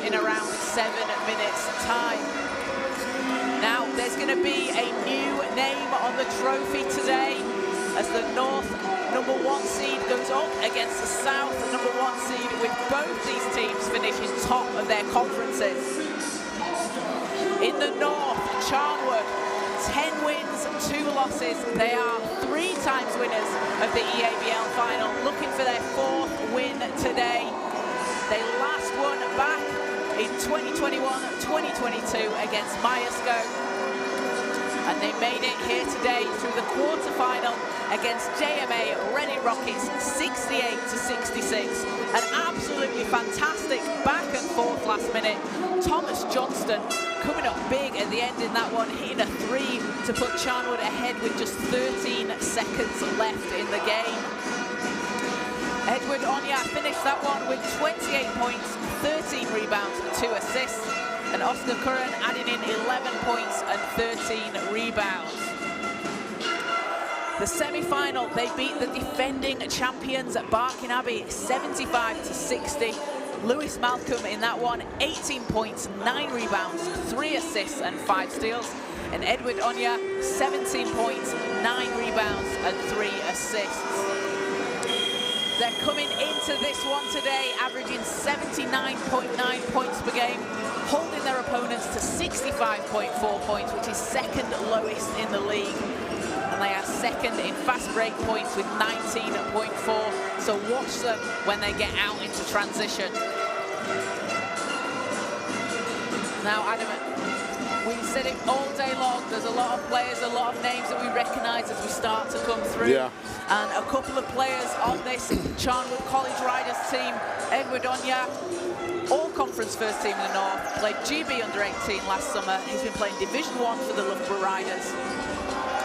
in around 7 minutes' time. Now, there's going to be a new name on the trophy today as the North #1 seed goes up against the South #1 seed, with both these teams finishing top of their conferences. In the North, Charnwood, 10 wins, 2 losses. They are 3 times winners of the EABL Final, looking for their 4th win today. They last won back in 2021-2022 against Myerscough, and they made it here today through the quarter-final against JMA Reading Rockets, 68-66. An absolutely fantastic back and forth last minute. Thomas Johnston coming up big at the end in that one, hitting a 3 to put Charnwood ahead with just 13 seconds left in the game. Edward Onya finished that one with 28 points, 13 rebounds and 2 assists. And Oscar Curran adding in 11 points and 13 rebounds. The semi-final, they beat the defending champions at Barking Abbey 75-60. Lewis Malcolm in that one, 18 points, 9 rebounds, 3 assists and 5 steals. And Edward Onya, 17 points, 9 rebounds and 3 assists. They're coming into this one today, averaging 79.9 points per game, holding their opponents to 65.4 points, which is second lowest in the league. And they are second in fast break points with 19.4. So watch them when they get out into transition. Now, Adam, we've said it all day long. There's a lot of players, a lot of names that we recognise as we start to come through. Yeah. And a couple of players on this Charnwood College Riders team. Edward Onya, all-conference first team in the North, played GB under-18 last summer. He's been playing Division 1 for the Loughborough Riders,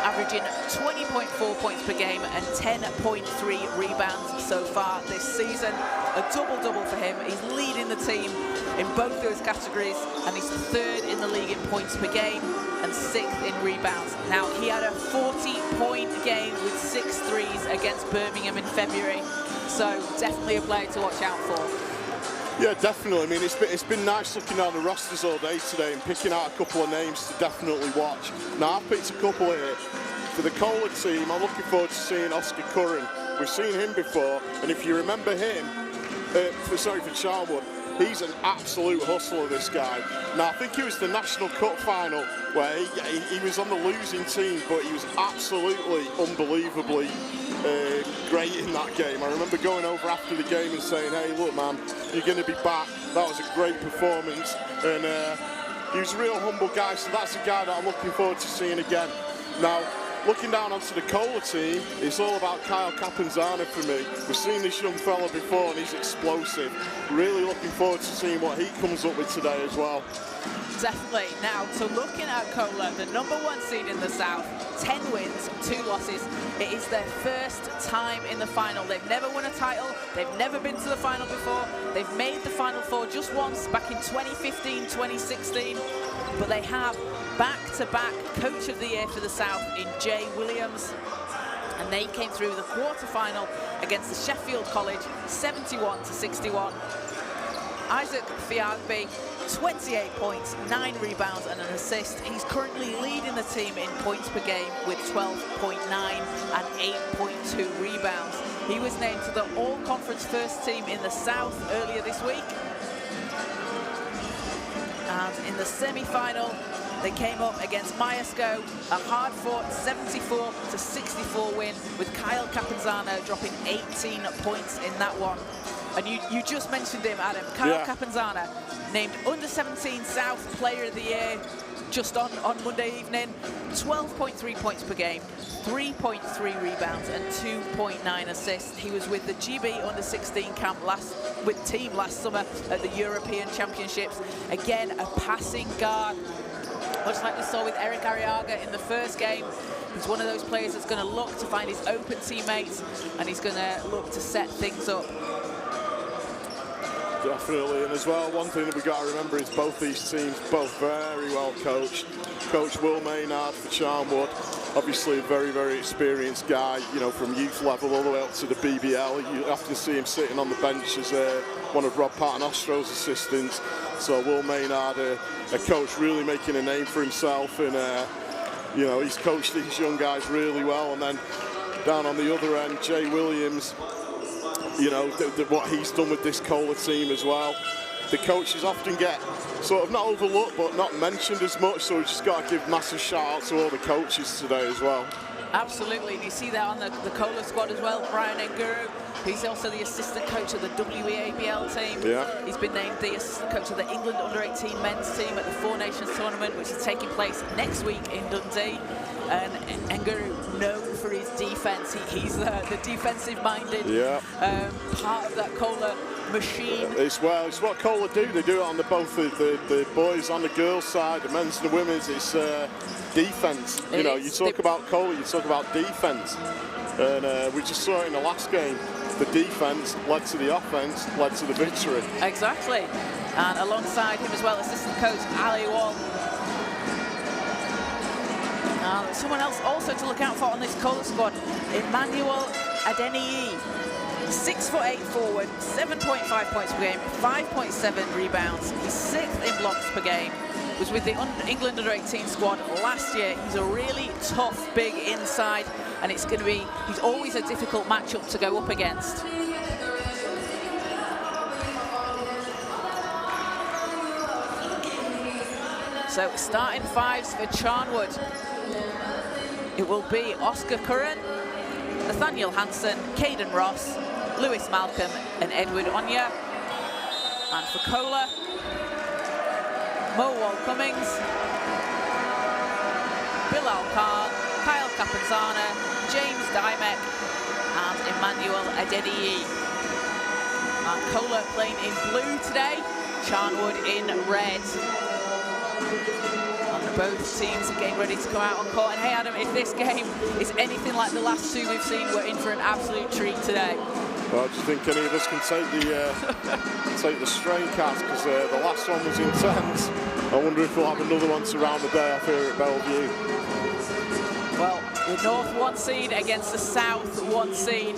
averaging 20.4 points per game and 10.3 rebounds so far this season. A double-double for him. He's leading the team in both those categories, and he's 3rd in the league in points per game and 6th in rebounds. Now, he had a 40-point game with 6 threes against Birmingham in February, so definitely a player to watch out for. Yeah, definitely. I mean, it's been nice looking down the rosters all day today and picking out a couple of names to definitely watch. Now, I've picked a couple here. For the Kohler team, I'm looking forward to seeing Oscar Curran. We've seen him before, and if you remember him, for Charnwood, he's an absolute hustler, this guy. Now, I think it was the National Cup final where he was on the losing team, but he was absolutely unbelievably great in that game. I remember going over after the game and saying, hey, look, man, you're going to be back. That was a great performance. And he was a real humble guy, so that's a guy that I'm looking forward to seeing again. Now, looking down onto the Kohler team, it's all about Kyle Capanzana for me. We've seen this young fella before and he's explosive. Really looking forward to seeing what he comes up with today as well. Definitely. Now, so looking at Kohler, the #1 seed in the South, 10 wins, 2 losses. It is their first time in the final. They've never won a title. They've never been to the final before. They've made the Final Four just once back in 2015, 2016. But they have back-to-back Coach of the Year for the South in Jay Williams. And they came through the quarter-final against the Sheffield College, 71-61. Isaac Fiagbe, 28 points, 9 rebounds and an assist. He's currently leading the team in points per game with 12.9 and 8.2 rebounds. He was named to the all-conference first team in the South earlier this week. And in the semi-final, they came up against Myerscough, a hard-fought 74-64 win, with Kyle Capanzana dropping 18 points in that one. And you just mentioned him, Adam. Kyle Capanzana, named Under-17 South Player of the Year just on Monday evening. 12.3 points per game, 3.3 rebounds and 2.9 assists. He was with the GB Under-16 camp last summer at the European Championships. Again, a passing guard, much like we saw with Eric Arriaga in the first game. He's one of those players that's going to look to find his open teammates, and he's going to look to set things up. Definitely, and as well, one thing that we've got to remember is both these teams, both very well coached. Coach Will Maynard for Charnwood, obviously a very, very experienced guy, you know, from youth level all the way up to the BBL. You often see him sitting on the bench as one of Rob Paternostro's assistants. So Will Maynard, a coach really making a name for himself, and you know, he's coached these young guys really well. And then down on the other end, Jay Williams, you know, what he's done with this Kohler team as well. The coaches often get sort of not overlooked but not mentioned as much, so we've just got to give massive shout out to all the coaches today as well. Absolutely, and you see that on the Kohler squad as well. Brian Nguru, he's also the assistant coach of the WEABL team. Yeah. He's been named the assistant coach of the England under-18 men's team at the Four Nations tournament, which is taking place next week in Dundee. And Nguru, known for his defence, he's the defensive-minded part of that Kohler machine. It's what Kohler do. They do it on both the boys and the girls side, the men's and the women's. It's defence. You know, you talk about Kohler, you talk about defence, and we just saw it in the last game. The defence led to the offence, led to the victory. Exactly, and alongside him as well, assistant coach Ali Wall. Someone else also to look out for on this Kohler squad, Emmanuel Adeniyi. 6'8" forward, 7.5 points per game, 5.7 rebounds. He's 6th in blocks per game. Was with the England under-18 squad last year. He's a really tough, big inside, and it's going to be, he's always a difficult matchup to go up against. So starting fives for Charnwood. It will be Oscar Curran, Nathaniel Hansen, Caden Ross, Lewis Malcolm and Edward Onya. And for Kohler, Mo Wall-Cummings, Bilal Khan, Kyle Capanzana, James Dymek and Emmanuel Adeniyi. And Kohler playing in blue today, Charnwood in red. And both teams are getting ready to come out on court. And hey Adam, if this game is anything like the last two we've seen, we're in for an absolute treat today. Well, do you think any of us can take the strain cast? Because the last one was intense. I wonder if we'll have another one to round the day off here at Bellevue. Well, the North 1 seed against the South 1 seed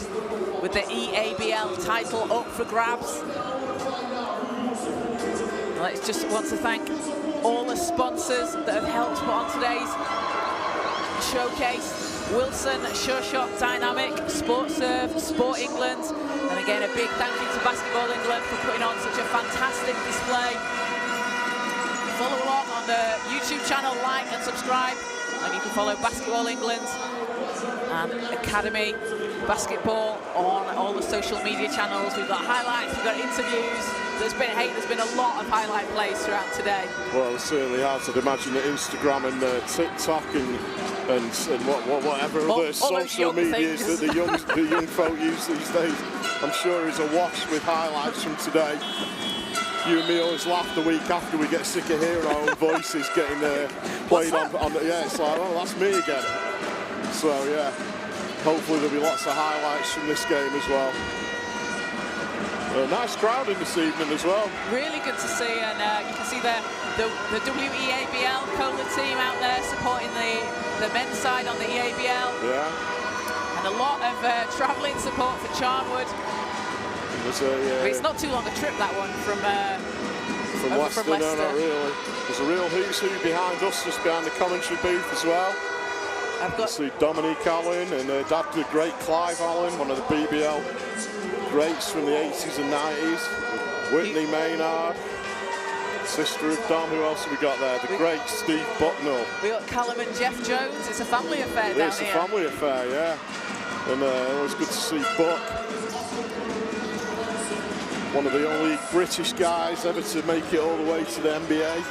with the EABL title up for grabs. Let's just want to thank all the sponsors that have helped put on today's showcase. Wilson, Sure Shot Dynamic, SportServe, Sport England, and again a big thank you to Basketball England for putting on such a fantastic display. Follow along on the YouTube channel, like and subscribe, and you can follow Basketball England and Academy Basketball on all the social media channels. We've got highlights, we've got interviews. There's been a lot of highlight plays throughout today. Well, it certainly has. I'd imagine that Instagram and TikTok and whatever other social medias that the young folk use these days, I'm sure is awash with highlights from today. You and me always laugh the week after we get sick of hearing our own voices getting played on yeah, it's like, oh, that's me again. So yeah, hopefully there'll be lots of highlights from this game as well. A nice crowd in this evening as well. Really good to see, and you can see the WEABL Kohler team out there supporting the men's side on the EABL. Yeah. And a lot of travelling support for Charnwood. It's not too long a trip, that one, from Leicester. No, not really. There's a real who's who behind us, just behind the commentary booth as well. I've got see Dominique Allen and dad, the great Clive Allen, one of the BBL greats from the 80s and 90s. Whitney Maynard, sister of Dom. Who else have we got there? The great Steve Bucknell. We got Callum and Jeff Jones. It's a family affair down here. It's a family affair, yeah. And always good to see Buck. One of the only British guys ever to make it all the way to the NBA.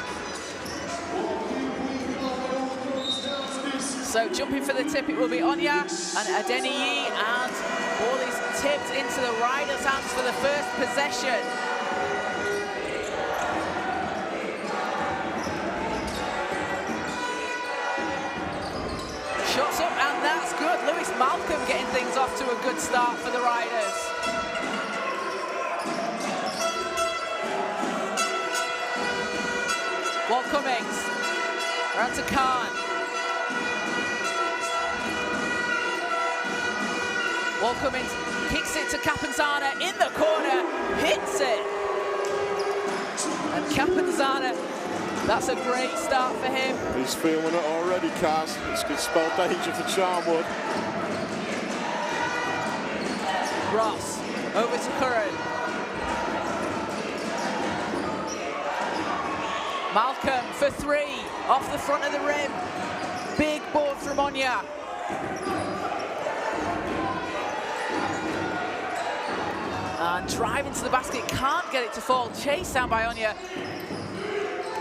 So jumping for the tip, it will be Onya and Adeniyi, and ball is tipped into the Riders' hands for the first possession. Shots up, and that's good. Lewis Malcolm getting things off to a good start for the Riders. Walt Cummings, around to Khan. Walt Cummings kicks it to Capanzana in the corner, hits it. And Capanzana, that's a great start for him. He's feeling it already, Kaz. It's good spell danger for Charnwood. Ross, over to Curran. Malcolm for 3, off the front of the rim. Big board from Onya. And driving to the basket, can't get it to fall. Chased down by Onya.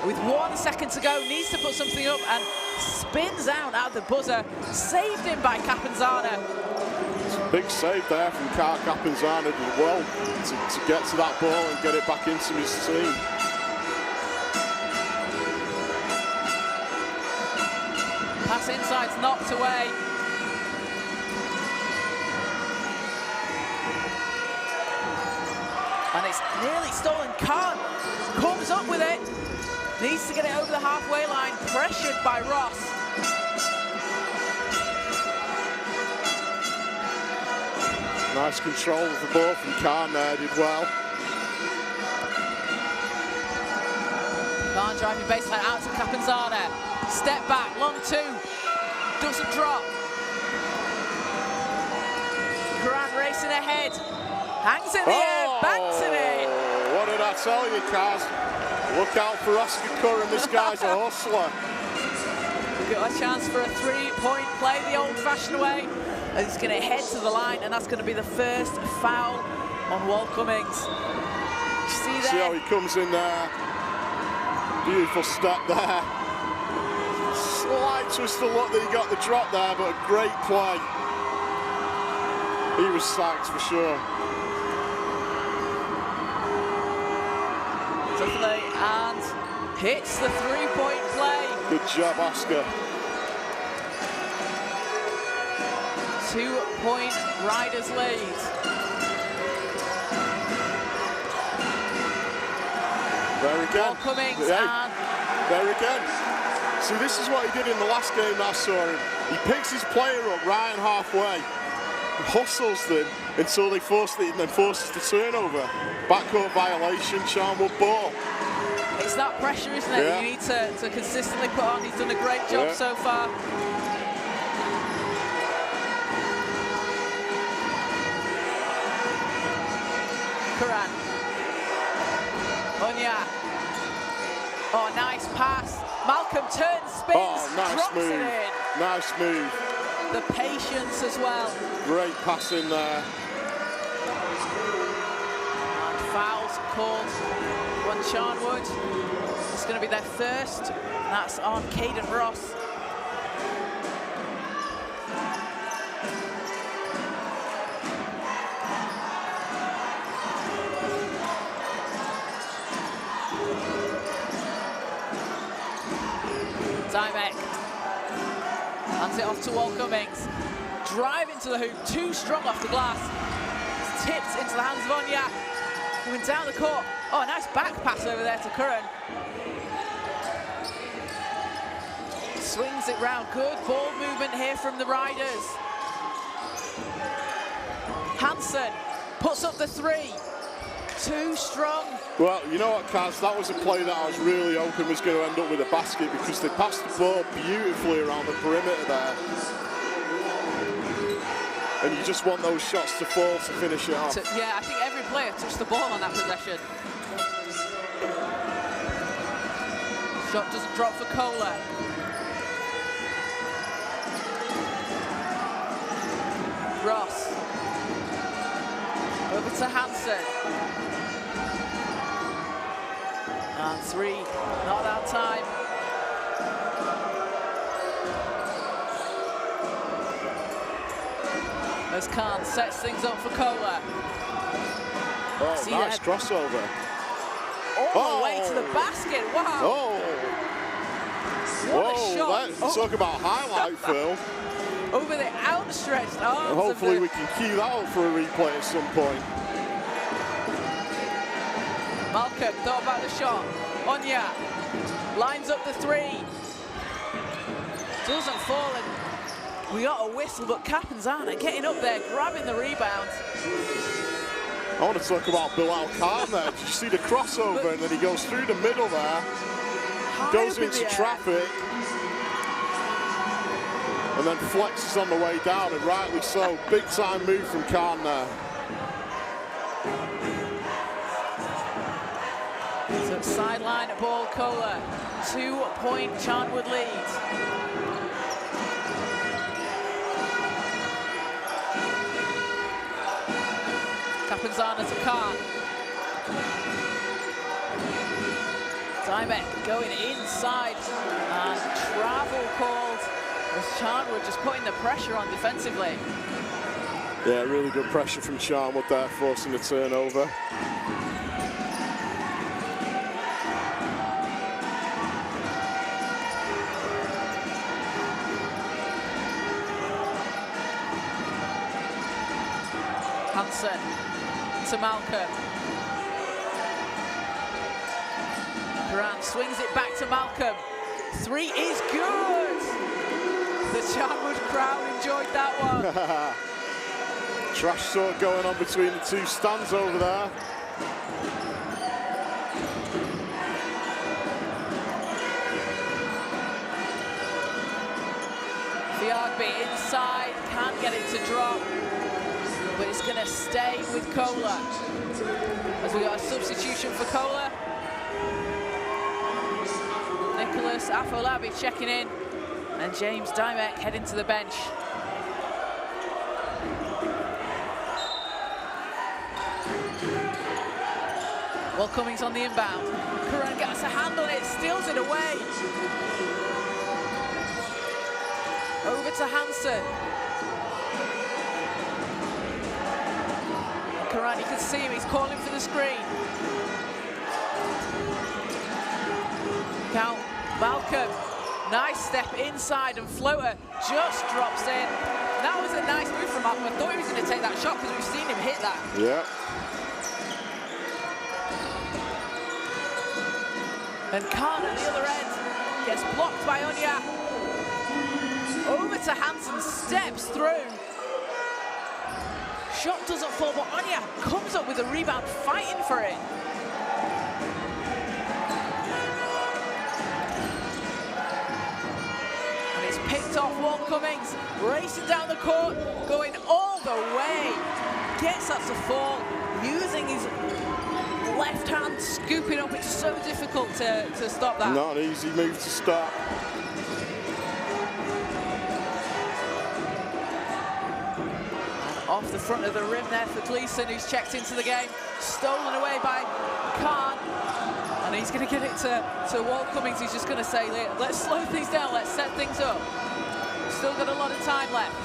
With 1 second to go, needs to put something up and spins out at the buzzer. Saved in by Capanzana. It's a big save there from Capanzana. Did well to get to that ball and get it back into his team. Pass inside's knocked away. And it's nearly stolen. Can't. Comes up with it. Needs to get it over the halfway line. Pressured by Ross. Nice control of the ball from Khan there. Did well. Khan driving baseline out to Capanzana. Step back. Long 2. Doesn't drop. Grant racing ahead. Hangs in the air, banks it in. What did I tell you, Kaz? Look out for Oscar Curran, this guy's a hustler. We've got a chance for a 3-point play the old-fashioned way. And he's going to head to the line, and that's going to be the first foul on Walt Cummings. See there? See how he comes in there. Beautiful step there. Slight twist of luck that he got the drop there, but a great play. He was sacked for sure. And hits the 3-point play. Good job, Oscar. 2-point Riders lead. There again. Cummings and there again. See, this is what he did in the last game that I saw him. He picks his player up right and halfway, hustles them until they force it, and then forces the turnover. Backcourt violation, Charnwood ball. It's that pressure, isn't it? Yeah. You need to consistently put on. He's done a great job so far. Curran. Onya. Oh, nice pass. Malcolm turns, spins, drops it in. Nice move. The patience as well. Great pass in there. And fouls called on Charnwood. It's going to be their first. And that's on Caden Ross. Dymek hands it off to Walt Cummings. Drive into the hoop, too strong off the glass. It's tipped into the hands of Onya. Coming down the court. Oh, a nice back pass over there to Curran. Swings it round. Good ball movement here from the Riders. Hansen puts up the 3. Too strong. Well, you know what, Kaz, that was a play that I was really hoping was going to end up with a basket because they passed the ball beautifully around the perimeter there. And you just want those shots to fall to finish it off. Yeah, I think every player touched the ball on that possession. Shot doesn't drop for Kohler. Ross. Over to Hansen. And 3, not that time. As Khan sets things up for Kohler. Oh, see nice there? crossover. All the way to the basket, wow. Oh. What a shot. Talk about highlight film. Over the outstretched arms. Hopefully of we can key that up for a replay at some point. Malcolm thought about the shot. Onya lines up the 3. Doesn't fall, and we got a whistle, but Capanzana getting up there, grabbing the rebound. I want to talk about Bullock there. Did you see the crossover? And then he goes through the middle there, goes into traffic, and then flexes on the way down, and rightly so. Big time move from Khan there. So sideline ball, Kohler. 2-point Charnwood lead. Capanzana to Khan. Dymek going inside, and travel called as Charnwood just putting the pressure on defensively. Yeah, really good pressure from Charnwood there, forcing the turnover. Hansen to Malcolm. Grant swings it back to Malcolm. 3 is good. The Charnwood crowd enjoyed that one. Trash talk going on between the two stands over there. Fiagby inside, can't get it to drop, but it's going to stay with Kohler. As we got a substitution for Kohler. Nicholas Afolabi checking in, and James Dymek heading to the bench. Well, Cummings on the inbound. Curran gets a hand on it, steals it away. Over to Hansen. Curran, you can see him, he's calling for the screen. Count Malcolm, nice step inside, and floater just drops in. That was a nice move from Malcolm. I thought he was going to take that shot because we've seen him hit that. Yeah. And Khan at the other end gets blocked by Onya. Over to Hansen, steps through. Shot doesn't fall, but Onya comes up with a rebound, fighting for it. And it's picked off Walt Cummings, racing down the court, going all the way. Gets that to fall, using his left hand, scooping up. It's so difficult to stop that. Not an easy move to stop. Off the front of the rim there for Gleeson, who's checked into the game. Stolen away by Khan. And he's going to get it to Walt Cummings. He's just going to say, let's slow things down, let's set things up. Still got a lot of time left.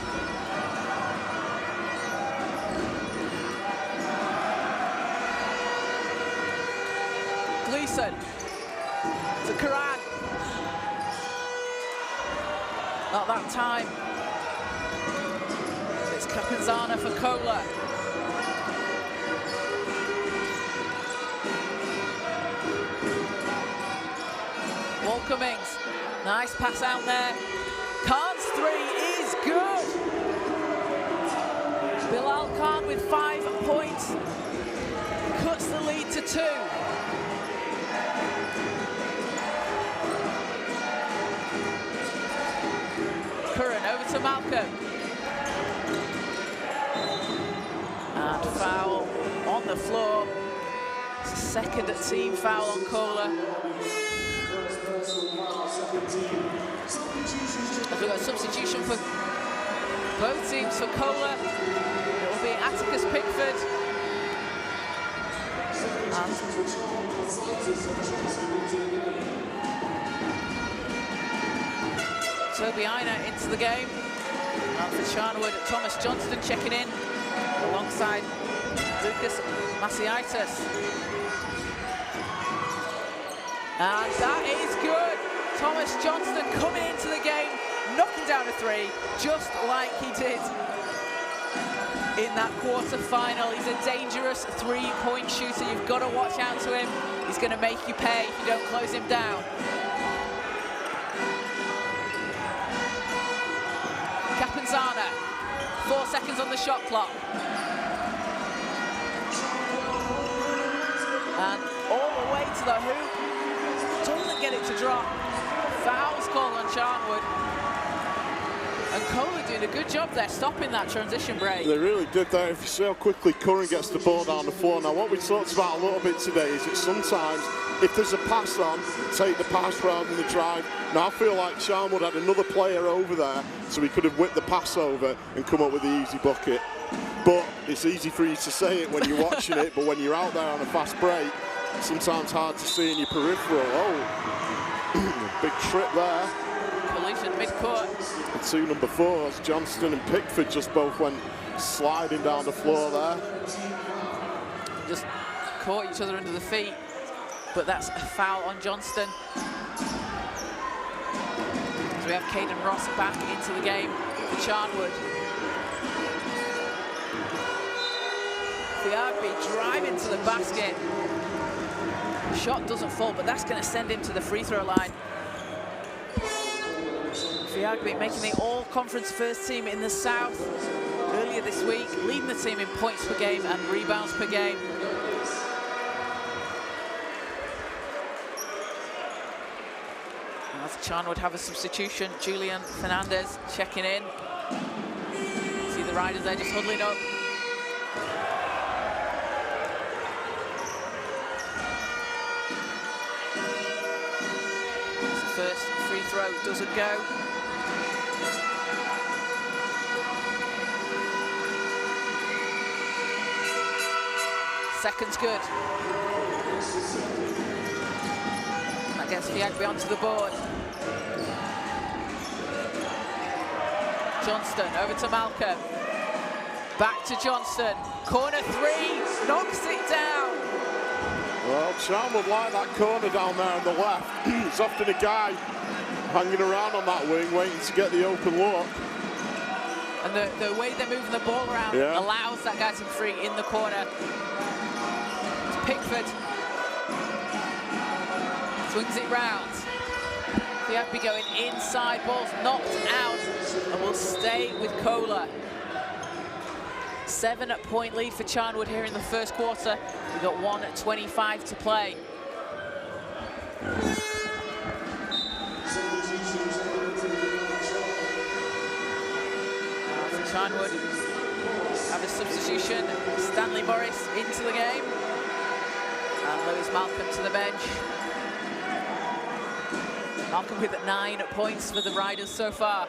Gleeson to Curran. Not that time. It's Capanzana for Kohler. Walt Cummings, nice pass out there. Khan's 3 is good. Bilal Khan with 5 points. Cuts the lead to 2. Curran over to Malcolm. And foul on the floor. It's a second team foul on Kohler. As we've got a substitution for both teams for Kohler. It will be Atticus Pickford. And Toby Einer into the game. And for Charnwood, Thomas Johnston checking in alongside Lucas Masiaitis. And that is good. Thomas Johnston coming into the game, knocking down a 3, just like he did in that quarter-final. He's a dangerous 3-point shooter. You've got to watch out to him. He's going to make you pay if you don't close him down. Capanzana, 4 seconds on the shot clock. And all the way to the hoop. Doesn't get it to drop. Fouls called on Charnwood. And Kohler doing a good job there, stopping that transition break. They really did that. If you see how quickly Curran gets the ball down the floor. Now, what we talked about a little bit today is that sometimes, if there's a pass on, take the pass rather than the drive. Now, I feel like Charnwood had another player over there, so he could have whipped the pass over and come up with the easy bucket. But it's easy for you to say it when you're watching it, but when you're out there on a fast break, it's sometimes hard to see in your peripheral. Oh, big trip there. Collision midcourt. The two number 4s, Johnston and Pickford, just both went sliding down the floor there. Just caught each other under the feet, but that's a foul on Johnston. So we have Caden Ross back into the game for Charnwood. The Abbey driving to the basket. Shot doesn't fall, but that's going to send him to the free throw line. Fiagbe making the all-conference first team in the South earlier this week, leading the team in points per game and rebounds per game. As Charnwood have a substitution, Julian Fernandez checking in. See the Riders there just huddling up. First free throw doesn't go. Second's good. That gets Fiagbe onto the board. Johnston over to Malcolm. Back to Johnston. Corner 3, knocks it down. Well, Charnwood like that corner down there on the left. There's often a guy hanging around on that wing waiting to get the open look. And the way they're moving the ball around allows that guy to be free in the corner. It's Pickford. Swings it round. The Abbey going inside, ball's knocked out and will stay with Kohler. 7-point lead for Charnwood here in the first quarter. We've got 1:25 to play. For Charnwood have a substitution. Stanley Morris into the game. And Lewis Malcolm to the bench. Malcolm with 9 points for the Riders so far.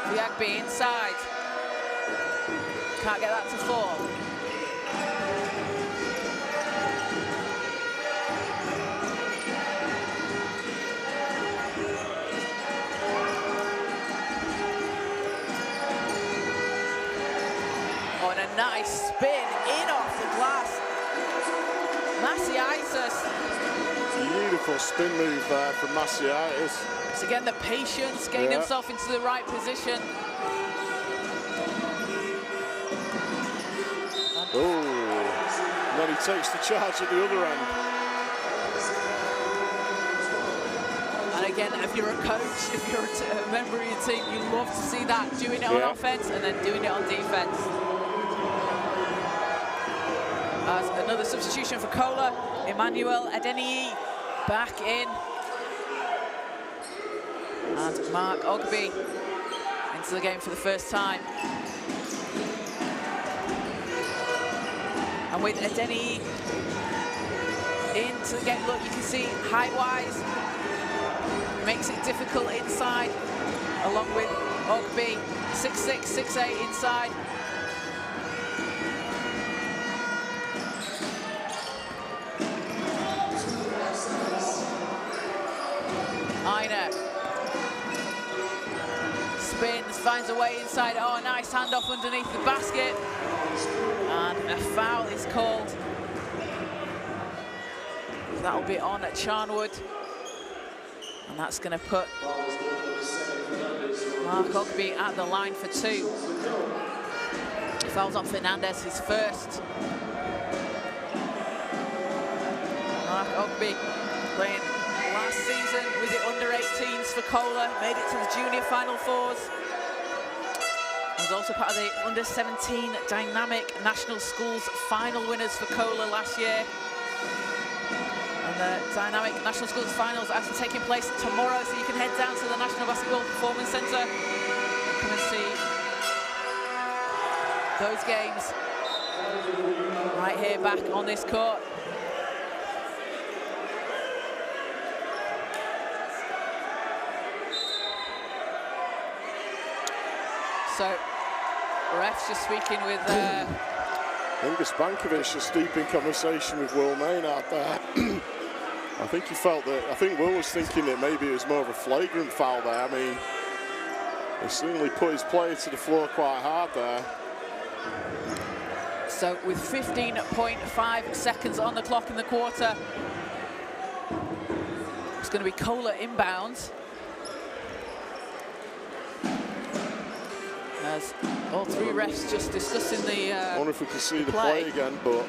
Fiagbe inside. Can't get that to fall. On a nice spin in off the glass. Masiaitis. Beautiful spin move there from Masiaitis. So again, the patience, getting himself into the right position. Oh, and then he takes the charge at the other end. And again, if you're a coach, if you're a member of your team, you love to see that, doing it on offense and then doing it on defense. Another substitution for Kohler. Emmanuel Adeniyi back in. And Mark Ogby into the game for the first time. And with Adeniyi into the game, look, you can see height-wise, makes it difficult inside, along with Ogby, 6'6", 6'8" inside. Einer spins, finds a way inside. Oh, nice handoff underneath the basket. And a foul is called. That'll be on at Charnwood. And that's going to put Mark Ogby at the line for 2. Fouls on Fernandez, his first. Mark Ogby playing last season with the under-18s for Kohler, made it to the junior Final Fours. And was also part of the under-17 Dynamic National Schools Final winners for Kohler last year. And the Dynamic National Schools Finals are actually taking place tomorrow, so you can head down to the National Basketball Performance Centre and come and see those games right here back on this court. So, refs just speaking with... Ingus Bankovic just deep in conversation with Will Maynard there. I think he felt that... I think Will was thinking that maybe it was more of a flagrant foul there. I mean, he certainly put his player to the floor quite hard there. So, with 15.5 seconds on the clock in the quarter, it's going to be Kohler inbounds. As all three refs just discussing the I wonder if we can see the play again, but...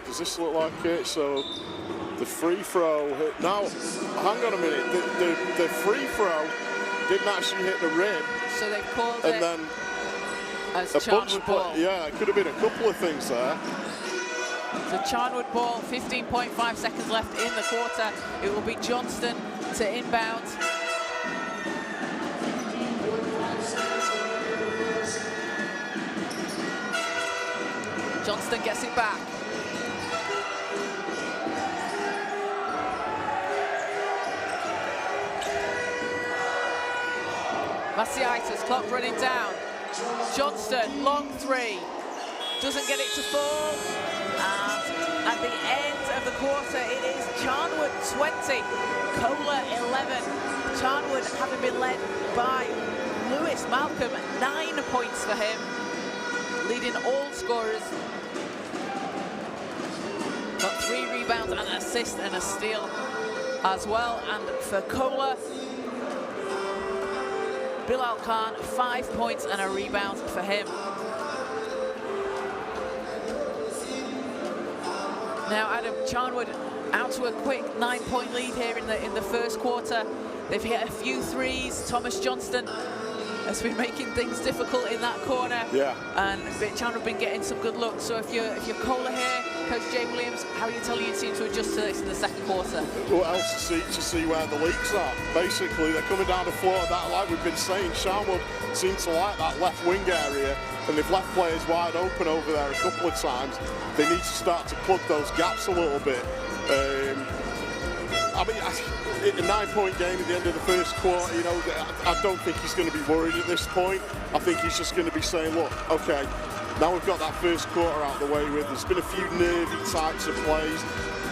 Does this look like it? So the free throw hit. Now, hang on a minute. The free throw didn't actually hit the rim. So they've called and it then as a Charnwood ball. Yeah, it could have been a couple of things there. So Charnwood ball, 15.5 seconds left in the quarter. It will be Johnston to inbound. Johnston gets it back. Masiaitis, clock running down. Johnston, long three. Doesn't get it to fall. And at the end of the quarter, it is Charnwood 20, Kohler 11. Charnwood having been led by Lewis Malcolm, 9 points for him, leading all scorers. Got 3 rebounds, an assist and a steal as well. And for Kohler, Bilal Khan, 5 points and a rebound for him. Now, Adam, Charnwood out to a quick 9-point lead here in the first quarter. They've hit a few threes. Thomas Johnston has been making things difficult in that corner. Yeah. And Charnwood have been getting some good looks. So if you're Kohler here, Coach Jay Williams, how are you telling your team to adjust to this in the second quarter? What else to see where the leaks are? Basically, they're coming down the floor. That, like we've been saying, Charnwood seem to like that left wing area, and they've left players wide open over there a couple of times. They need to start to plug those gaps a little bit. I mean, a 9-point game at the end of the first quarter, you know, I don't think he's going to be worried at this point. I think he's just going to be saying, look, okay, now we've got that first quarter out of the way with. There's been a few nervy types of plays.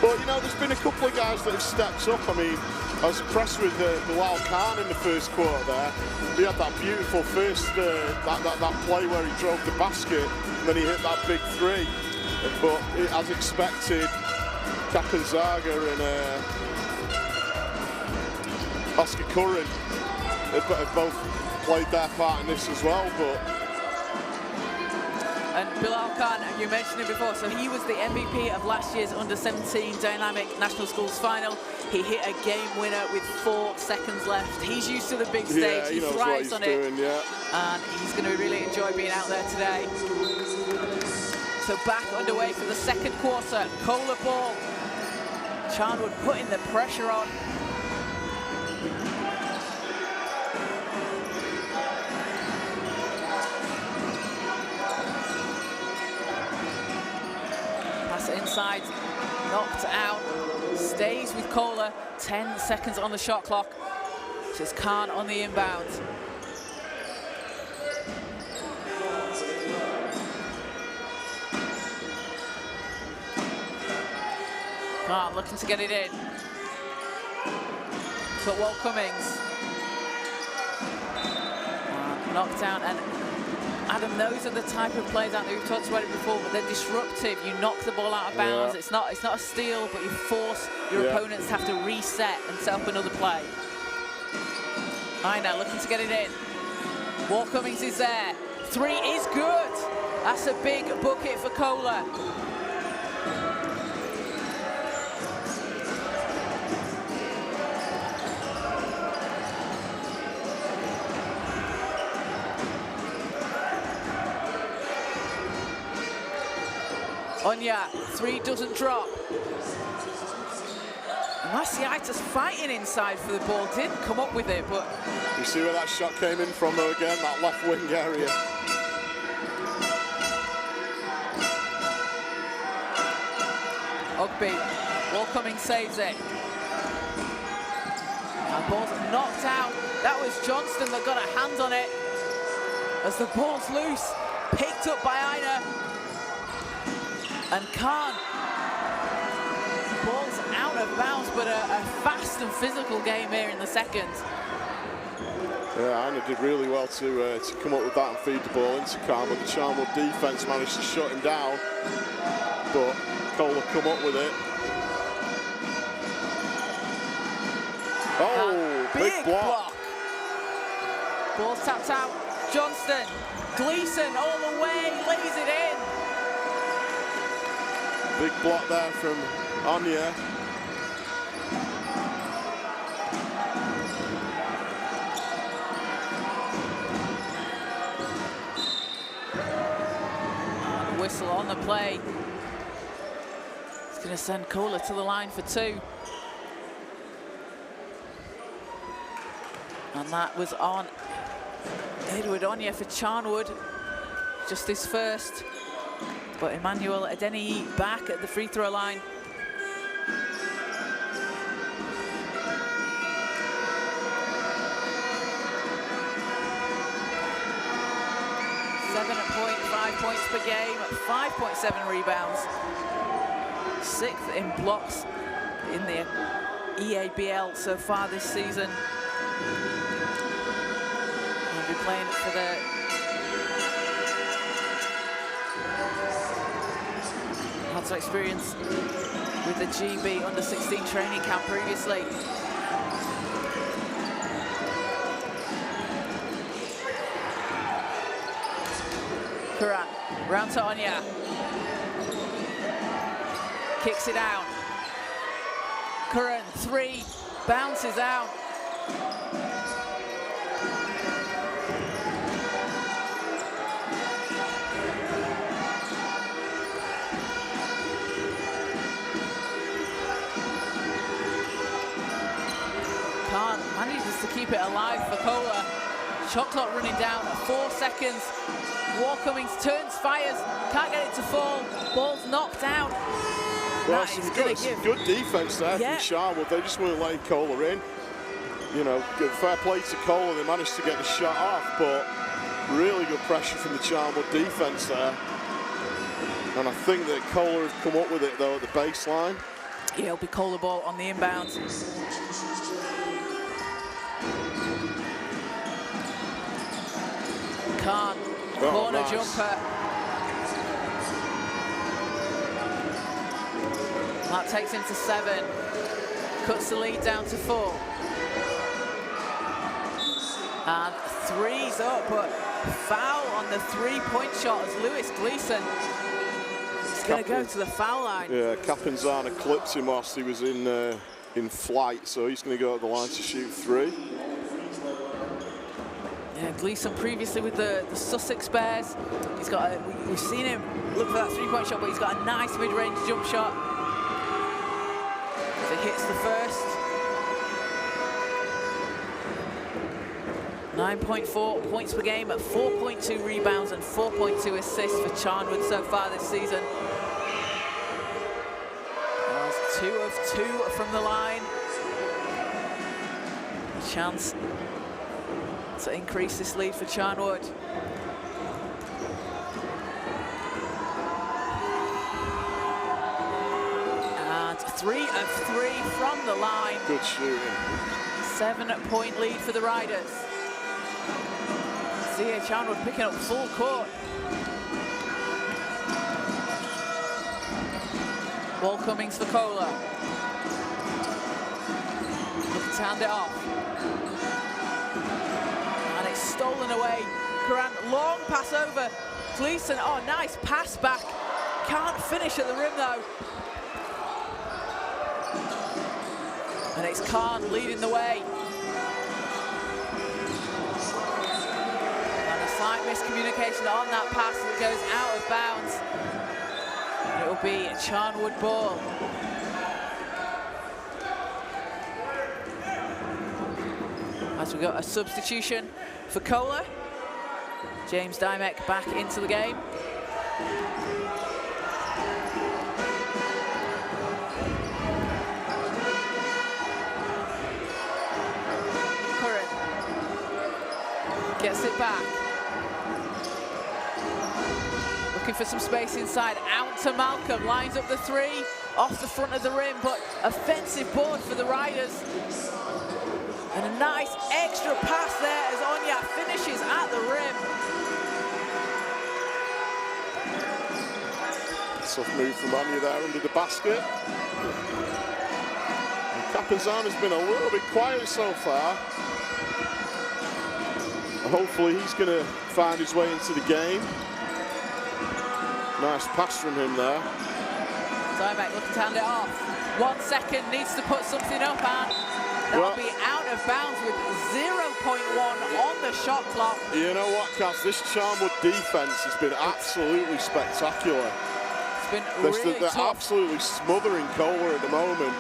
But, you know, there's been a couple of guys that have stepped up. I mean, I was impressed with Bilal Khan in the first quarter there. He had that beautiful first, that play where he drove the basket, and then he hit that big three. But as expected, Capanzaga and Oscar Curran have both played their part in this as well. And Bilal Khan, you mentioned him before, so he was the MVP of last year's Under-17 Dynamic National Schools Final. He hit a game winner with 4 seconds left. He's used to the big stage, yeah, he thrives on it, yeah. And he's going to really enjoy being out there today. So back underway for the second quarter, Kohler ball. Charnwood putting the pressure on. Pass inside, knocked out, stays with Kohler, 10 seconds on the shot clock. Just Khan on the inbound. Khan looking to get it in. But Walt Cummings. Knocked down, and Adam, those are the type of plays out there, we've talked about it before, but they're disruptive. You knock the ball out of bounds. Yeah. It's not a steal, but you force your opponents to have to reset and set up another play. Aina looking to get it in. Wall Cummings is there. 3 is good. That's a big bucket for Kohler. Onya, 3 doesn't drop. Masiaitis fighting inside for the ball, didn't come up with it, but... You see where that shot came in from though again, that left wing area. Ugby, Wall Cummings saves it. And ball's knocked out. That was Johnston that got a hand on it. As the ball's loose, picked up by Aina. And Khan. Ball's out of bounds, but a fast and physical game here in the second. Yeah, Aina did really well to come up with that and feed the ball into Khan, but the Charnwood defence managed to shut him down. But Kohler come up with it. Oh, big block. Ball's tapped out. Johnston, Gleeson all the way, lays it in. Big block there from Onya. Whistle on the play. It's going to send Kohler to the line for 2. And that was on Edward Onya for Charnwood. Just his first. But Emmanuel Adeni back at the free throw line. Points per game, 5.7 rebounds, 6th in blocks in the EABL so far this season. He'll be playing for the had some experience with the GB under-16 training camp previously. Curran, round to Onya. Kicks it out. Curran, 3, bounces out. Khan manages to keep it alive for Kohler. Shot clock running down at 4 seconds. Wall Cummings turns, fires, can't get it to fall. Ball's knocked out. Well, some good defence there from Charnwood. They just weren't letting Kohler in. You know, fair play to Kohler. They managed to get the shot off, but really good pressure from the Charnwood defence there. And I think that Kohler have come up with it though at the baseline. Yeah, it'll be Kohler ball on the inbound. Khan. Corner jumper. That takes him to 7. Cuts the lead down to 4. And 3's up, but foul on the 3-point shot as Lewis Gleeson is going to go to the foul line. Yeah, Capanzana clipped him whilst he was in flight, so he's going to go to the line to shoot 3. Yeah, Gleeson previously with the Sussex Bears. He's got we've seen him look for that 3-point shot, but he's got a nice mid-range jump shot. So he hits the first. 9.4 points per game at 4.2 rebounds and 4.2 assists for Charnwood so far this season. That's 2 of 2 from the line. A chance to increase this lead for Charnwood. And 3 of 3 from the line. Good shooting. 7-point lead for the Riders. See here, Charnwood picking up full court. Ball Cummings for Kohler. Looking to hand it off. stolen away. Grant, long pass over. Gleeson, oh, nice pass back. Can't finish at the rim though. And it's Khan leading the way. And a slight miscommunication on that pass that goes out of bounds. It will be a Charnwood ball. As we got a substitution for Kohler. James Dymek back into the game. Curran gets it back. Looking for some space inside, out to Malcolm, lines up the three, off the front of the rim, but offensive board for the Riders. And a nice extra pass there as Onya finishes at the rim. Tough move from Onya there under the basket. And Capizana's been a little bit quiet so far. Hopefully he's going to find his way into the game. Nice pass from him there. Dymek looking to hand it off. 1 second, needs to put something up, and that'll be out of bounds with 0.1 on the shot clock. You know what, Cass? This Charnwood defense has been absolutely spectacular. It's been really They're tough. absolutely smothering Kohler at the moment.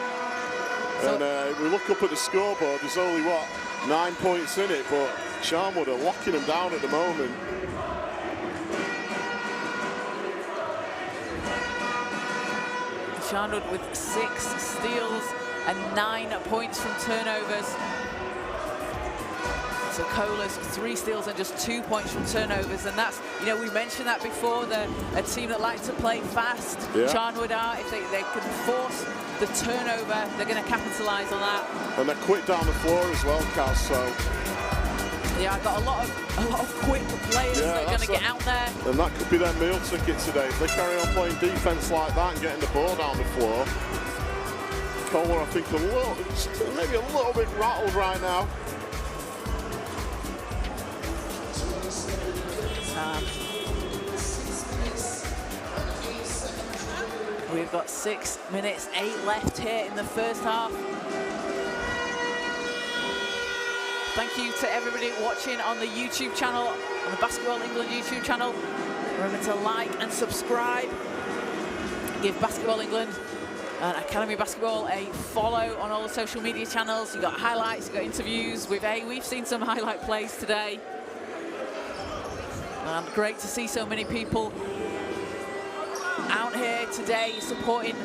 So, and we look up at the scoreboard, there's only, what, 9 points in it, but Charnwood are locking them down at the moment. Charnwood with 6 steals and 9 points from turnovers. So Kohler's 3 steals and just 2 points from turnovers, and that's, you know, we mentioned that before. They're a team that likes to play fast. Yeah. Charnwood are. If they can force the turnover, they're going to capitalise on that. And they're quick down the floor as well, Kaz, so. Yeah, I've got a lot of quick players that are going to get out there. And that could be their meal ticket today. If they carry on playing defence like that and getting the ball down the floor. Kohler, I think, maybe a little bit rattled right now. We've got 6 minutes, 8 left here in the first half. Thank you to everybody watching on the YouTube channel, on the Basketball England YouTube channel. Remember to like and subscribe. Give Basketball England and Academy Basketball a follow on all the social media channels. You've got highlights, you've got interviews with we've seen some highlight plays today. And great to see so many people out here today supporting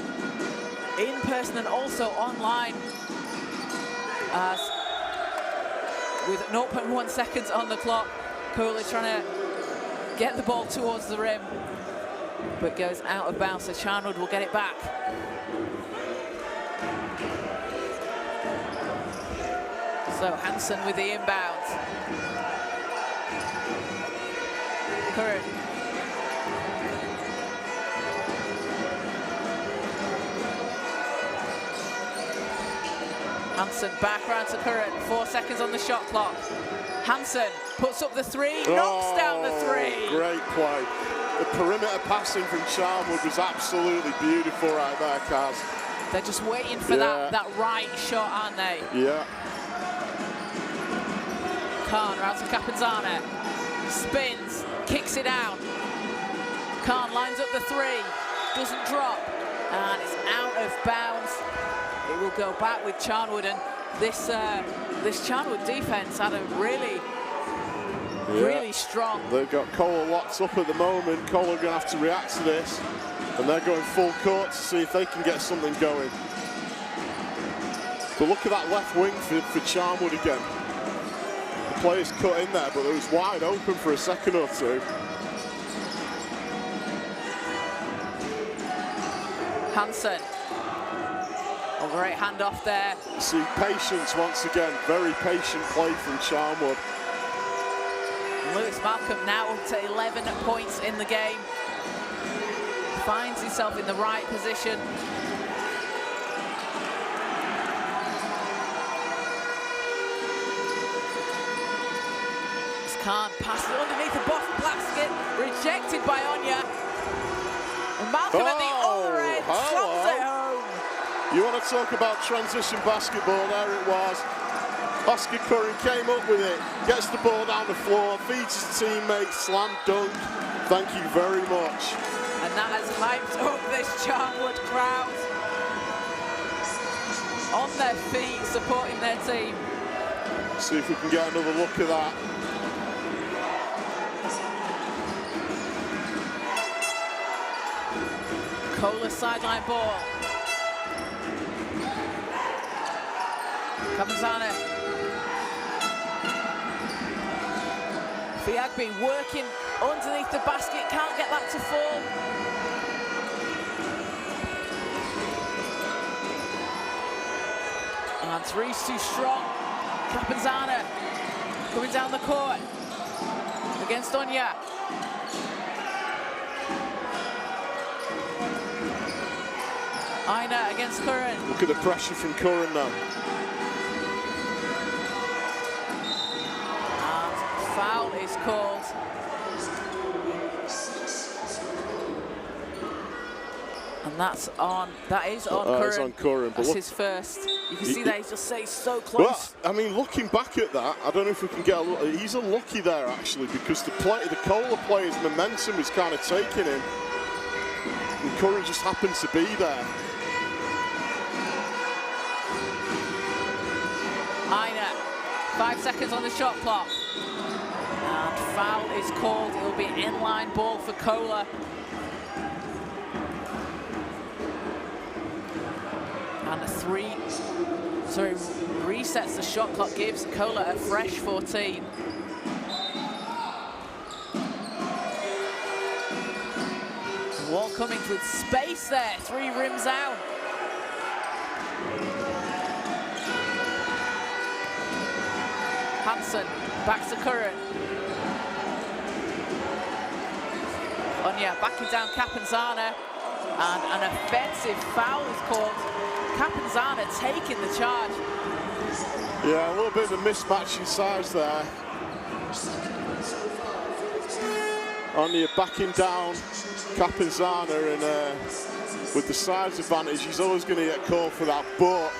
in person and also online. With 0.1 seconds on the clock, Kohler trying to get the ball towards the rim, but goes out of bounds, so Charnwood will get it back. So Hansen with the inbound. Curran. Hansen back round to Curran, 4 seconds on the shot clock. Hansen puts up the three, knocks down the three. Great play. The perimeter passing from Charnwood was absolutely beautiful right there, Kaz. They're just waiting for that right shot, aren't they? Yeah. Khan round to Capizana, spins, kicks it out. Khan lines up the three, doesn't drop, and it's out of bounds. It will go back with Charnwood, and this Charnwood defense had a really strong. They've got Kohler locked up at the moment. Kohler going to have to react to this, and they're going full court to see if they can get something going. But look at that left wing for Charnwood again. The players cut in there, but it was wide open for a second or two. Hansen. A great handoff there. See patience once again, very patient play from Charnwood. Lewis Malcolm now up to 11 points in the game. Finds himself in the right position. It's Khan passes it underneath the basket, rejected by Anya. And Malcolm at the other end slams it home. You want to talk about transition basketball? There it was. Oscar Curran came up with it, gets the ball down the floor, feeds his teammates, slam dunk. Thank you very much. And that has hyped up this Charnwood crowd. On their feet, supporting their team. See if we can get another look at that. Kohler sideline ball. Capanzana. Abbey working underneath the basket, can't get that to fall. And three's too strong. Capanzana coming down the court against Anya. Aina against Curran. Look at the pressure from Curran now. And foul is called. And that is on Curran. It's on Curran. That's look, his first. You can see that he's just so close. Well, I mean, looking back at that, I don't know if we can get a look. He's unlucky there, actually, because the Kohler player's momentum is kind of taking him. And Curran just happens to be there. Aina, 5 seconds on the shot clock. And foul is called. It will be an inline ball for Kohler. And resets the shot clock, gives Kohler a fresh 14. Wall Cummings with space there, 3 rims out. Hansen, back to Curran. Anya backing down Capanzana, and an offensive foul is called. Capanzana taking the charge. Yeah, a little bit of a mismatch in size there. Anya backing down Capanzana, and with the size advantage, he's always going to get called for that, but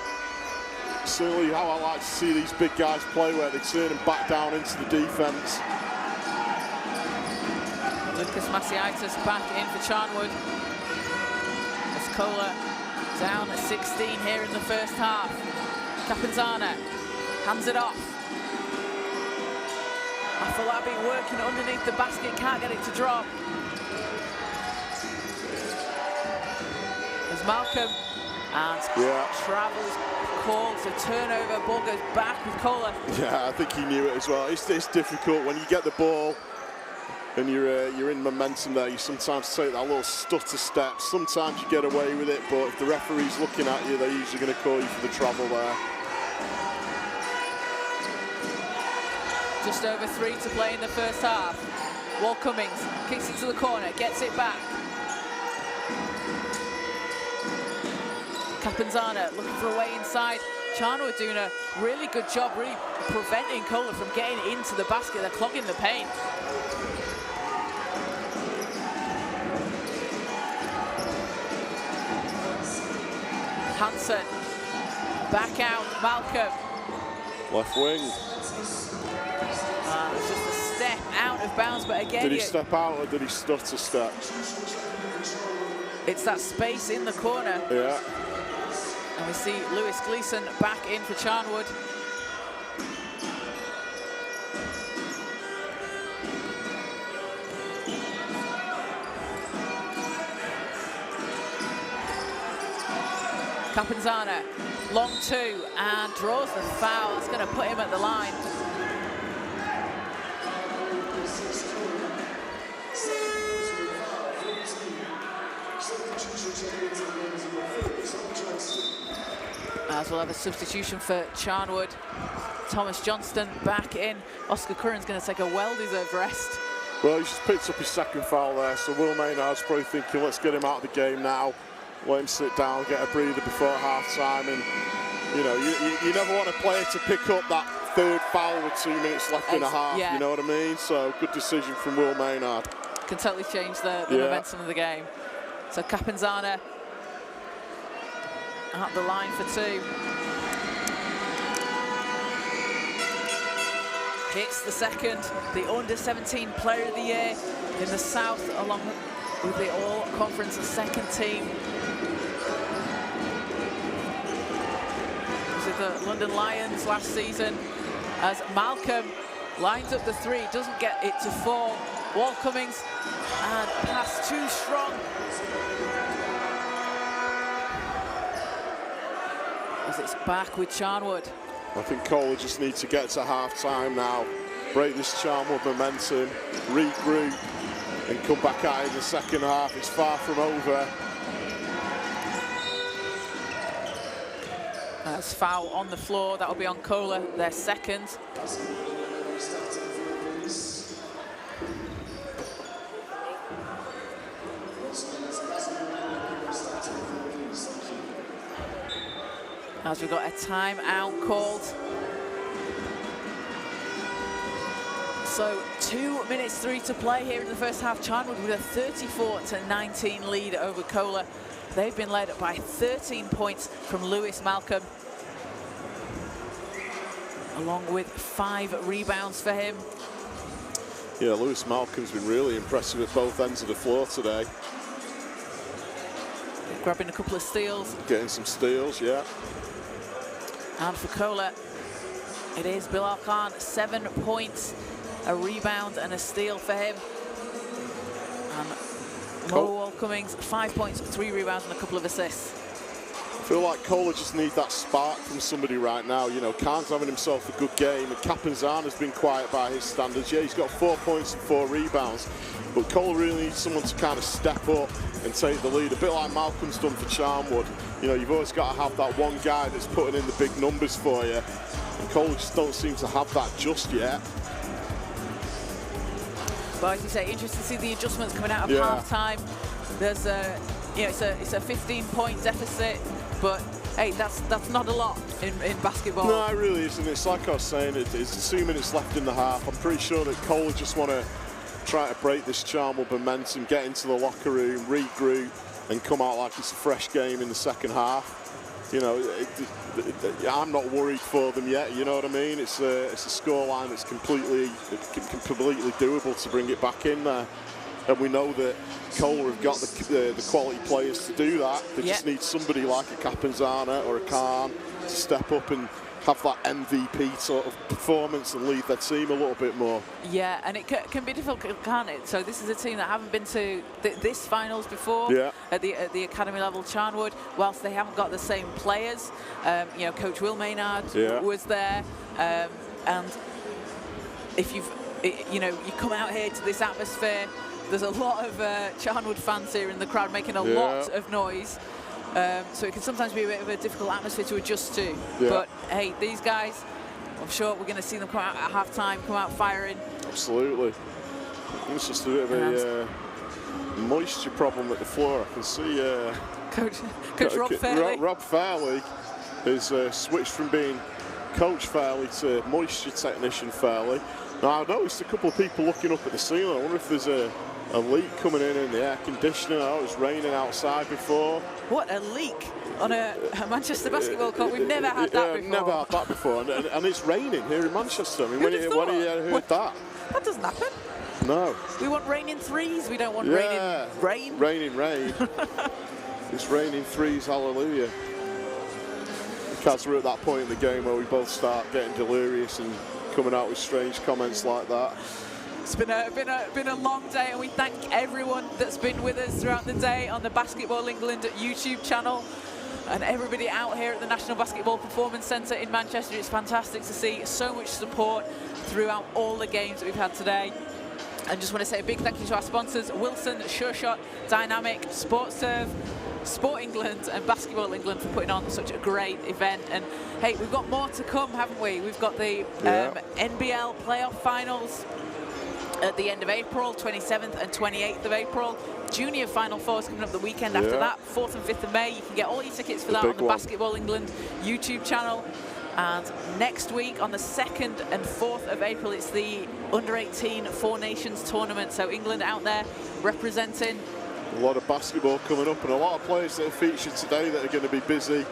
certainly how I like to see these big guys play, where they turn and back down into the defence. Lucas Masiaitis back in for Charnwood. As Kohler down at 16 here in the first half. Capanzana hands it off. Abbey working underneath the basket, can't get it to drop. As Malcolm and travels, calls a turnover, ball goes back with Kohler. Yeah, I think he knew it as well. It's difficult when you get the ball and you're in momentum there. You sometimes take that little stutter step. Sometimes you get away with it, but if the referee's looking at you, they're usually going to call you for the travel there. Just over 3 to play in the first half. Wall Cummings kicks it to the corner, gets it back. Capanzana looking for a way inside. Charnwood doing a really good job, really preventing Kohler from getting into the basket. They're clogging the paint. Hansen, back out, Malcolm. Left wing. It's just a step out of bounds, but again... Did he step out or did he stutter step? It's that space in the corner. Yeah. And we see Lewis Gleeson back in for Charnwood. Capanzana, long 2, and draws the foul. It's going to put him at the line. As we'll have a substitution for Charnwood. Thomas Johnston back in. Oscar Curran's going to take a well-deserved rest. Well, he's just picked up his second foul there, so Will Maynard's probably thinking, let's get him out of the game now. Let him sit down, get a breather before half-time. And, you know, you never want a player to pick up that third foul with 2 minutes left in a half, yeah. you know what I mean? So good decision from Will Maynard. Can totally change the momentum of the game. So Capanzana at the line for 2. Hits the second, the under-17 player of the year in the South, along with the all-conference second team. With the London Lions last season, as Malcolm lines up the 3, doesn't get it to fall. Wall Cummings, and pass too strong. As it's back with Charnwood. I think Kohler just needs to get to half-time now, break this Charnwood momentum, regroup, and come back out in the second half. It's far from over. That's foul on the floor. That'll be on Kohler, their second. As we've got a timeout called. So 2 minutes 3 to play here in the first half. Charnwood with a 34-19 lead over Kohler. They've been led by 13 points from Lewis Malcolm, along with 5 rebounds for him. Yeah, Lewis Malcolm's been really impressive at both ends of the floor today. Grabbing a couple of steals. Getting some steals, yeah. And for Kohler, it is Bilal Khan, 7 points, a rebound and a steal for him. And Wall Cummings, 5 points, 3 rebounds and a couple of assists. I feel like Kohler just needs that spark from somebody right now. You know, Khan's having himself a good game, and Capanzana's been quiet by his standards. Yeah, he's got 4 points and 4 rebounds, but Kohler really needs someone to kind of step up and take the lead, a bit like Malcolm's done for Charnwood. You know, you've always got to have that one guy that's putting in the big numbers for you, and Kohler just don't seem to have that just yet. But as you say, interesting to see the adjustments coming out of half-time. There's a, you know, it's a 15-point deficit, but hey, that's not a lot in basketball. No, it really isn't. It's like I was saying, it's 2 minutes left in the half. I'm pretty sure that Kohler just want to try to break this Charnwood momentum, get into the locker room, regroup, and come out like it's a fresh game in the second half. You know, I'm not worried for them yet. You know what I mean? It's a scoreline that's completely doable to bring it back in there, and we know that Kohler have got the quality players to do that. They just need somebody like a Capanzana or a Khan to step up and have that MVP sort of performance and lead their team a little bit more. Yeah, and it can be difficult, can't it? So this is a team that haven't been to this finals before at the academy level. Charnwood, whilst they haven't got the same players, you know, Coach Will Maynard was there, and if you know, you come out here to this atmosphere, there's a lot of Charnwood fans here in the crowd making a lot of noise. So it can sometimes be a bit of a difficult atmosphere to adjust to. But hey, these guys, I'm sure we're going to see them come out at half-time, come out firing. Absolutely. It's just a bit of a moisture problem at the floor. I can see Coach Rob Fairley. Rob Fairley has switched from being Coach Fairley to moisture technician Fairley. Now, I noticed a couple of people looking up at the ceiling. I wonder if there's a leak coming in the air conditioning. I know it was raining outside before. What, a leak on a Manchester basketball court? We've never had that before. Never had that before, and it's raining here in Manchester. I mean, when have you heard that? That doesn't happen. No. We want rain in threes. We don't want rain in rain. Rain in rain. It's rain in threes. Hallelujah. Because we're at that point in the game where we both start getting delirious and coming out with strange comments like that. It's been a long day, and we thank everyone that's been with us throughout the day on the Basketball England YouTube channel, and everybody out here at the National Basketball Performance Centre in Manchester. It's fantastic to see so much support throughout all the games that we've had today. And just want to say a big thank you to our sponsors, Wilson, Sure Shot, Dynamic, SportServe, Sport England and Basketball England, for putting on such a great event. And hey, we've got more to come, haven't we? We've got the NBL playoff finals at the end of April, 27th and 28th of April. Junior Final Fours coming up the weekend after that, 4th and 5th of May. You can get all your tickets for that on the Basketball England YouTube channel. And next week on the 2nd and 4th of April, it's the Under-18 Four Nations tournament. So England out there representing. A lot of basketball coming up and a lot of players that are featured today that are going to be busy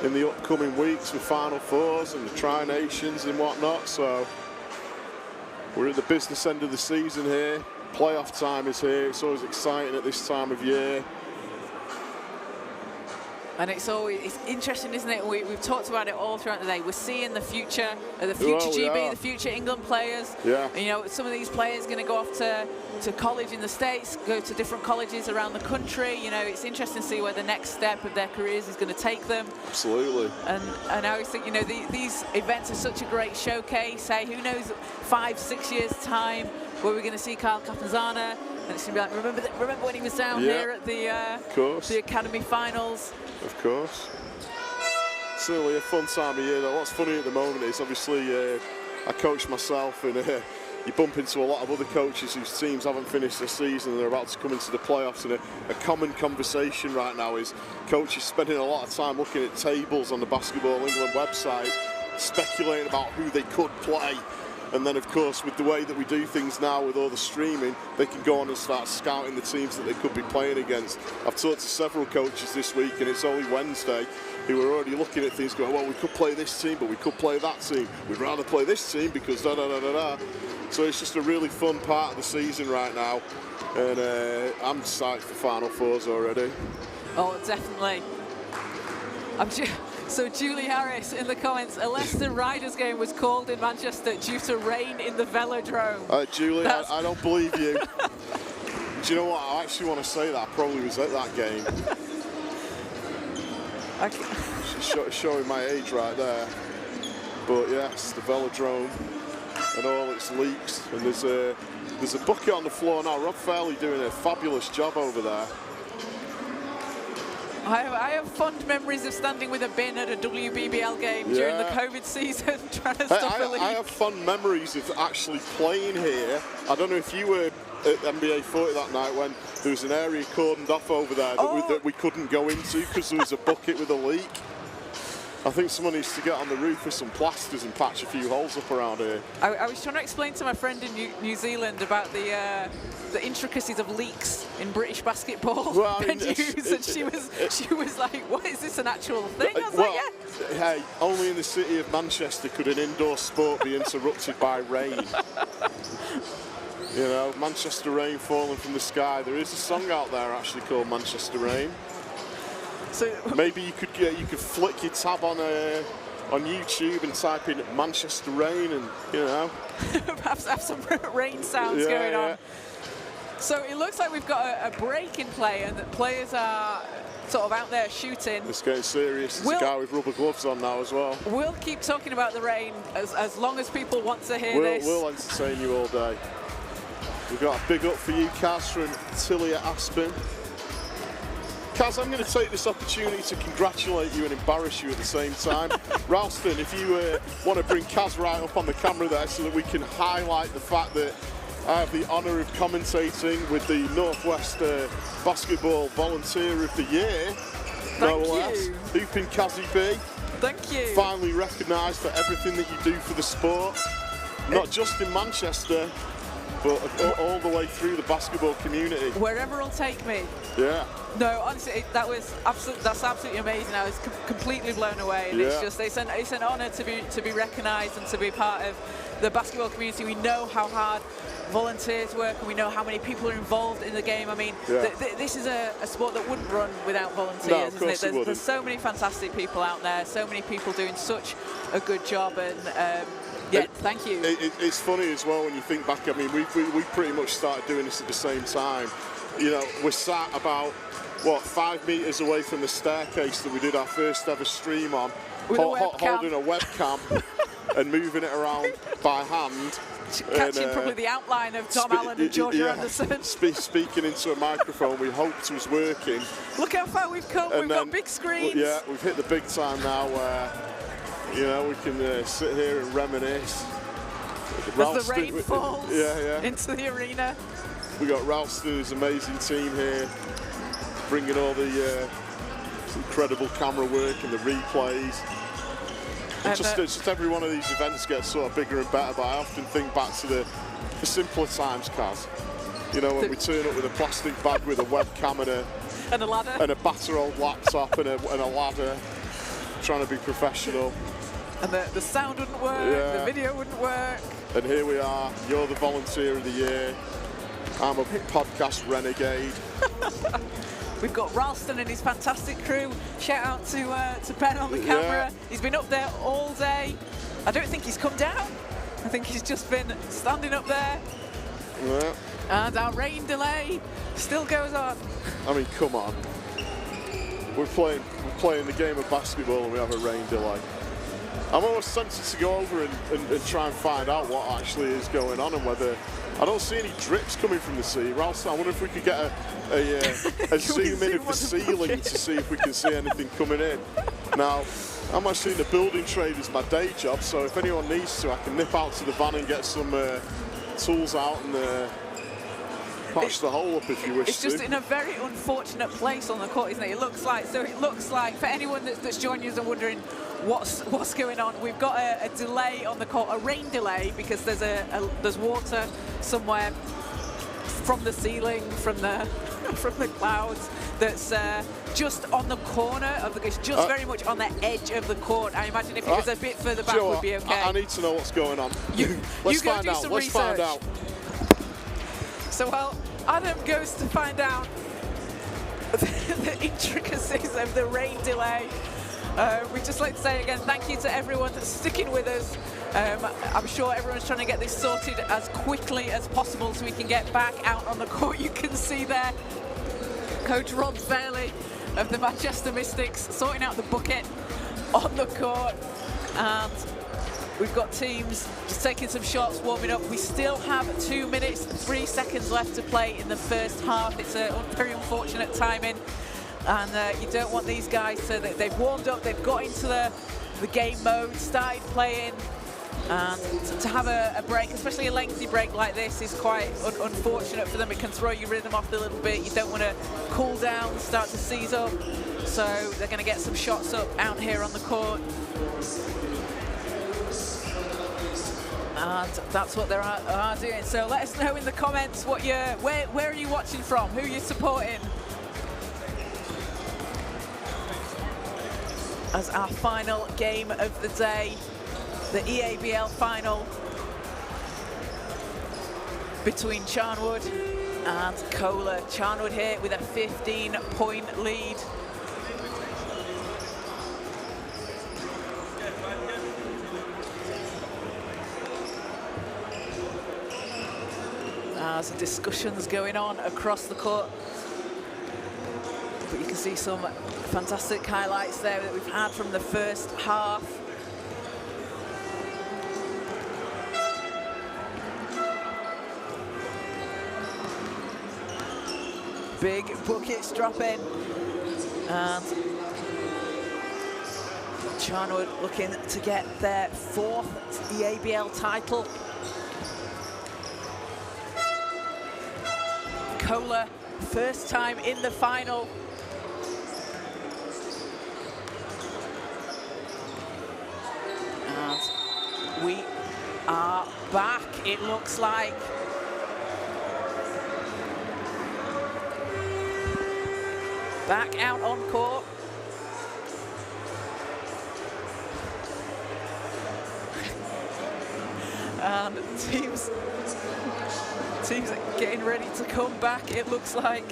in the upcoming weeks with Final Fours and the Tri-Nations and whatnot. So we're at the business end of the season here. Playoff time is here. It's always exciting at this time of year. And it's interesting, isn't it? We've talked about it all throughout the day. We're seeing the future GB, the future England players. Yeah. And, you know, some of these players are going to go off to college in the States, go to different colleges around the country. You know, it's interesting to see where the next step of their careers is going to take them. Absolutely. And I always think, you know, these events are such a great showcase. Hey, who knows, 5-6 years time, where we're going to see Kyle Catanzaro. And it's going to be like, remember when he was down here at the Academy Finals? Of course. Certainly a fun time of year though. What's funny at the moment is obviously I coach myself, and you bump into a lot of other coaches whose teams haven't finished their season and they're about to come into the playoffs, and a common conversation right now is coaches spending a lot of time looking at tables on the Basketball England website, speculating about who they could play. And then, of course, with the way that we do things now with all the streaming, they can go on and start scouting the teams that they could be playing against. I've talked to several coaches this week, and it's only Wednesday, who are already looking at things going, well, we could play this team, but we could play that team. We'd rather play this team because da-da-da-da-da. So it's just a really fun part of the season right now. And I'm psyched for Final Fours already. Oh, definitely. So Julie Harris in the comments, a Leicester Riders game was called in Manchester due to rain in the velodrome. Julie, I don't believe you. Do you know what? I actually want to say that I probably was at that game. Showing my age right there. But yes, the velodrome and all its leaks. And there's a bucket on the floor now. Rob Fairley doing a fabulous job over there. I have fond memories of standing with a bin at a WBBL game during the COVID season trying to stop a leak. I have fond memories of actually playing here. I don't know if you were at NBA 40 that night when there was an area cordoned off over there that we couldn't go into because there was a bucket with a leak. I think someone needs to get on the roof with some plasters and patch a few holes up around here. I was trying to explain to my friend in New Zealand about the intricacies of leaks in British basketball venues, and she was like, "What is this, an actual thing?" I was like, "Yeah." Hey, only in the city of Manchester could an indoor sport be interrupted by rain. You know, Manchester rain falling from the sky. There is a song out there actually called Manchester Rain. So maybe you could flick your tab on YouTube and type in Manchester Rain, and you know, perhaps have some rain sounds going on. So it looks like we've got a break in play, and the players are sort of out there shooting. It's getting serious. There's a guy with rubber gloves on now as well. We'll keep talking about the rain as long as people want to hear this. We'll entertain you all day. We've got a big up for you, Kaz, from Tilly at Aspen. Kaz, I'm going to take this opportunity to congratulate you and embarrass you at the same time. Ralston, if you want to bring Kaz right up on the camera there so that we can highlight the fact that I have the honour of commentating with the Northwest Basketball Volunteer of the Year. Thank you. Hooping Kazzy B. Thank you. Finally recognised for everything that you do for the sport, not just in Manchester, but all the way through the basketball community. Wherever it'll take me. Yeah. No, honestly, that's absolutely amazing. I was completely blown away, and it's an honour to be recognised and to be part of the basketball community. We know how hard volunteers work, and we know how many people are involved in the game. I mean, this is a sport that wouldn't run without volunteers, isn't it? There's so many fantastic people out there, so many people doing such a good job, and thank you. It's funny as well when you think back. I mean, we pretty much started doing this at the same time. You know, we're sat about 5 meters away from the staircase that we did our first ever stream on, holding a webcam and moving it around by hand. Catching probably the outline of Tom Allen and Georgia Anderson. Speaking into a microphone we hoped was working. Look how far we've come. We've got big screens. Yeah, we've hit the big time now where, you know, we can sit here and reminisce. As the rain falls into the arena. We got Ralston's amazing team here, bringing all the incredible camera work and the replays. Just every one of these events gets sort of bigger and better, but I often think back to the simpler times, Kaz. You know, when we turn up with a plastic bag with a webcam and a ladder. And a battered old laptop and a ladder, trying to be professional. And the sound wouldn't work, the video wouldn't work. And here we are, you're the volunteer of the year. I'm a podcast renegade. We've got Ralston and his fantastic crew. Shout out to Ben on the camera. He's been up there all day. I don't think he's come down. I think he's just been standing up there. Yeah. And our rain delay still goes on. I mean, come on. We're playing the game of basketball and we have a rain delay. I'm almost tempted to go over and try and find out what actually is going on and whether... I don't see any drips coming from the sea. Ralston, I wonder if we could get a zoom in of the ceiling to see if we can see anything coming in. Now, I'm actually in the building trade as my day job, so if anyone needs to, I can nip out to the van and get some tools out and patch the hole up if you wish to. It's just in a very unfortunate place on the court, isn't it? It looks like, for anyone that's joining us and wondering what's going on, we've got a delay on the court, a rain delay, because there's water somewhere from the ceiling, from the clouds, that's just on the corner of the, it's just very much on the edge of the court. I imagine if it was a bit further back, would be okay. I need to know what's going on. Let's find out. So while Adam goes to find out the intricacies of the rain delay, we'd just like to say again, thank you to everyone that's sticking with us. I'm sure everyone's trying to get this sorted as quickly as possible so we can get back out on the court. You can see there Coach Rob Bailey of the Manchester Mystics sorting out the bucket on the court. And we've got teams just taking some shots, warming up. We still have 2 minutes, 3 seconds left to play in the first half. It's a very unfortunate timing. And you don't want these guys to, they've warmed up, they've got into the game mode, started playing, and to have a break, especially a lengthy break like this, is quite unfortunate for them. It can throw your rhythm off a little bit. You don't want to cool down, start to seize up. So they're going to get some shots up out here on the court. And that's what they are doing. So let us know in the comments what where are you watching from, who you're supporting. As our final game of the day, the EABL Final between Charnwood and Kohler. Charnwood here with a 15-point lead. As discussions going on across the court. But you can see some fantastic highlights there that we've had from the first half. Big buckets dropping, and Charnwood looking to get their 4th EABL title. Kohler, first time in the final. And we are back, it looks like. Back out on court. And teams are getting ready to come back, it looks like.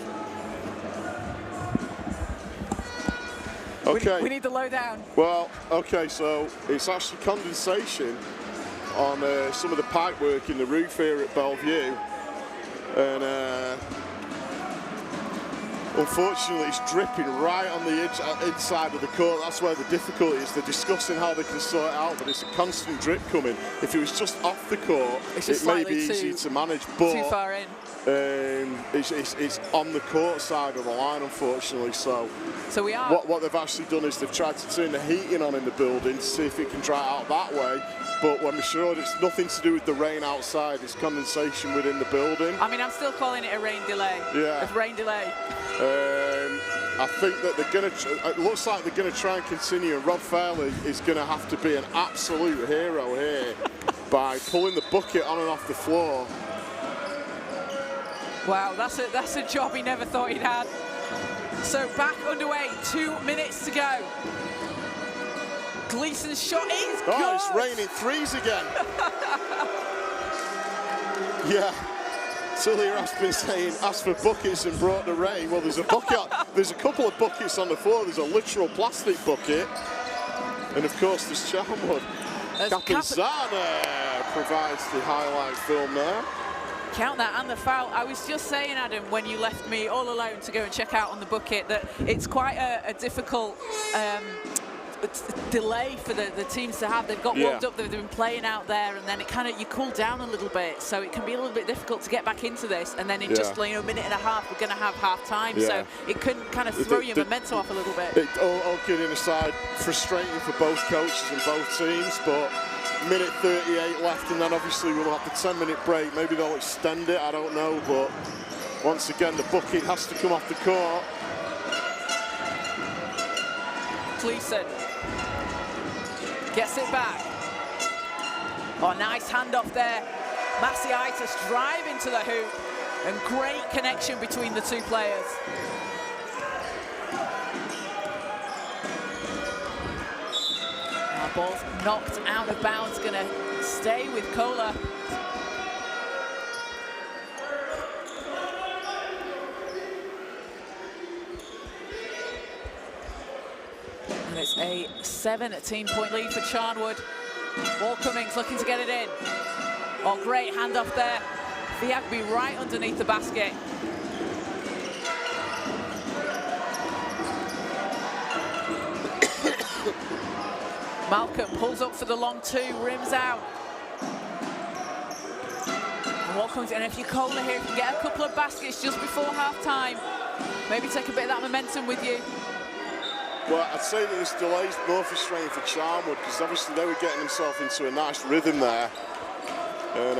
Okay. We need the lowdown. Well, okay, so it's actually condensation on some of the pipe work in the roof here at Bellevue. And unfortunately, it's dripping right on the inside of the court. That's where the difficulty is. They're discussing how they can sort it out, but it's a constant drip coming. If it was just off the court, it may be easy to manage, but too far in. It's on the court side of the line, unfortunately. So we are. What they've actually done is they've tried to turn the heating on in the building to see if it can dry out that way. But when we're sure it's nothing to do with the rain outside, it's condensation within the building. I mean, I'm still calling it a rain delay. Yeah. A rain delay. I think that they're going to, it looks like they're going to try and continue, and Rob Fairley is going to have to be an absolute hero here by pulling the bucket on and off the floor. Wow, that's a job he never thought he'd had. So back underway, 2 minutes to go. Gleeson's shot is good. Oh, it's raining threes again. Yeah. Celia has been saying, asked for buckets and brought the rain. Well, there's a bucket. There's a couple of buckets on the floor. There's a literal plastic bucket. And of course, there's Charnwood. Capanzana provides the highlight film there. Count that, and the foul. I was just saying, Adam, when you left me all alone to go and check out on the bucket, that it's quite a difficult delay for the teams to have. They've got warmed up, they've been playing out there, and then it kind of, you cool down a little bit, so it can be a little bit difficult to get back into this, and then in just, you know, a minute and a half we're going to have half time, so it can kind of throw your momentum off a little bit. All kidding aside, frustrating for both coaches and both teams, but minute 38 left, and then obviously we'll have the 10-minute break. Maybe they'll extend it, I don't know, but once again the bucket has to come off the court. Gleeson gets it back. Oh, nice handoff there. Masiaitis driving to the hoop, and great connection between the two players. Our ball's knocked out of bounds, gonna stay with Kohler. And it's a 17-point lead for Charnwood. Ball Cummings looking to get it in. Oh, great handoff there. Fiagby right underneath the basket. Malcolm pulls up for the long two, rims out. And what comes in, and if you're Kohler here, if you get a couple of baskets just before half-time, maybe take a bit of that momentum with you. Well, I'd say that this delay's more frustrating for Charnwood, because obviously they were getting themselves into a nice rhythm there. And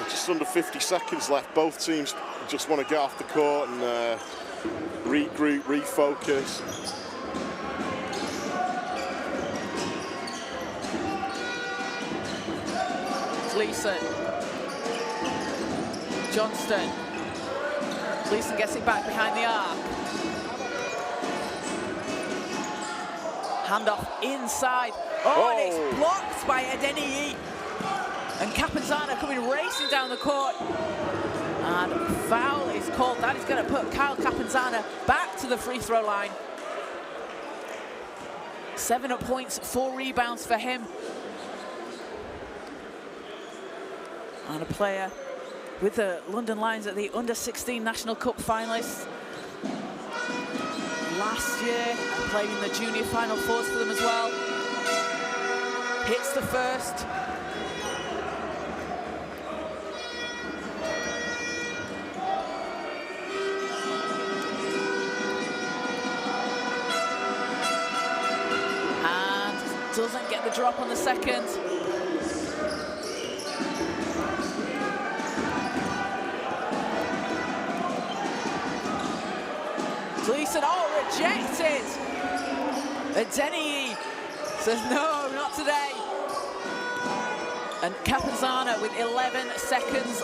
just under 50 seconds left. Both teams just want to get off the court and regroup, refocus. Gleeson. Johnston. Gleeson gets it back behind the arc. Handoff inside. Oh, and it's blocked by Edeni. And Capanzana coming racing down the court. And foul is called. That is going to put Kyle Capanzana back to the free throw line. 7 points, 4 rebounds for him. And a player with the London Lions at the Under-16 National Cup finalists last year, and played in the junior Final Fours for them as well. Hits the first. And doesn't get the drop on the second. Gleeson, oh, rejected. Edeni says, no, not today. And Capanzana with 11 seconds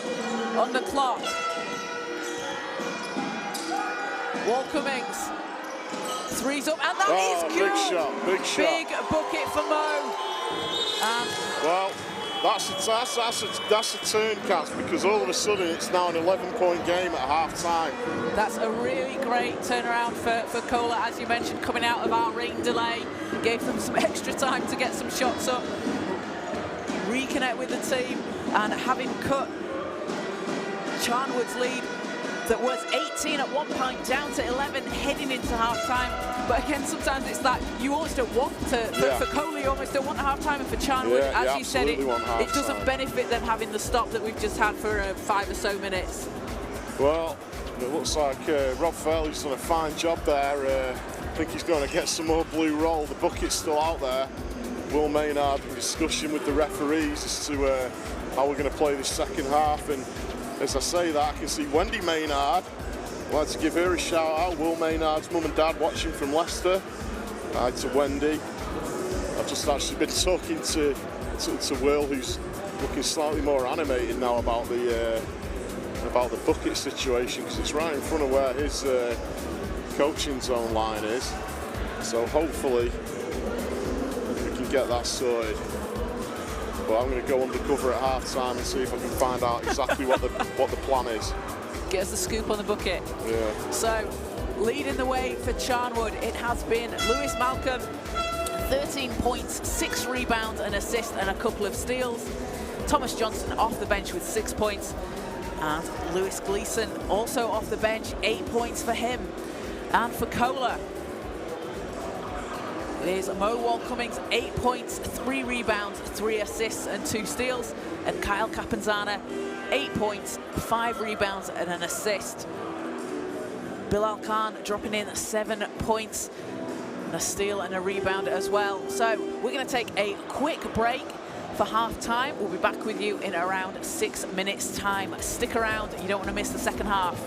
on the clock. Wall Cummings, three's up, and that is good. Big shot, big shot. Big bucket for Mo. Well, that's a turn, Cats, because all of a sudden it's now an 11-point game at half-time. That's a really great turnaround for Kohler, as you mentioned, coming out of our rain delay. Gave them some extra time to get some shots up, reconnect with the team, and having cut Charnwood's lead that was 18 at one point down to 11 heading into half-time. But again, sometimes it's that you almost don't want to, for Kohler, you almost don't want a half-time, and for Charnwood, as you said, it doesn't benefit them having the stop that we've just had for 5 or so minutes. Well, it looks like Rob Fairley's done a fine job there. I think he's going to get some more blue roll. The bucket's still out there. Will Maynard in discussion with the referees as to how we're going to play this second half. And as I say that, I can see Wendy Maynard I'd like to give her a shout out. Will Maynard's mum and dad watching from Leicester. Hi to Wendy. I've just actually been talking to Will, who's looking slightly more animated now about the bucket situation, because it's right in front of where his coaching zone line is. So hopefully we can get that sorted. But I'm going to go undercover at half-time and see if I can find out exactly what the plan is. Get us the scoop on the bucket. Yeah. So, leading the way for Charnwood, it has been Lewis Malcolm, 13 points, 6 rebounds, an assist and a couple of steals. Thomas Johnson off the bench with 6 points. And Lewis Gleeson also off the bench, 8 points for him. And for Kohler, there's Mo Wall-Cummings, 8 points, 3 rebounds, 3 assists and 2 steals. And Kyle Capanzana, 8 points, 5 rebounds and an assist. Bilal Khan dropping in 7 points, and a steal and a rebound as well. So we're going to take a quick break for half-time. We'll be back with you in around 6 minutes' time. Stick around, you don't want to miss the second half.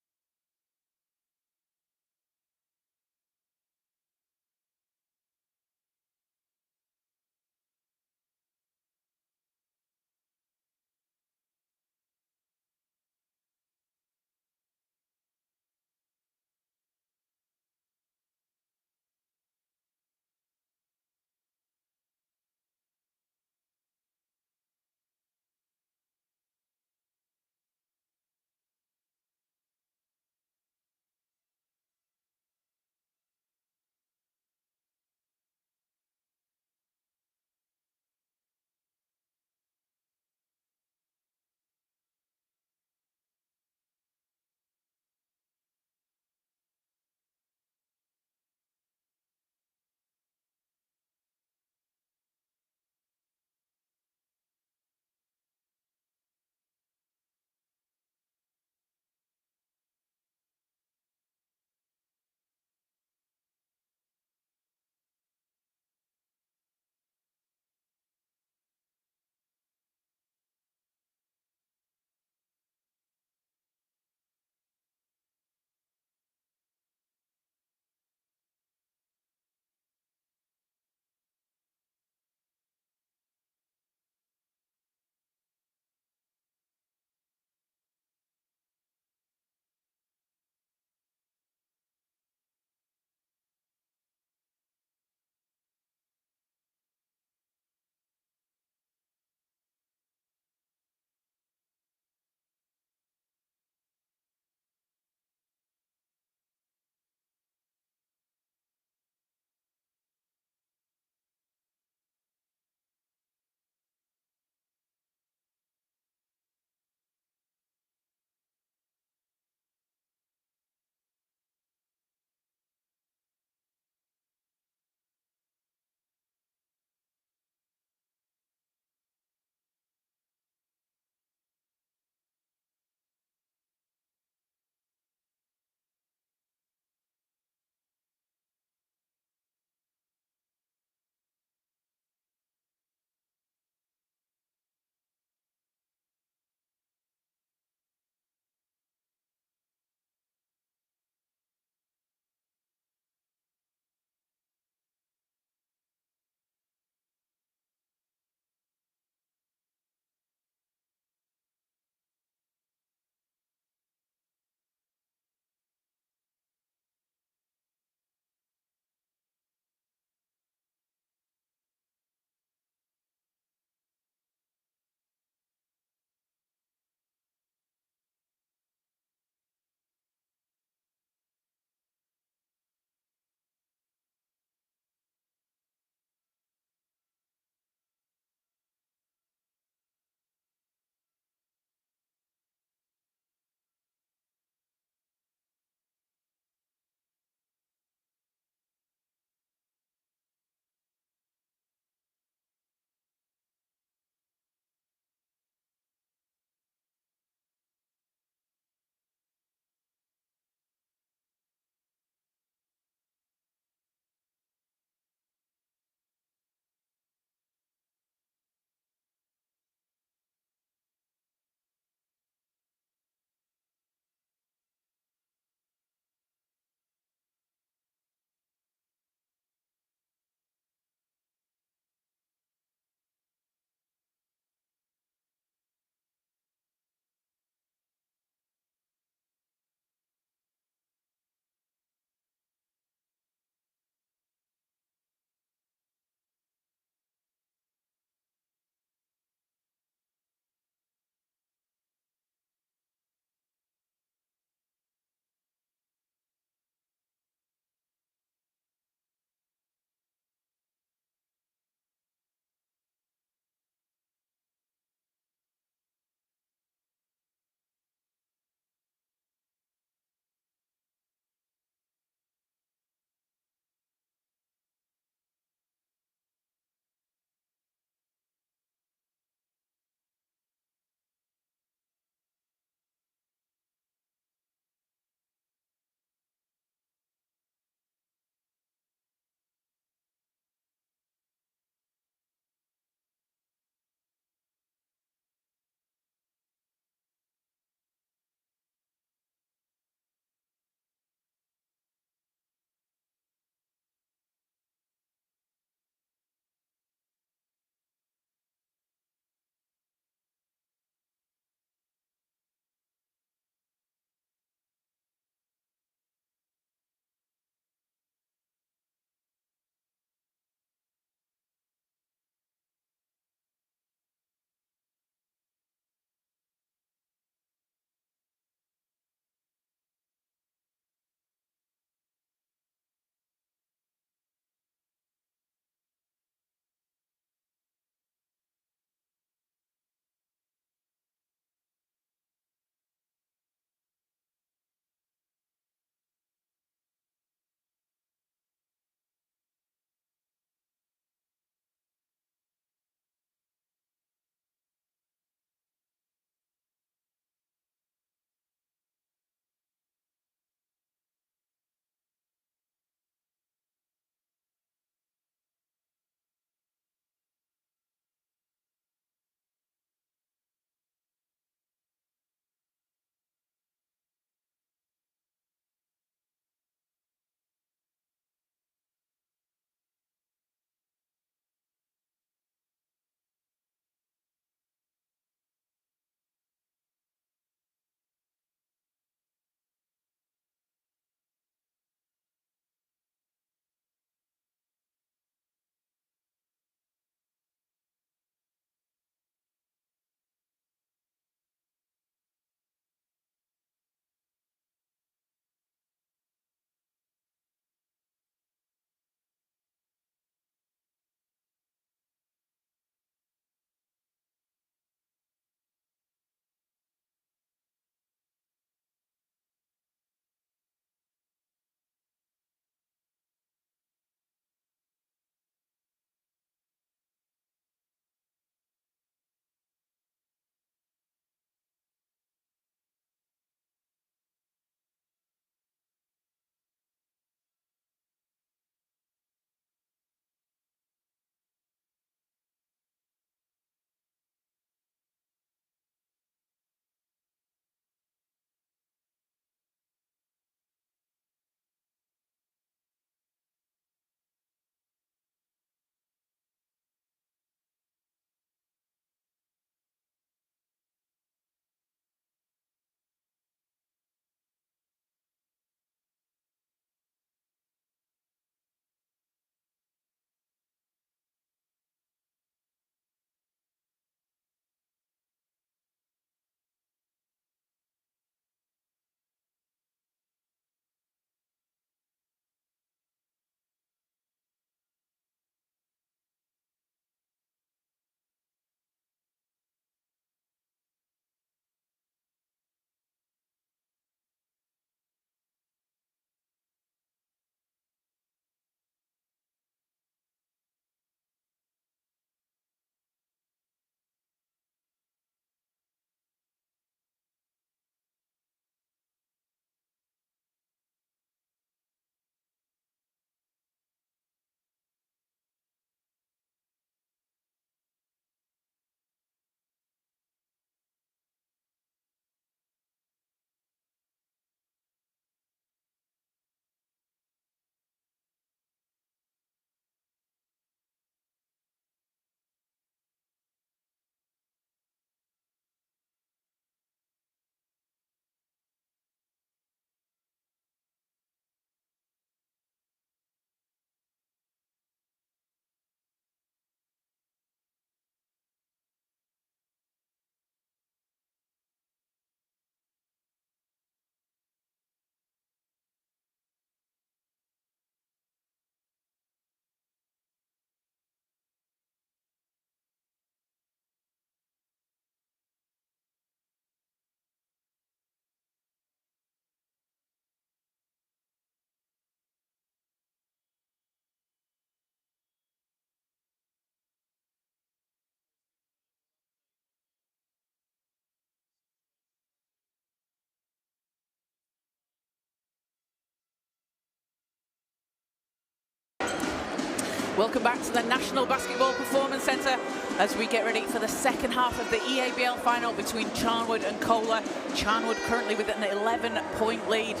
Welcome back to the National Basketball Performance Centre as we get ready for the second half of the EABL Final between Charnwood and Kohler. Charnwood currently with an 11-point lead.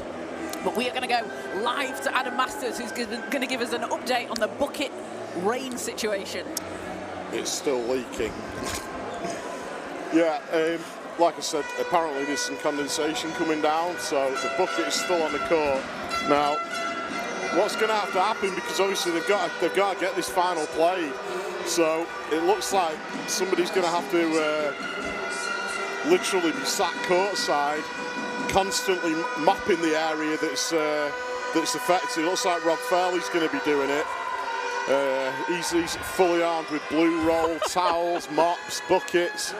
But we are going to go live to Adam Masters, who's going to give us an update on the bucket rain situation. It's still leaking. Yeah, like I said, apparently there's some condensation coming down, so the bucket is still on the court. Now, what's going to have to happen, because obviously they've got to get this final played, so it looks like somebody's going to have to literally be sat courtside, constantly mopping the area that's affected. It looks like Rob Fairley's going to be doing it. He's fully armed with blue roll, towels, mops, buckets.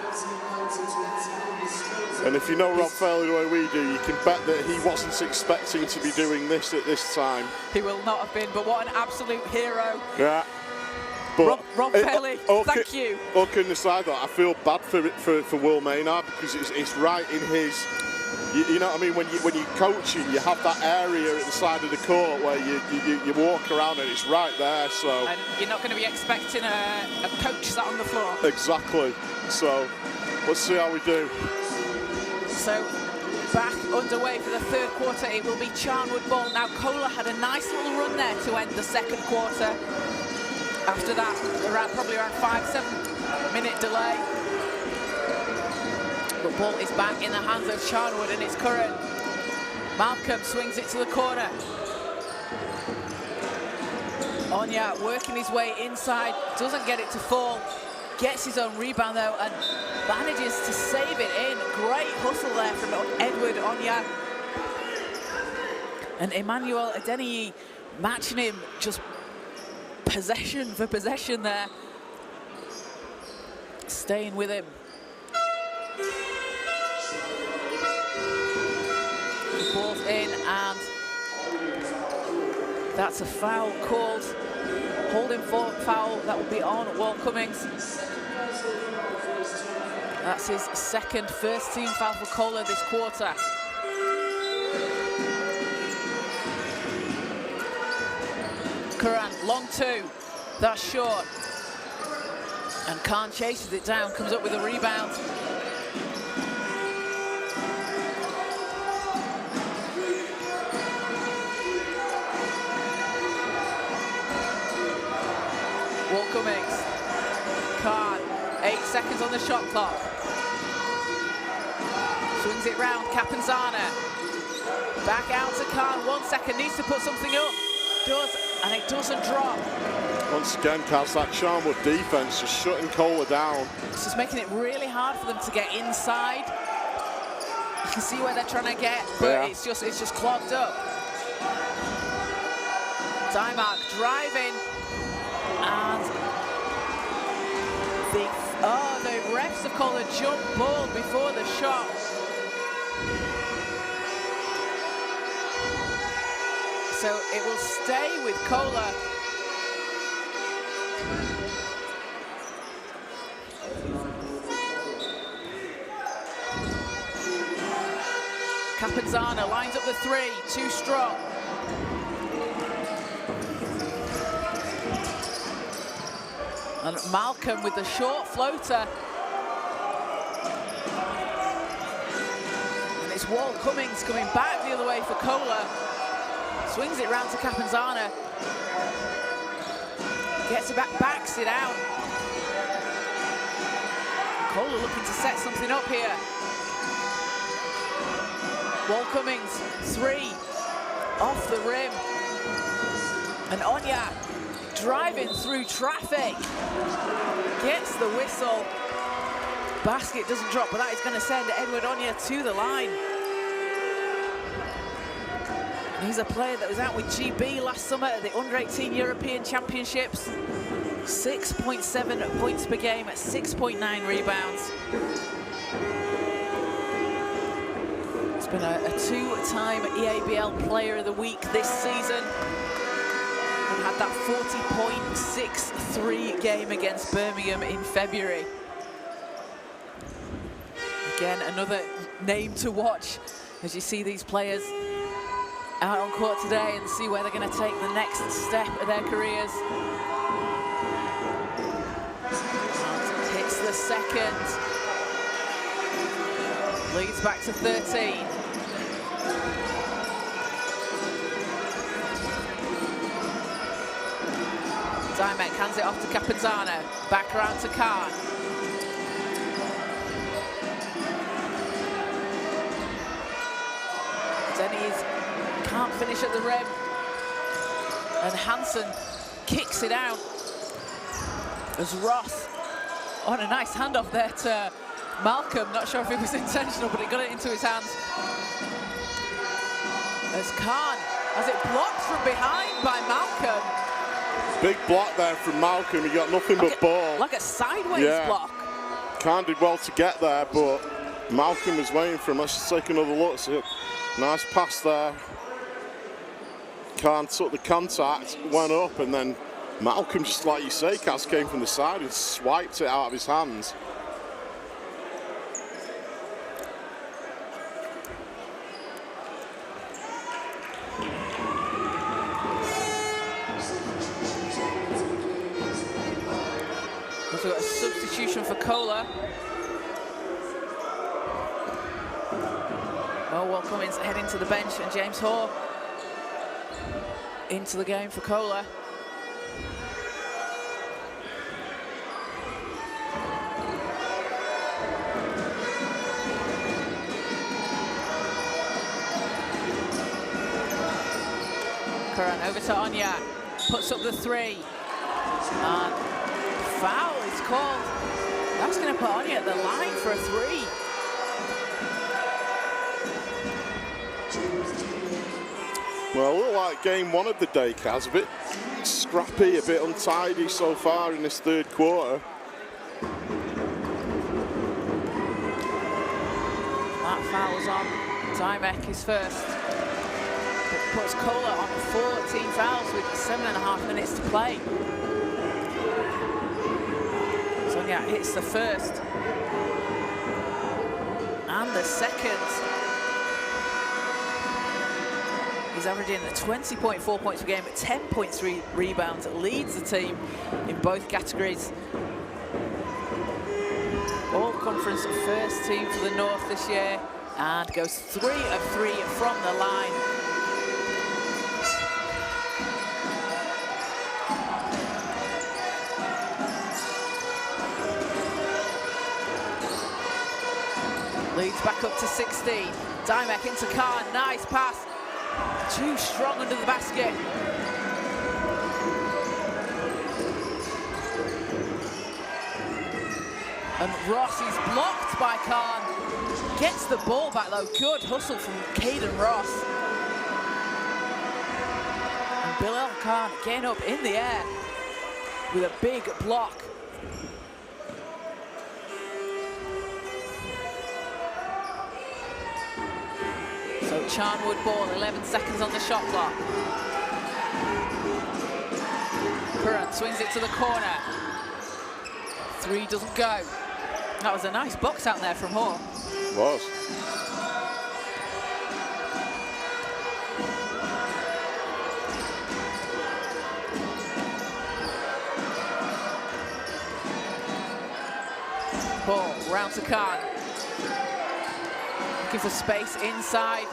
And if you know Rob Fairley the way we do, you can bet that he wasn't expecting to be doing this at this time. He will not have been, but what an absolute hero. Yeah. But Rob Fairley, thank you. All kidding aside, though, I feel bad for Will Maynard, because it's right in his. You know what I mean? When you're coaching, you have that area at the side of the court where you walk around and it's right there. So. And you're not going to be expecting a coach sat on the floor. Exactly. So let's see how we do. So back underway for the third quarter, it will be Charnwood ball. Now Kohler had a nice little run there to end the second quarter. After that, probably around 5-7 minute delay. But ball is back in the hands of Charnwood, and it's Curran. Malcolm swings it to the corner. Onya working his way inside, doesn't get it to fall. Gets his own rebound though and manages to save it in. Great hustle there from Edward Onya. And Emmanuel Adeniyi matching him, just possession for possession there. Staying with him. The ball's in, and that's a foul called. Holding foul, that will be on Walt Cummings. That's his second first-team foul for Kohler this quarter. Curran, long two, that's short. And Khan chases it down, comes up with a rebound. Walt Cummings, Khan, 8 seconds on the shot clock. Swings it round, Capanzana. Back out to Khan, 1 second, needs to put something up. Does, and it doesn't drop. Once again, Kaz, that Charnwood defense just shutting Kohler down. This is making it really hard for them to get inside. You can see where they're trying to get, but yeah, it's just clogged up. Dymark driving. And the refs have called a jump ball before the shot. So it will stay with Kohler. Capanzana lines up the three, too strong. And Malcolm with the short floater. And it's Walt Cummings coming back the other way for Kohler. Swings it round to Capanzana. Gets it back, backs it out. Kohler looking to set something up here. Walt Cummings, three, off the rim. And Onya driving through traffic, gets the whistle. Basket doesn't drop, but that is going to send Edward Onya to the line. He's a player that was out with GB last summer at the Under-18 European Championships. 6.7 points per game at 6.9 rebounds. He's been a two-time EABL Player of the Week this season. And had that 40.63 game against Birmingham in February. Again, another name to watch as you see these players out on court today and see where they're going to take the next step of their careers. And hits the second. Leads back to 13. Dymek hands it off to Capitano. Back around to Khan. Denny's can't finish at the rim. And Hansen kicks it out. As Ross on a nice handoff there to Malcolm. Not sure if it was intentional, but he got it into his hands. As Khan has it blocked from behind by Malcolm. Big block there from Malcolm. He got nothing but ball. Like a sideways block. Khan did well to get there, but Malcolm was waiting for him. Let's just take another look. So, nice pass there. Khan took the contact, went up, and then Malcolm, just like you say, Kaz came from the side and swiped it out of his hands. So we've got a substitution for Kohler. Well, Cummins heading to the bench, and James Hoare into the game for Kohler. Curran over to Anya, puts up the three, and foul is called. That's going to put Anya at the line for a three. Well, look like game one of the day, Kaz. A bit scrappy, a bit untidy so far in this third quarter. That foul's on. Dymek is first. It puts Kohler on 14 fouls with 7.5 minutes to play. Sonia hits the first and the second. He's averaging 20.4 points per game, 10.3 rebounds, leads the team in both categories. All conference first team for the North this year, and goes 3 of 3 from the line. Leads back up to 16. Dymek into Khan, nice pass. Too strong under the basket. And Ross is blocked by Khan. Gets the ball back though. Good hustle from Caden Ross. And Bilal Khan getting up in the air with a big block. So Charnwood ball, 11 seconds on the shot clock. Curran swings it to the corner. Three doesn't go. That was a nice box out there from Hoare. Was. Ball round to Khan. Looking for space inside.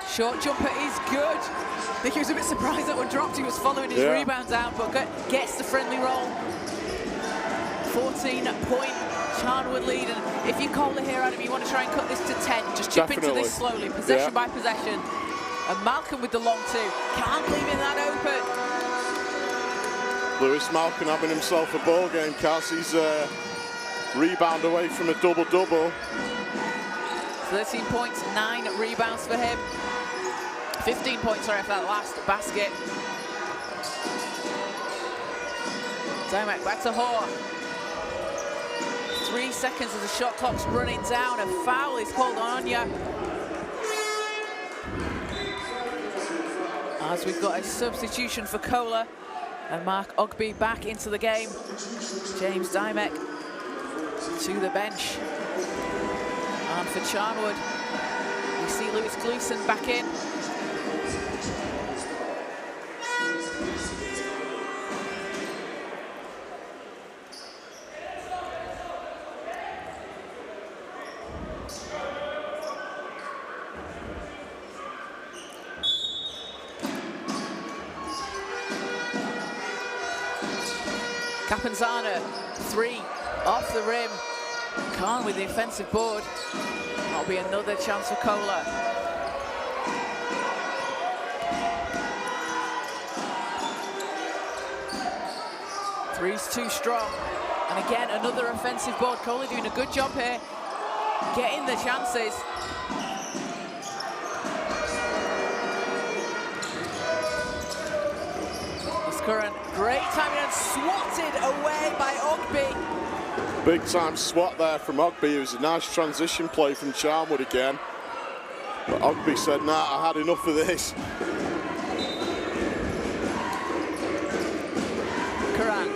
Short jumper is good. I think he was a bit surprised that one dropped. He was following his rebounds out, but gets the friendly roll. 14-point Charnwood lead. And if you call it here, Adam, you want to try and cut this to 10. Just chip into this slowly, possession by possession. And Malcolm with the long two. Can't leave that open. Lewis Malcolm having himself a ball game, Cass. He's rebound away from a double-double. 13 points, 9 rebounds for him. 15 points, sorry, for that last basket. Dymek back to Hoare. 3 seconds as the shot clock's running down. A foul is called on Anya. As we've got a substitution for Kohler. And Mark Ogby back into the game. James Dymek to the bench. And for Charnwood, we see Lewis Gleeson back in. Capanzana, 3 off the rim. Khan with the offensive board. That'll be another chance for Kohler. Three's too strong. And again, another offensive board. Kohler doing a good job here, getting the chances. This current, great timing and swatted away by Abbey. Big time swat there from Abbey. It was a nice transition play from Charnwood again. But Abbey said, nah, I had enough of this. Karan.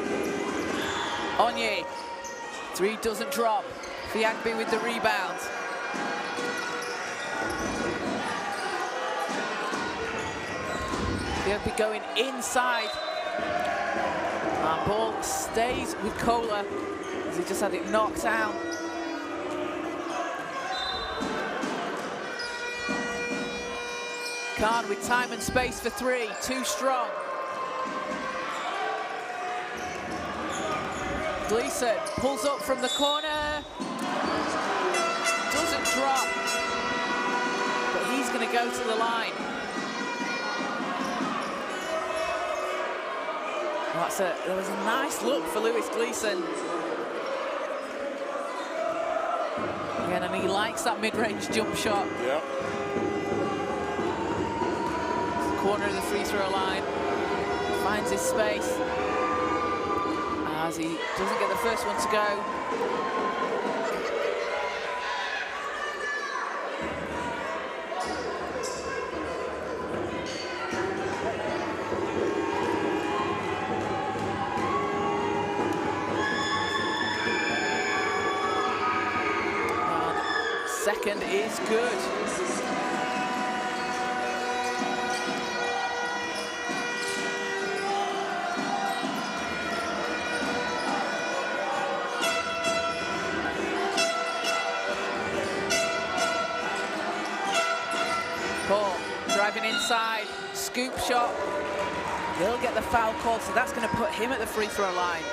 Onye. 3 doesn't drop. Fiagbe with the rebound. Fiagbe going inside. And ball stays with Kohler as he just had it knocked out. Khan with time and space for 3, too strong. Gleeson pulls up from the corner. Doesn't drop. But he's going to go to the line. There was a nice look for Lewis Gleeson. Again, and he likes that mid-range jump shot. Yep. Corner of the free throw line. Finds his space. As he doesn't get the first one to go. Second is good. Paul driving inside, scoop shot. He'll get the foul call, so that's going to put him at the free throw line.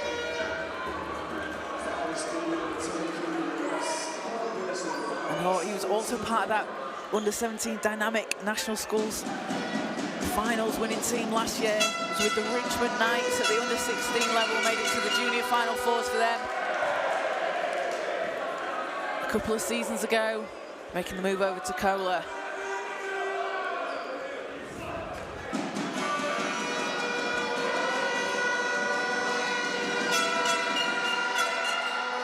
He was also part of that under-17 dynamic national schools finals winning team last year. He was with the Richmond Knights at the under-16 level, made it to the junior final fours for them a couple of seasons ago, making the move over to Kohler.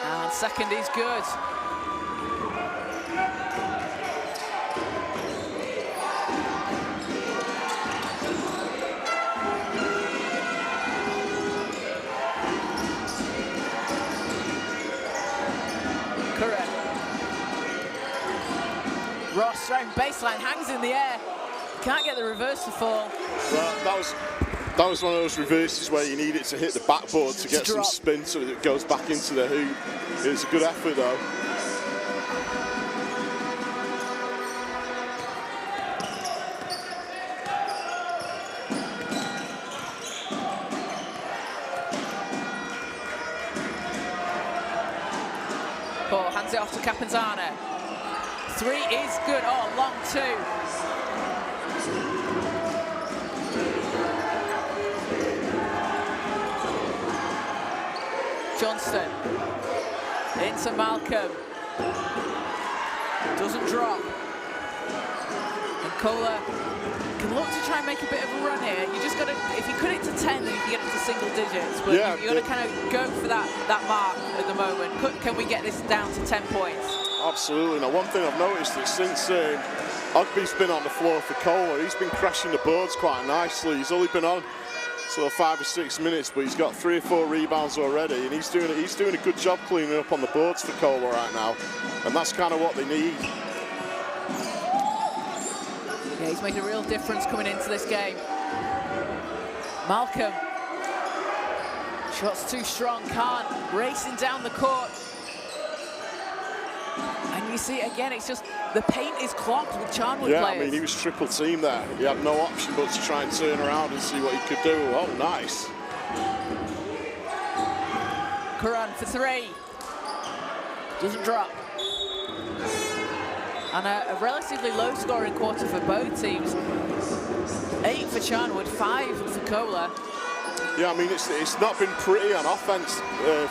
And second is good. Ross throwing baseline, hangs in the air, can't get the reverse to fall. Well, that was one of those reverses where you need it to hit the backboard to get some spin so that it goes back into the hoop. It was a good effort though. Paul hands it off to Capanzana. 3 is good. Oh, long 2. Johnston into Malcolm. Doesn't drop. And Kohler can look to try and make a bit of a run here. You just got to, if you cut it to 10, then you can get it to single digits. But yeah, you got to kind of go for that mark at the moment. Can we get this down to 10 points? Absolutely. Now, one thing I've noticed is since Abbey's been on the floor for Kohler, he's been crashing the boards quite nicely. He's only been on sort of 5 or 6 minutes, but he's got 3 or 4 rebounds already, and he's doing a good job cleaning up on the boards for Kohler right now, and that's kind of what they need. Yeah, he's made a real difference coming into this game. Malcolm, shots too strong, Khan racing down the court. And you see, again, it's just, the paint is clogged with Charnwood players. I mean, he was triple team there. He had no option but to try and turn around and see what he could do. Oh, nice. Curran for three. Doesn't drop. And a relatively low-scoring quarter for both teams. 8 for Charnwood, 5 for Kohler. Yeah, I mean, it's not been pretty on offense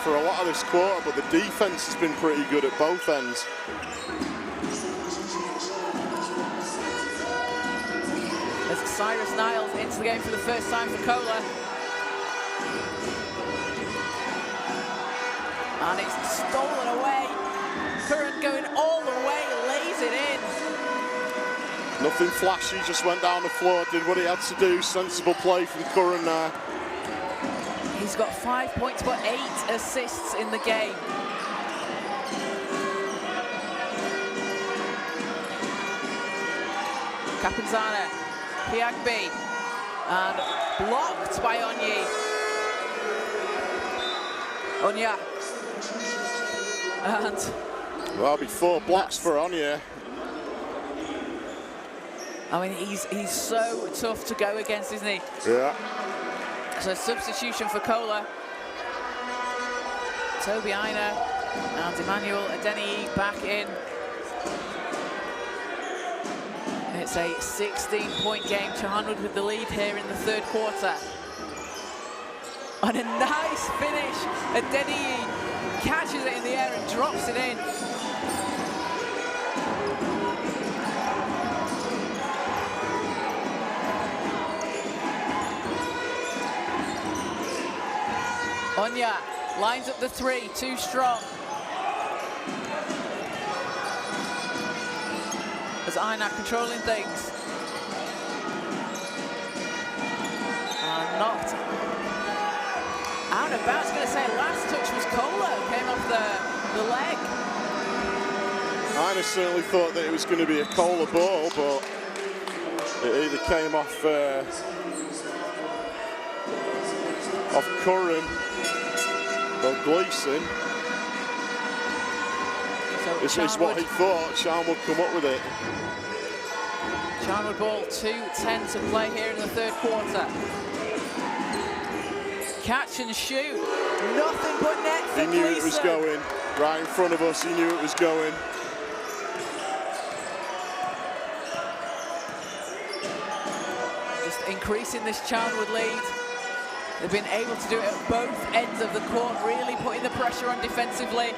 for a lot of this quarter, but the defense has been pretty good at both ends. As Cyrus Niles into the game for the first time for Kohler. And it's stolen away. Curran going all the way, lays it in. Nothing flashy, just went down the floor, did what he had to do. Sensible play from Curran there. He's got 5 points but 8 assists in the game. Capanzana, Piagbi, and blocked by Onye. Onya. And well, be 4 blocks for Onye. I mean, he's so tough to go against, isn't he? Yeah. So substitution for Kohler. Toby Aina and Emmanuel Adeni back in. It's a 16-point game. Charnwood with the lead here in the third quarter. And a nice finish. Adeni catches it in the air and drops it in. Onya lines up the three, too strong. As Aina controlling things. And knocked out of bounds. Going to say last touch was Kohler, came off the leg. Aina certainly thought that it was going to be a Kohler ball, but it either came off Curran or Gleeson. So this is what he thought. Charnwood would come up with it. Charnwood ball, 2:10 to play here in the third quarter. Catch and shoot. Nothing but net for He knew Gleeson. it was going. Right in front of us, he knew it was going. Just increasing this Charnwood lead. They've been able to do it at both ends of the court, really putting the pressure on defensively.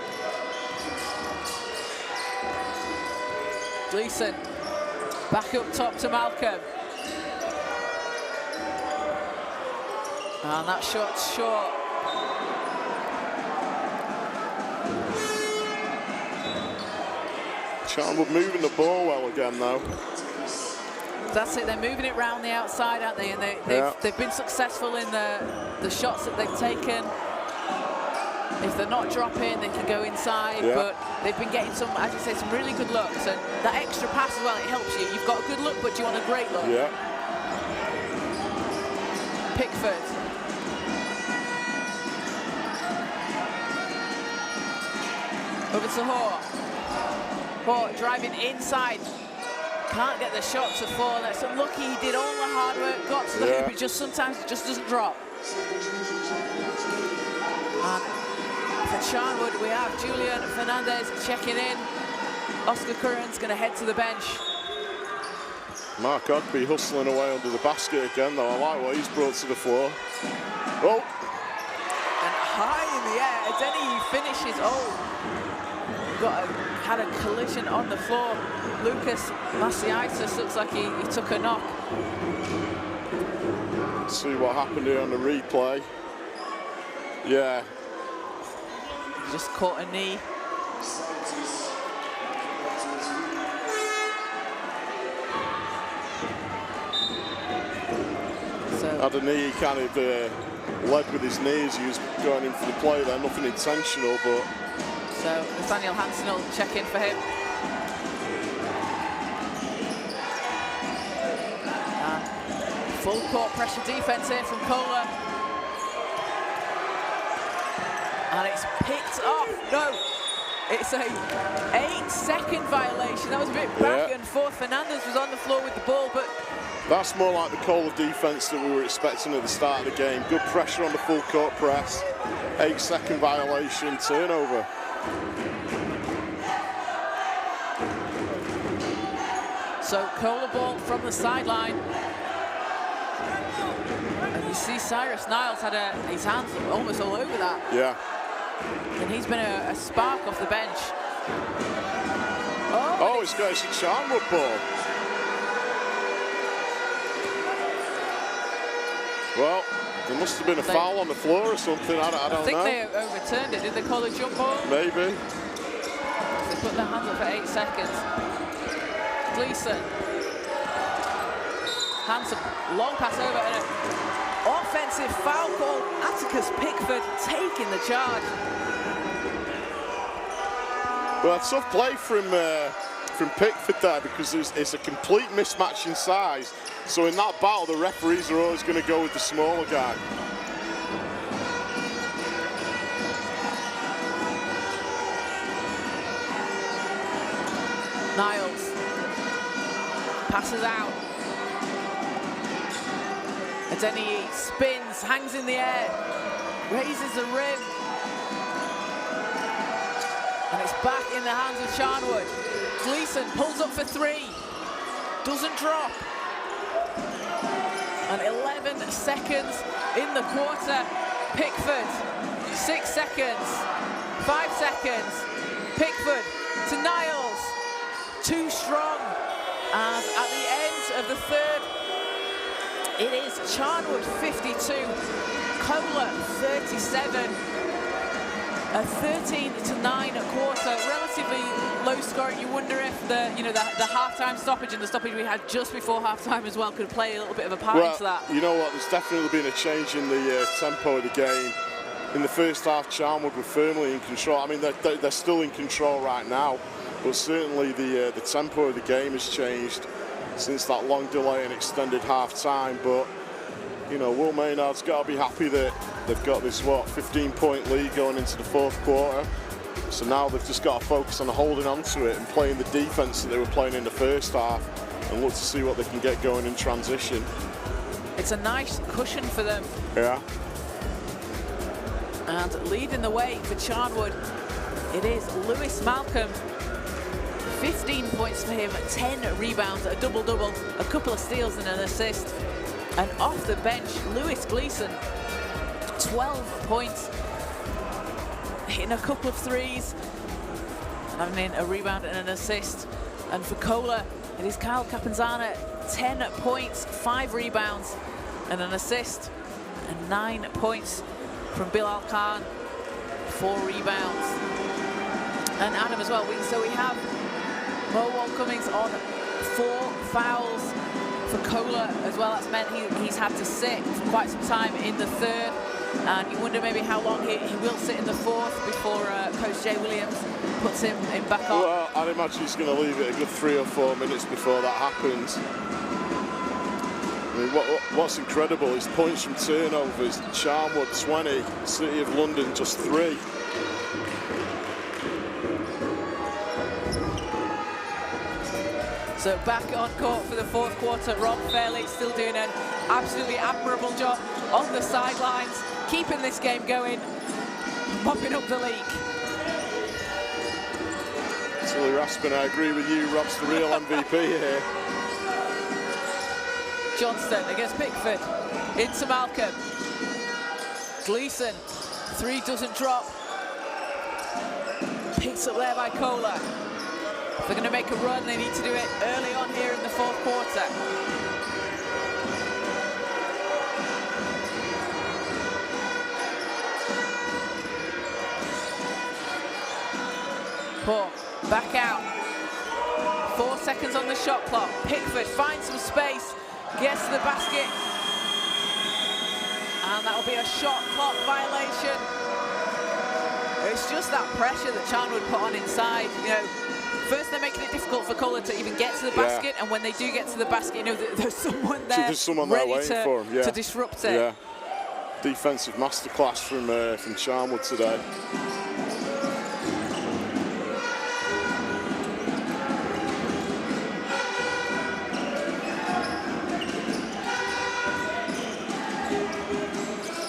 Gleeson back up top to Malcolm. And that shot's short. Charnwood moving the ball well again, though. That's it, they're moving it round the outside, aren't they? And they've been successful in the shots that they've taken. If they're not dropping, they can go inside, but they've been getting some, as you say, some really good looks. And that extra pass as well, it helps you. You've got a good look, but you want a great look. Yeah. Pickford. Over to Hoare. Hoare driving inside. Can't get the shot to fall. That's unlucky. He did all the hard work, got to the hoop. It just sometimes it just doesn't drop. And for Charnwood, we have Julian Fernandez checking in. Oscar Curran's going to head to the bench. Mark Ogby hustling away under the basket again, though. I like what he's brought to the floor. Oh! And high in the air, Adeni finishes. Oh! Had a collision on the floor. Lucas Masiaitis looks like he took a knock. Let's see what happened here on the replay. Yeah. He just caught a knee. So had a knee, he kind of led with his knee as he was going in for the play there. Nothing intentional, but... So Nathaniel Hansen will check in for him. Full court pressure defense here from Kohler. And it's picked off. No, it's a 8-second violation. That was a bit back and forth. Fernandez was on the floor with the ball, but That's more like the Kohler defence that we were expecting at the start of the game. Good pressure on the full court press. 8-second violation, turnover. So Kohler ball from the sideline. And you see Cyrus Niles had his hands almost all over that. Yeah. And he's been a spark off the bench. Oh, it's got a Charnwood ball. Well, there must have been a foul on the floor or something. I don't know. I think they overturned it. Did they call a jump ball? Maybe. They put their hands up for 8 seconds. Gleeson. Handsome. Long pass over. And an offensive foul call. Atticus Pickford taking the charge. Well, a tough play from Pickford there, because it's a complete mismatch in size. So in that battle, the referees are always going to go with the smaller guy. Niles passes out. Adeniyi spins, hangs in the air, raises the rim. And it's back in the hands of Charnwood. Gleeson pulls up for 3. Doesn't drop. And 11 seconds in the quarter. Pickford, 6 seconds. 5 seconds. Pickford to Niles. Too strong. And at the end of the third, it is Charnwood 52, Kohler 37. A 13-9 quarter, relatively low scoring. You wonder if the halftime stoppage and the stoppage we had just before halftime as well could play a little bit of a part into that. You know what? There's definitely been a change in the tempo of the game. In the first half, Charnwood were firmly in control. I mean, they're still in control right now, but certainly the tempo of the game has changed since that long delay and extended half-time. But you know, Will Maynard's got to be happy that they've got this 15-point lead going into the fourth quarter. So now they've just got to focus on holding on to it and playing the defense that they were playing in the first half, and look to see what they can get going in transition. It's a nice cushion for them. Yeah. And leading the way for Charnwood, it is Lewis Malcolm. 15 points for him, 10 rebounds, a double-double, a couple of steals and an assist. And off the bench, Lewis Gleeson, 12 points, hitting a couple of threes, having in a rebound and an assist. And for Kohler, it is Kyle Capanzana, 10 points, 5 rebounds and an assist, and 9 points from Bilal Khan, 4 rebounds. And Adam as well. So we have Mo Cummings on 4 fouls. For Kohler as well, that's meant he's had to sit for quite some time in the third, and you wonder maybe how long he will sit in the fourth before Coach Jay Williams puts him back on. Well, I'd imagine he's going to leave it a good 3 or 4 minutes before that happens. I mean, what's incredible is points from turnovers. Charnwood 20, City of London just 3. So back on court for the fourth quarter, Rob Fairley still doing an absolutely admirable job on the sidelines, keeping this game going, mopping up the leak. Tilly Raspin, I agree with you, Rob's the real MVP here. Johnston against Pickford, into Malcolm. Gleeson, 3 doesn't drop. Picked up there by Kohler. If they're going to make a run, they need to do it early on here in the fourth quarter. Paul, back out. 4 seconds on the shot clock. Pickford finds some space, gets to the basket. And that will be a shot clock violation. It's just that pressure that Charnwood put on inside, you know. First, they're making it difficult for Kohler to even get to the basket, and when they do get to the basket, you know, there's someone there, there's someone there waiting for him, to disrupt it. Yeah. Defensive masterclass from Charnwood today.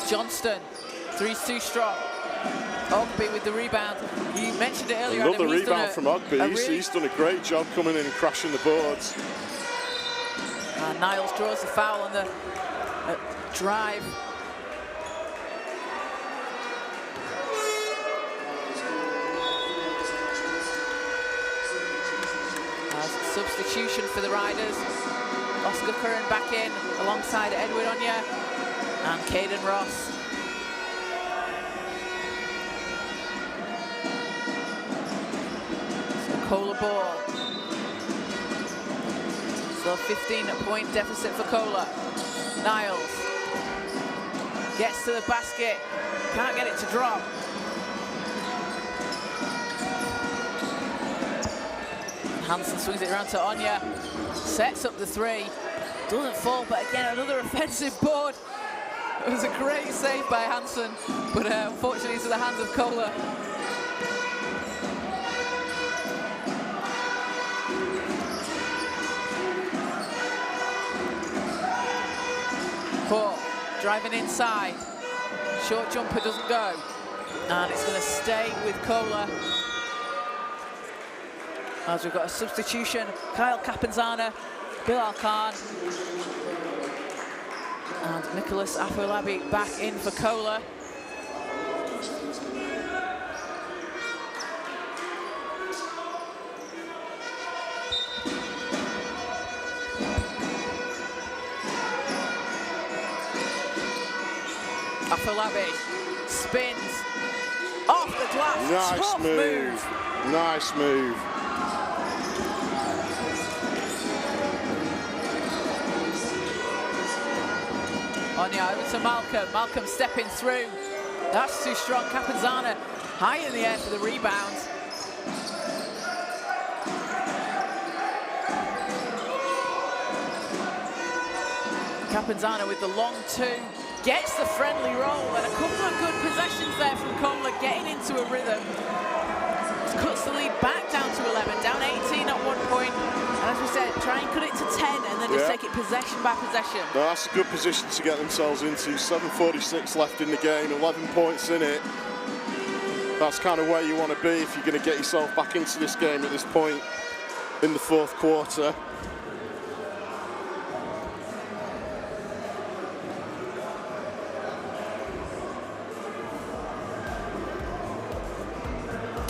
Johnston, three's too strong. Ogby with the rebound. You mentioned it earlier. Another Adam, rebound from Ogby. He's done a great job coming in and crashing the boards. Niles draws the foul on the drive. Substitution for the Riders. Oscar Curran back in alongside Edward Onya and Caden Ross. So Kohler ball. So a 15-point deficit for Kohler. Niles gets to the basket, can't get it to drop. Hansen swings it around to Onya, sets up the three, doesn't fall, but again, another offensive board. It was a great save by Hansen, but unfortunately into the hands of Kohler. Paul driving inside, short jumper doesn't go, and it's going to stay with Kohler. As we've got a substitution, Kyle Capanzana, Bilal Khan, and Nicholas Afolabi back in for Kohler. Afolabi spins off the glass. Nice Tough move. Nice move. Onya over to Malcolm. Malcolm stepping through. That's too strong. Capanzana high in the air for the rebound. Capanzana with the long two. Gets the friendly roll, and a couple of good possessions there from Kohler, getting into a rhythm. Cuts the lead back down to 11, down 18 at one point. And as we said, try and cut it to 10 and then just take it possession by possession. No, that's a good position to get themselves into. 7:46 left in the game, 11 points in it. That's kind of where you want to be if you're going to get yourself back into this game at this point in the fourth quarter.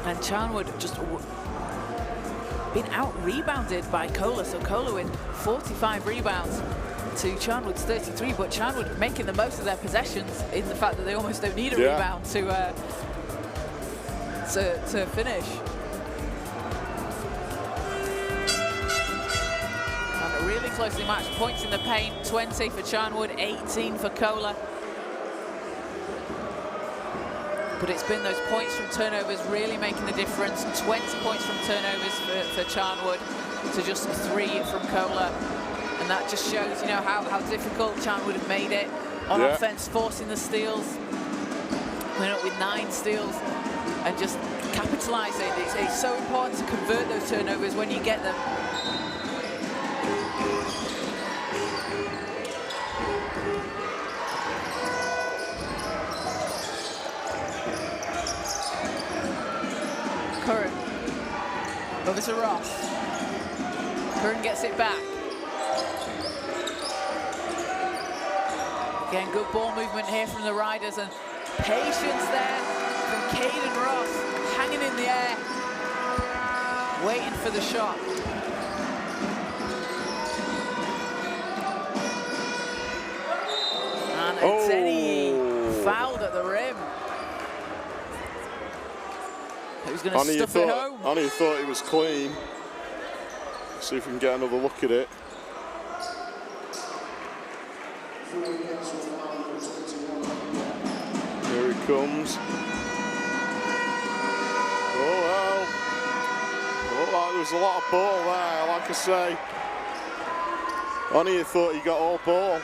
And Charnwood just been out-rebounded by Kohler, so Kohler with 45 rebounds to Charnwood's 33, but Charnwood making the most of their possessions in the fact that they almost don't need a rebound to finish. And a really closely matched points in the paint, 20 for Charnwood, 18 for Kohler. But it's been those points from turnovers really making the difference. 20 points from turnovers for Charnwood to just 3 from Kohler. And that just shows, you know, how difficult Charnwood have made it on offense, forcing the steals. Went up with 9 steals and just capitalizing. It's so important to convert those turnovers when you get them. Curran over to Ross. Curran gets it back. Again, good ball movement here from the Riders, and patience there from Caden Ross, hanging in the air, waiting for the shot. And Adeni fouled at the rim. Who's going to stuff it home? Only thought it was clean. See if we can get another look at it. Here he comes. Oh, well. Looked like there was a lot of ball there, like I say. Only thought he got all ball.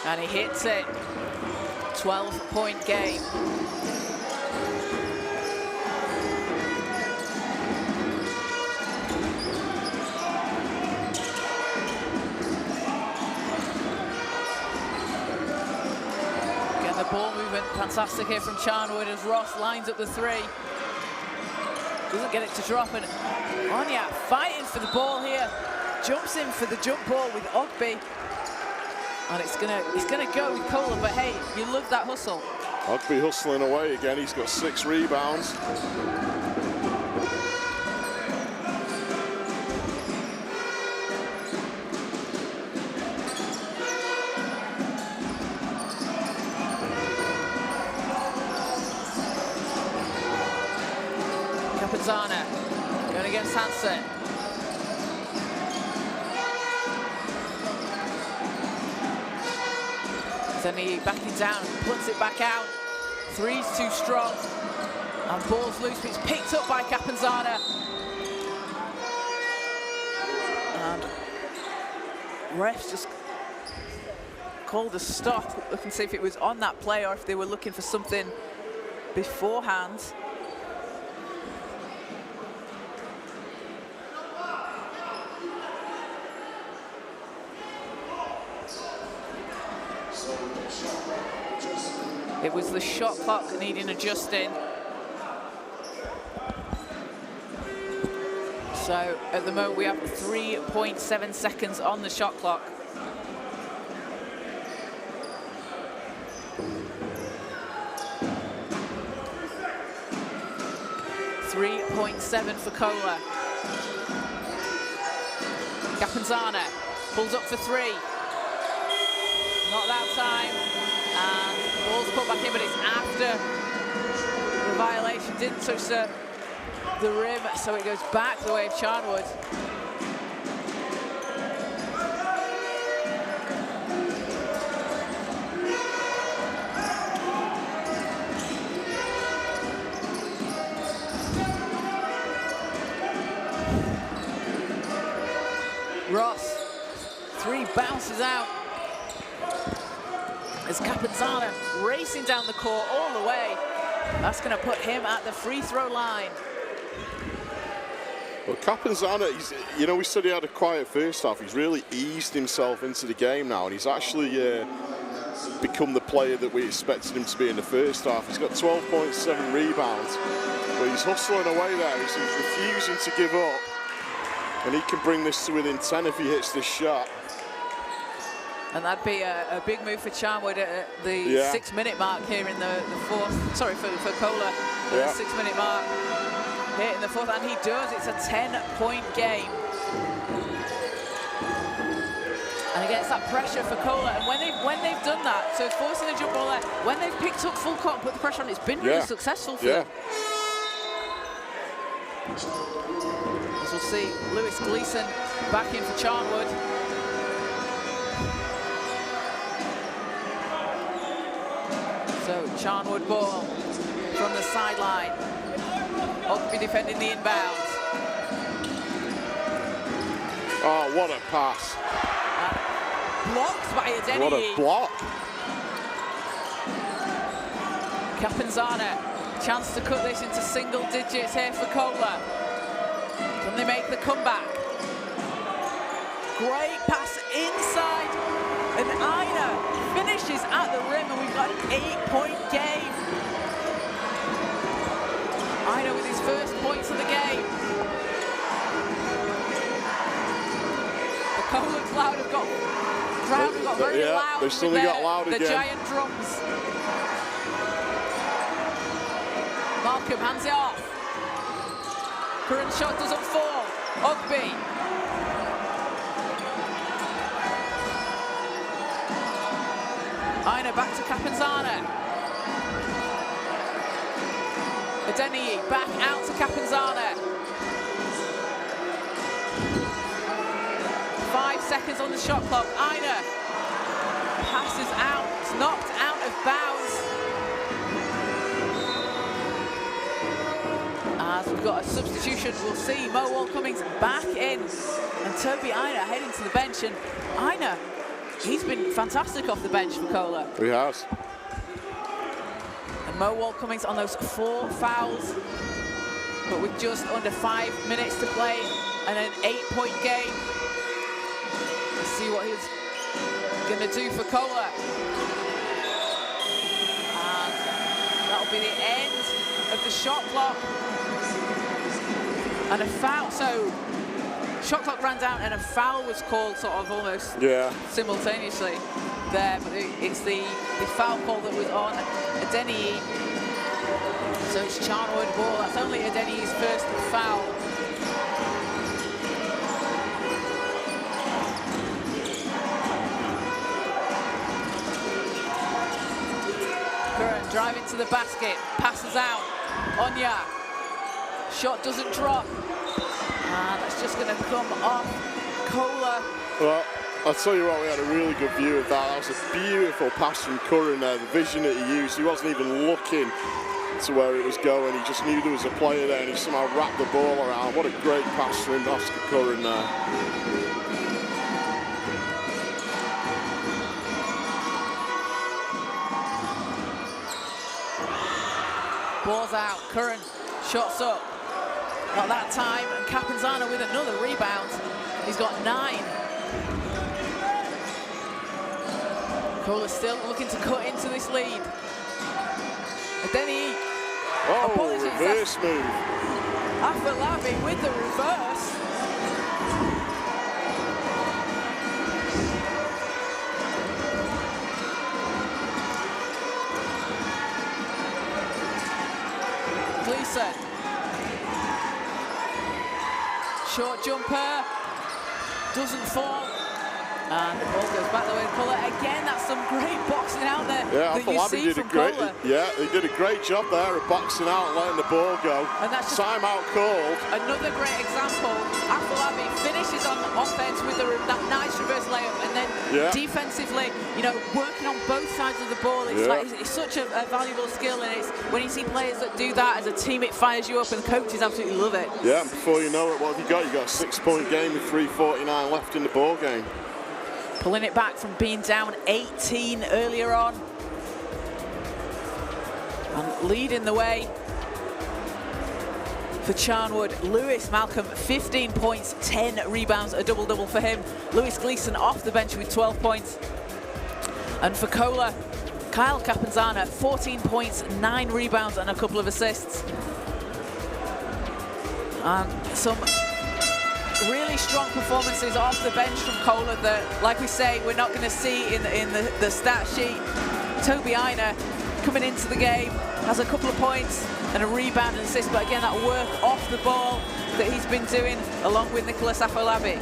And he hits it. 12-point game. fantastic here from Charnwood as Ross lines up the three. Doesn't get it to drop, and Anya fighting for the ball here. Jumps in for the jump ball with Abbey. And it's gonna go with Kohler, but hey, you love that hustle. Abbey hustling away again. He's got 6 rebounds. Capenzana going against Hansen. Then he backing down, punts it back out. Three's too strong. And ball's loose, but it's picked up by Capenzana. And refs just called a stop, looking to see if it was on that play or if they were looking for something beforehand. It was the shot clock needing adjusting. So at the moment we have 3.7 seconds on the shot clock. .7 for Kohler. Capenzana pulls up for 3. Not that time. And ball's put back in, but it's after the violation. Didn't touch the rim, so it goes back the way of Charnwood. Ross, 3 bounces out. As Capenzana racing down the court all the way. That's going to put him at the free throw line. Well, Capenzana, you know, we said he had a quiet first half. He's really eased himself into the game now, and he's actually become the player that we expected him to be in the first half. He's got 12.7 rebounds, but he's hustling away there. He's refusing to give up, and he can bring this to within 10 if he hits this shot. And that'd be a big move for Charnwood at the 6-minute mark here in the fourth. Sorry, for Kohler, the 6-minute mark here in the fourth. And he does. It's a 10-point game. And again, it's that pressure for Kohler. And when they've done that, so forcing the jump ball there, when they've picked up full court and put the pressure on, it's been really successful for them. As we'll see, Lewis Gleeson back in for Charnwood. So Charnwood ball from the sideline. Abbey defending the inbounds. Oh, what a pass. Blocked by Adeniyi. What a block. Capenzana, chance to cut this into single digits here for Kohler. Can they make the comeback? Great pass inside. And Ina finishes at the rim, and we've got an 8-point game. Ina with his first points of the game. The Kohler crowd have got very loud. They've suddenly got loud the again. giant drums. Malcolm hands it off. Current shot doesn't fall. Abbey. Ina back to Capenzana. Adeniyi back out to Capenzana. 5 seconds on the shot clock. Ina passes out. It's knocked out of bounds. As we've got a substitution, we'll see Mo Wall-Cummings back in. And Toby Ina heading to the bench. And Ina, he's been fantastic off the bench for Kohler. He has. And Mo Wall-Cummings on those 4 fouls, but with just under 5 minutes to play and an 8-point game. Let's see what he's going to do for Kohler. And be the end of the shot clock. And a foul, so shot clock ran down and a foul was called sort of almost simultaneously there, but it's the foul call that was on Adeniyi. So it's Charnwood ball. That's only Adeniyi's first foul. Curran driving to the basket, passes out. Onya, shot doesn't drop. And that's just going to come off Kohler. Well, I'll tell you what, we had a really good view of that. That was a beautiful pass from Curran there. The vision that he used, he wasn't even looking to where it was going. He just knew there was a player there and he somehow wrapped the ball around. What a great pass from Oscar Curran there. Ball's out, Curran shots up. Not that time, and Capanzano with another rebound. He's got 9. Kohler still looking to cut into this lead. Adeniyi. Oh, reverse move. Afolabi with the reverse. Gleason. Short jumper. Doesn't fall. And the ball goes back the way of Kohler. Again, that's some great boxing out there. Yeah, that you see from Kohler. Yeah, he did a great job there of boxing out and letting the ball go. And that's time out called. Another great example. Afolabi finishes on offense with that nice reverse layup, and then defensively, you know, working on both sides of the ball. It's like it's such a valuable skill, and it's when you see players that do that as a team, it fires you up, and coaches absolutely love it. Yeah, and before you know it, what have you got? You got a 6-point game with 3:49 left in the ball game. Pulling it back from being down 18 earlier on. And leading the way for Charnwood. Lewis Malcolm, 15 points, 10 rebounds, a double-double for him. Lewis Gleason off the bench with 12 points. And for Kohler, Kyle Capanzano, 14 points, 9 rebounds, and a couple of assists. And some really strong performances off the bench from Kohler that, like we say, we're not going to see in the stat sheet. Toby Einer coming into the game has a couple of points and a rebound and assist, but again, that work off the ball that he's been doing along with Nicholas Afolabi.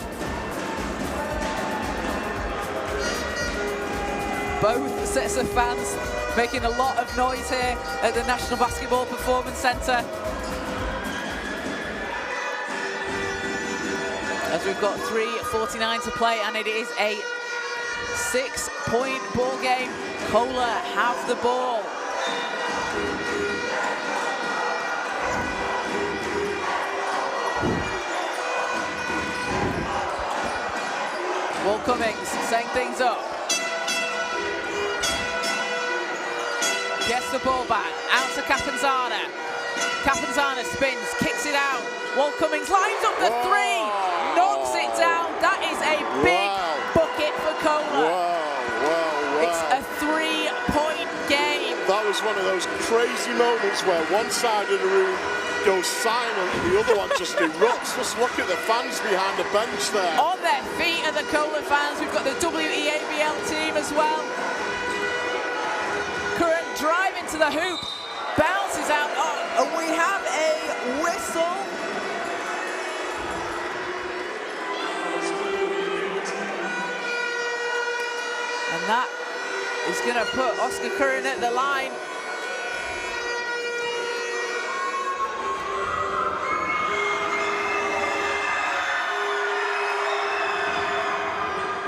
Both sets of fans making a lot of noise here at the National Basketball Performance Centre. As we've got 3:49 to play, and it is a 6-point ball game. Kohler have the ball. Will Cummings setting things up. Gets the ball back, out to Capanzano. Capanzano spins, kicks it out. Walt Cummings lines up the 3, knocks it down. That is a big bucket for Kohler. It's a 3-point game. That was one of those crazy moments where one side of the room goes silent and the other one just erupts. Just look at the fans behind the bench there. On their feet are the Kohler fans. We've got the WEABL team as well. Curran driving to the hoop, bounces out, and we have a whistle. And that is going to put Oscar Curran at the line.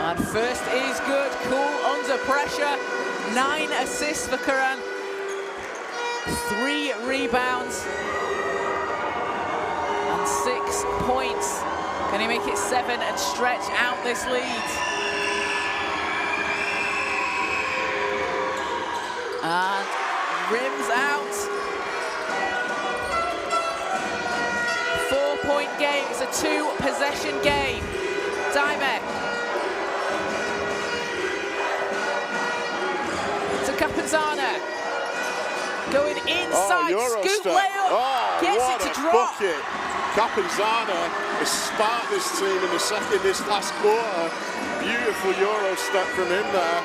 And first is good, cool under pressure. 9 assists for Curran, 3 rebounds, and 6 points. Can he make it 7 and stretch out this lead? And rims out. 4-point game, it's a 2-possession game. Dymek. To Capanzano. going inside, scoop Eurostep. layup, Oh, gets what it to a drop. bucket. Capanzana has sparked this team in this last quarter. Beautiful Eurostep from him there.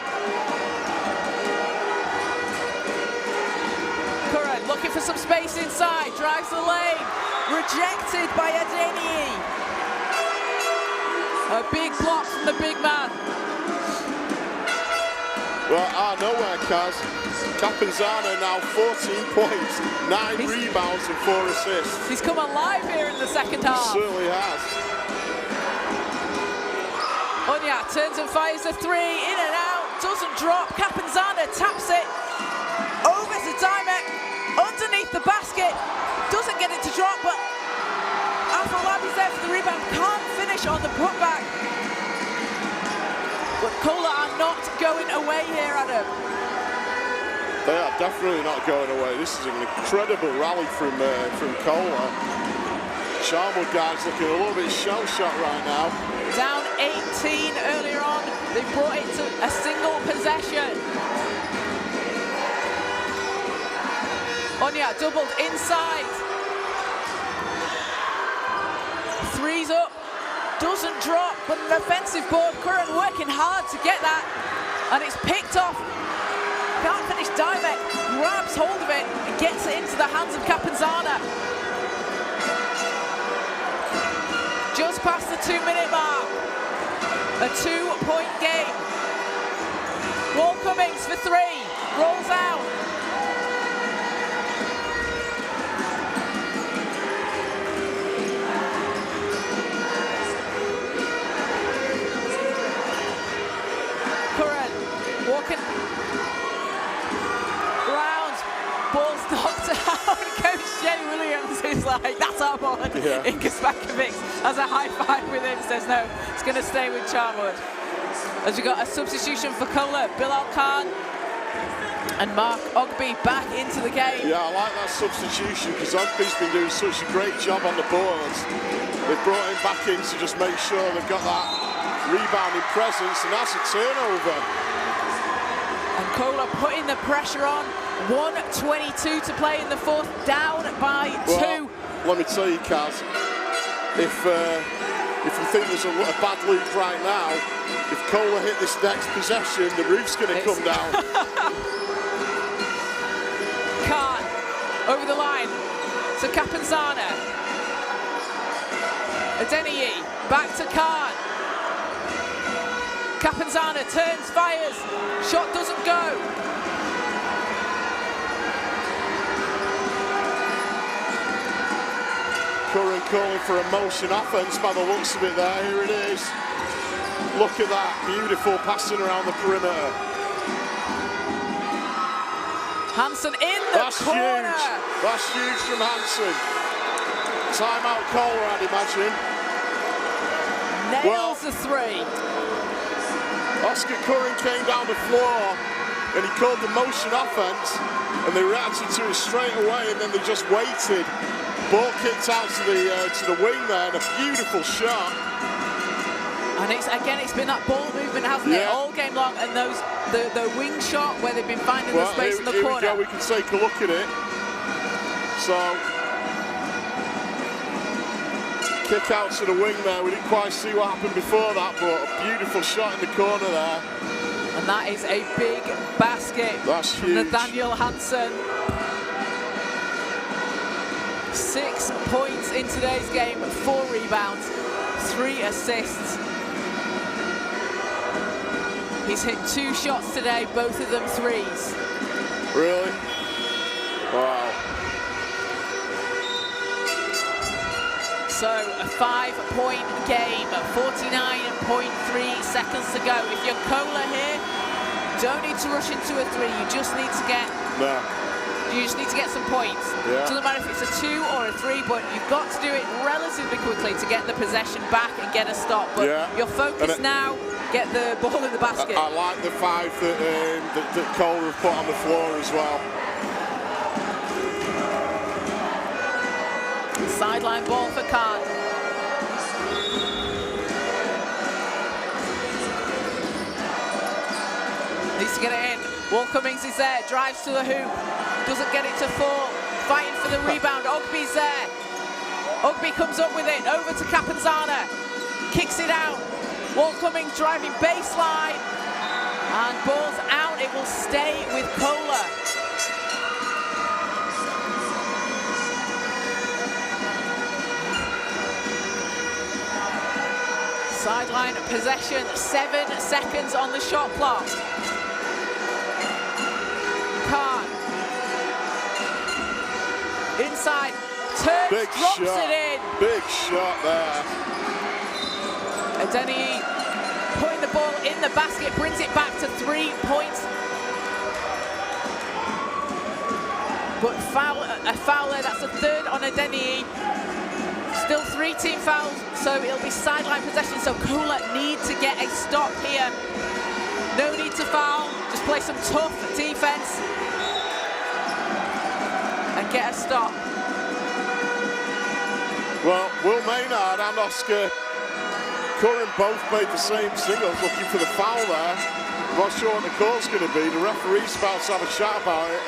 Curran looking for some space inside, drives the lane, rejected by Adeniyi. A big block from the big man. Well, out of nowhere, Kaz. Capanzana now 14 points, 9 rebounds and 4 assists. He's come alive here in the second half. He certainly has. Onyat turns and fires a three, in and out, doesn't drop. Capanzana taps it over to Dymek, underneath the basket, doesn't get it to drop, but Afolabi's there for the rebound, can't finish on the putback. But Cola are not going away here, Adam. They are definitely not going away. This is an incredible rally from Cola. Charnwood guys looking a little bit shell-shocked right now. Down 18 earlier on, they brought it to a single possession. Onyat doubled inside. Three's up, doesn't drop, but an offensive board. Curran working hard to get that, and it's picked off. Can't finish. Dymek grabs hold of it and gets it into the hands of Capanzana. Just past the 2-minute mark. A 2-point game. Wall Cummings for three. Rolls out. Curran walking round. Ball's knocked out. Coach Jay Williams is like, that's our ball. Yeah. Inga Spakovic has a high five with him, says no, it's going to stay with Charnwood. As we got a substitution for Cola, Bilal Khan and Mark Ogby back into the game. Yeah, I like that substitution because Ogby's been doing such a great job on the boards. They've brought him back in to just make sure they've got that rebounding presence, and that's a turnover. And Cola putting the pressure on. 1:22 to play in the fourth, down by 2. Let me tell you, Kaz, if you think there's a bad lead right now, if Cola hit this next possession, the roof's going to come down. Khan over the line to Capanzana. Adeniyi back to Khan. Capanzana turns, fires, shot doesn't go. Curran calling for a motion offense by the looks of it there. Here it is. Look at that, beautiful passing around the perimeter. Hansen in the corner. Huge. That's huge from Hansen. Timeout Cola, I'd imagine. Nails the three. Oscar Curran came down the floor and he called the motion offense, and they reacted to it straight away, and then they just waited. Ball kicked out to the wing there, and a beautiful shot. And it's been that ball movement, hasn't it, all game long, and the wing shot where they've been finding the space in the corner. Here we go, we can take a look at it. So, kick out to the wing there. We didn't quite see what happened before that, but a beautiful shot in the corner there. And that is a big basket. That's huge. Nathaniel Hansen. 6 points in today's game, 4 rebounds, 3 assists. He's hit 2 shots today, both of them threes. Really? Wow. So a 5-point game, 49.3 seconds to go. If you're Cola here, don't need to rush into a three. You just need to get some points. Yeah. Doesn't matter if it's a 2 or a 3, but you've got to do it relatively quickly to get the possession back and get a stop. But your focus now, get the ball in the basket. I like the 5 that Cola have put on the floor as well. Sideline ball for Khan. Needs to get it in. Wall Cummings is there, drives to the hoop. doesn't get it to fall. Fighting for the rebound. Ogby's there. Ogby comes up with it. Over to Capanzana. Kicks it out. Wall Cummings driving baseline. And ball's out. It will stay with Kohler. Sideline possession. 7 seconds on the shot clock. Khan. Inside. Turns, Big drops shot. it in. Big shot there. Adeni putting the ball in the basket, brings it back to 3 points. But a foul there, that's the third on Adeni. Still 3 team fouls, so it'll be sideline possession. So Kohler need to get a stop here. No need to foul, just play some tough defense and get a stop. Well, Will Maynard and Oscar Curran both made the same signals looking for the foul there. I'm not sure what the call's going to be. The referee's about to have a chat about it.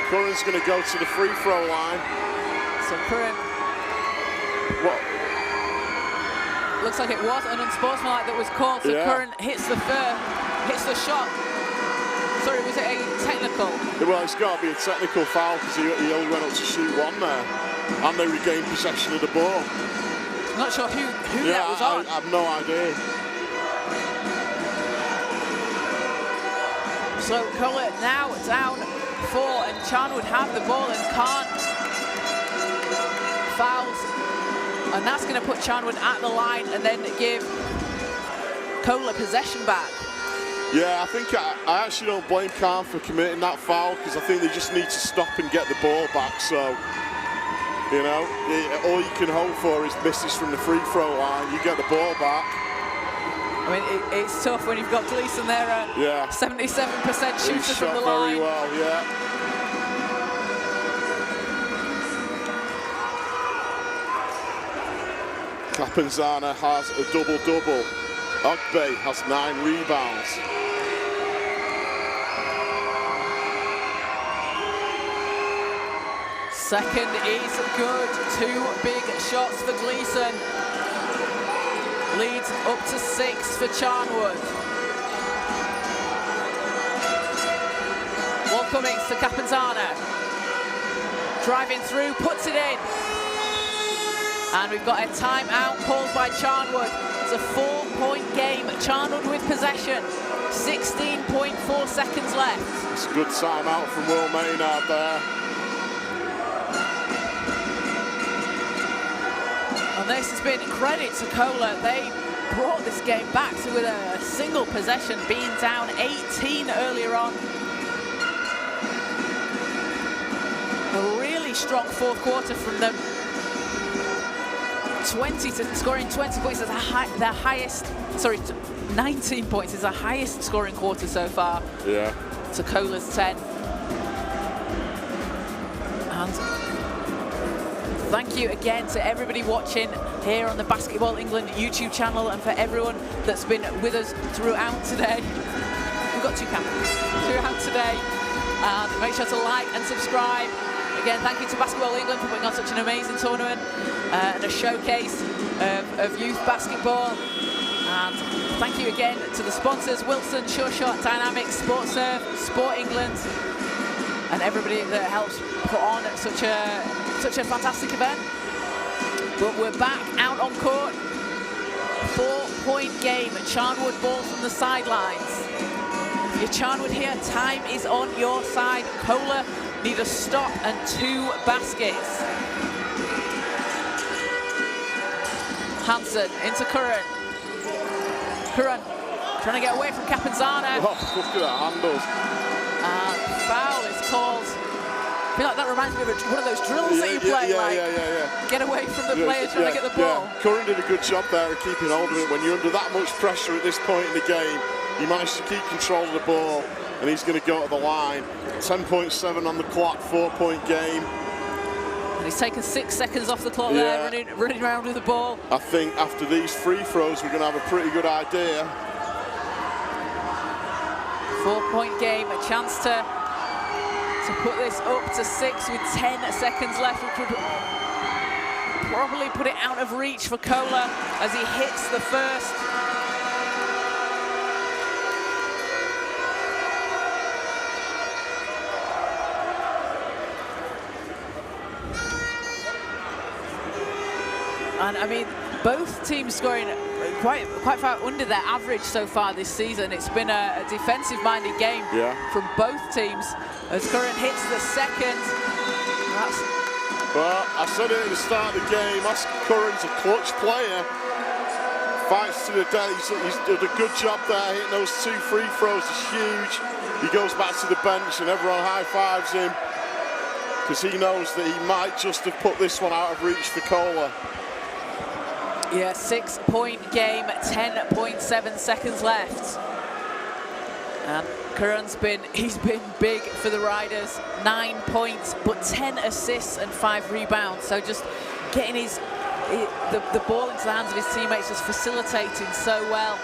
Curran's going to go to the free throw line. So Curran. What? Looks like it was an unsportsmanlike that was called. So Curran hits the shot. Sorry, was it a technical? Well, it's got to be a technical foul because he only went up to shoot one there. And they regained possession of the ball. I'm not sure who that was on. I have no idea. So Kohler now down 4 and Charnwood have the ball and can't. Fouls. And that's going to put Charnwood at the line and then give Kohler possession back. Yeah, I think I actually don't blame Khan for committing that foul because I think they just need to stop and get the ball back. So, you know, all you can hope for is misses from the free throw line. You get the ball back. I mean, it's tough when you've got Gleeson there at 77% shooter from the line. Very well, yeah. Capanzana has a double-double. Ogby has 9 rebounds. Second is good. 2 big shots for Gleeson. Leads up to 6 for Charnwood. Wall Cummings to Capanzana. Driving through, puts it in. And we've got a timeout called by Charnwood. It's a 4-point game. Charnwood with possession. 16.4 seconds left. It's a good timeout from Will Maynard there. And this has been credit to Kohler. They brought this game back to with a single possession, being down 18 earlier on. A really strong fourth quarter from them. 19 points is their highest. Sorry, 19 points is the highest scoring quarter so far. Yeah. To Kohler's 10. And thank you again to everybody watching here on the Basketball England YouTube channel and for everyone that's been with us throughout today. We've got 2 cameras throughout today. And make sure to like and subscribe. Again, thank you to Basketball England for putting on such an amazing tournament and a showcase of youth basketball. And thank you again to the sponsors, Wilson, Sure Shot, Dynamics, SportServe, Sport England, and everybody that helps put on such a fantastic event. But we're back out on court. 4-point game. Charnwood ball from the sidelines. If you're Charnwood here, time is on your side. Kohler need a stop and 2 baskets. Hansen into Curran. Curran trying to get away from Capanzana. Oh, look at that handles. And foul is called. I feel like that reminds me of one of those drills that you play. Get away from the player trying to get the ball. Yeah. Curran did a good job there of keeping hold of it. When you're under that much pressure at this point in the game, he managed to keep control of the ball, and he's going to go to the line. 10.7 on the clock, 4-point game. And he's taken 6 seconds off the clock Yeah. there, running around with the ball. I think after these free throws, we're going to have a pretty good idea. 4-point game, a chance to put this up to 6 with 10 seconds left, which would probably put it out of reach for Kohler as he hits the first. And I mean, both teams scoring quite far under their average so far this season. It's been a defensive-minded game from both teams. As Curran hits the second. Well, I said it at the start of the game, Oscar Curran's a clutch player. Fights to the death. He's done a good job there, hitting those 2 free throws is huge. He goes back to the bench and everyone high-fives him because he knows that he might just have put this one out of reach for Kohler. Yeah, 6-point game, 10.7 seconds left. And Curran's been big for the Riders. 9 points, but 10 assists and 5 rebounds. So just getting the ball into the hands of his teammates, just facilitating so well.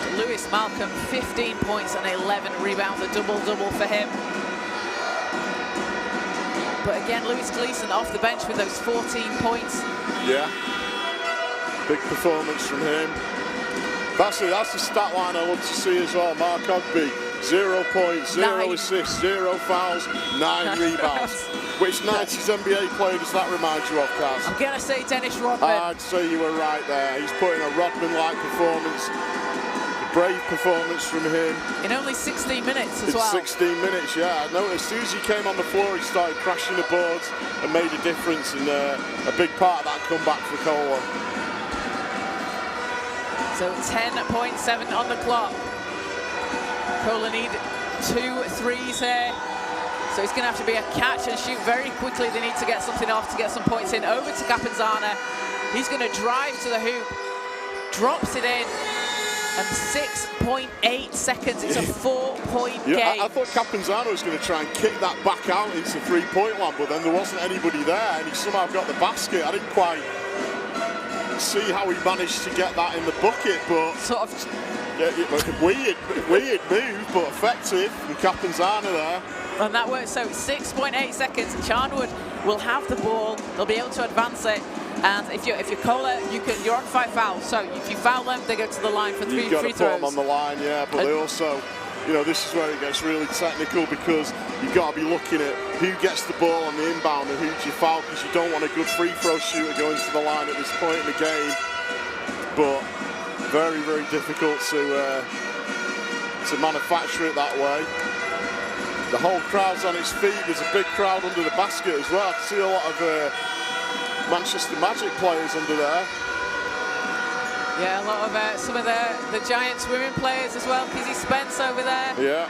And Lewis Malcolm, 15 points and 11 rebounds, a double-double for him. But again, Lewis Gleason off the bench with those 14 points. Yeah, big performance from him. That's the stat line I love to see as well. Mark Ogby, 0 points, 0 assists, 0 fouls, 9 rebounds. Which 90s NBA player does that remind you of, Kaz? I'm going to say Dennis Rodman. I'd say you were right there. He's putting a Rodman-like performance. Brave performance from him. In only 16 minutes as well. 16 minutes, yeah. I noticed as soon as he came on the floor, he started crashing the boards and made a difference, and a big part of that comeback for Kohler. So 10.7 on the clock. Kohler need 2 threes here. So it's going to have to be a catch and shoot very quickly. They need to get something off to get some points in. Over to Capanzana. He's going to drive to the hoop. Drops it in. And 6.8 seconds. It's a 4-point game. I thought Capanzano was going to try and kick that back out into 3-point land, but then there wasn't anybody there, and he somehow got the basket. I didn't quite see how he managed to get that in the bucket, but sort of weird move, but effective from Capanzano there. And that works. So 6.8 seconds. Charnwood will have the ball. They'll be able to advance it. And if you're Kohler, you're on 5 fouls. So if you foul them, they go to the line for 3 free throws. You've got to put them on the line, yeah. But they also, this is where it gets really technical, because you've got to be looking at who gets the ball on the inbound and who do you foul, because you don't want a good free throw shooter going to the line at this point in the game. But very, very difficult to manufacture it that way. The whole crowd's on its feet. There's a big crowd under the basket as well. I can see a lot of Manchester Magic players under there. Yeah, a lot of some of the Giants women players as well. Kizzy Spence over there. Yeah.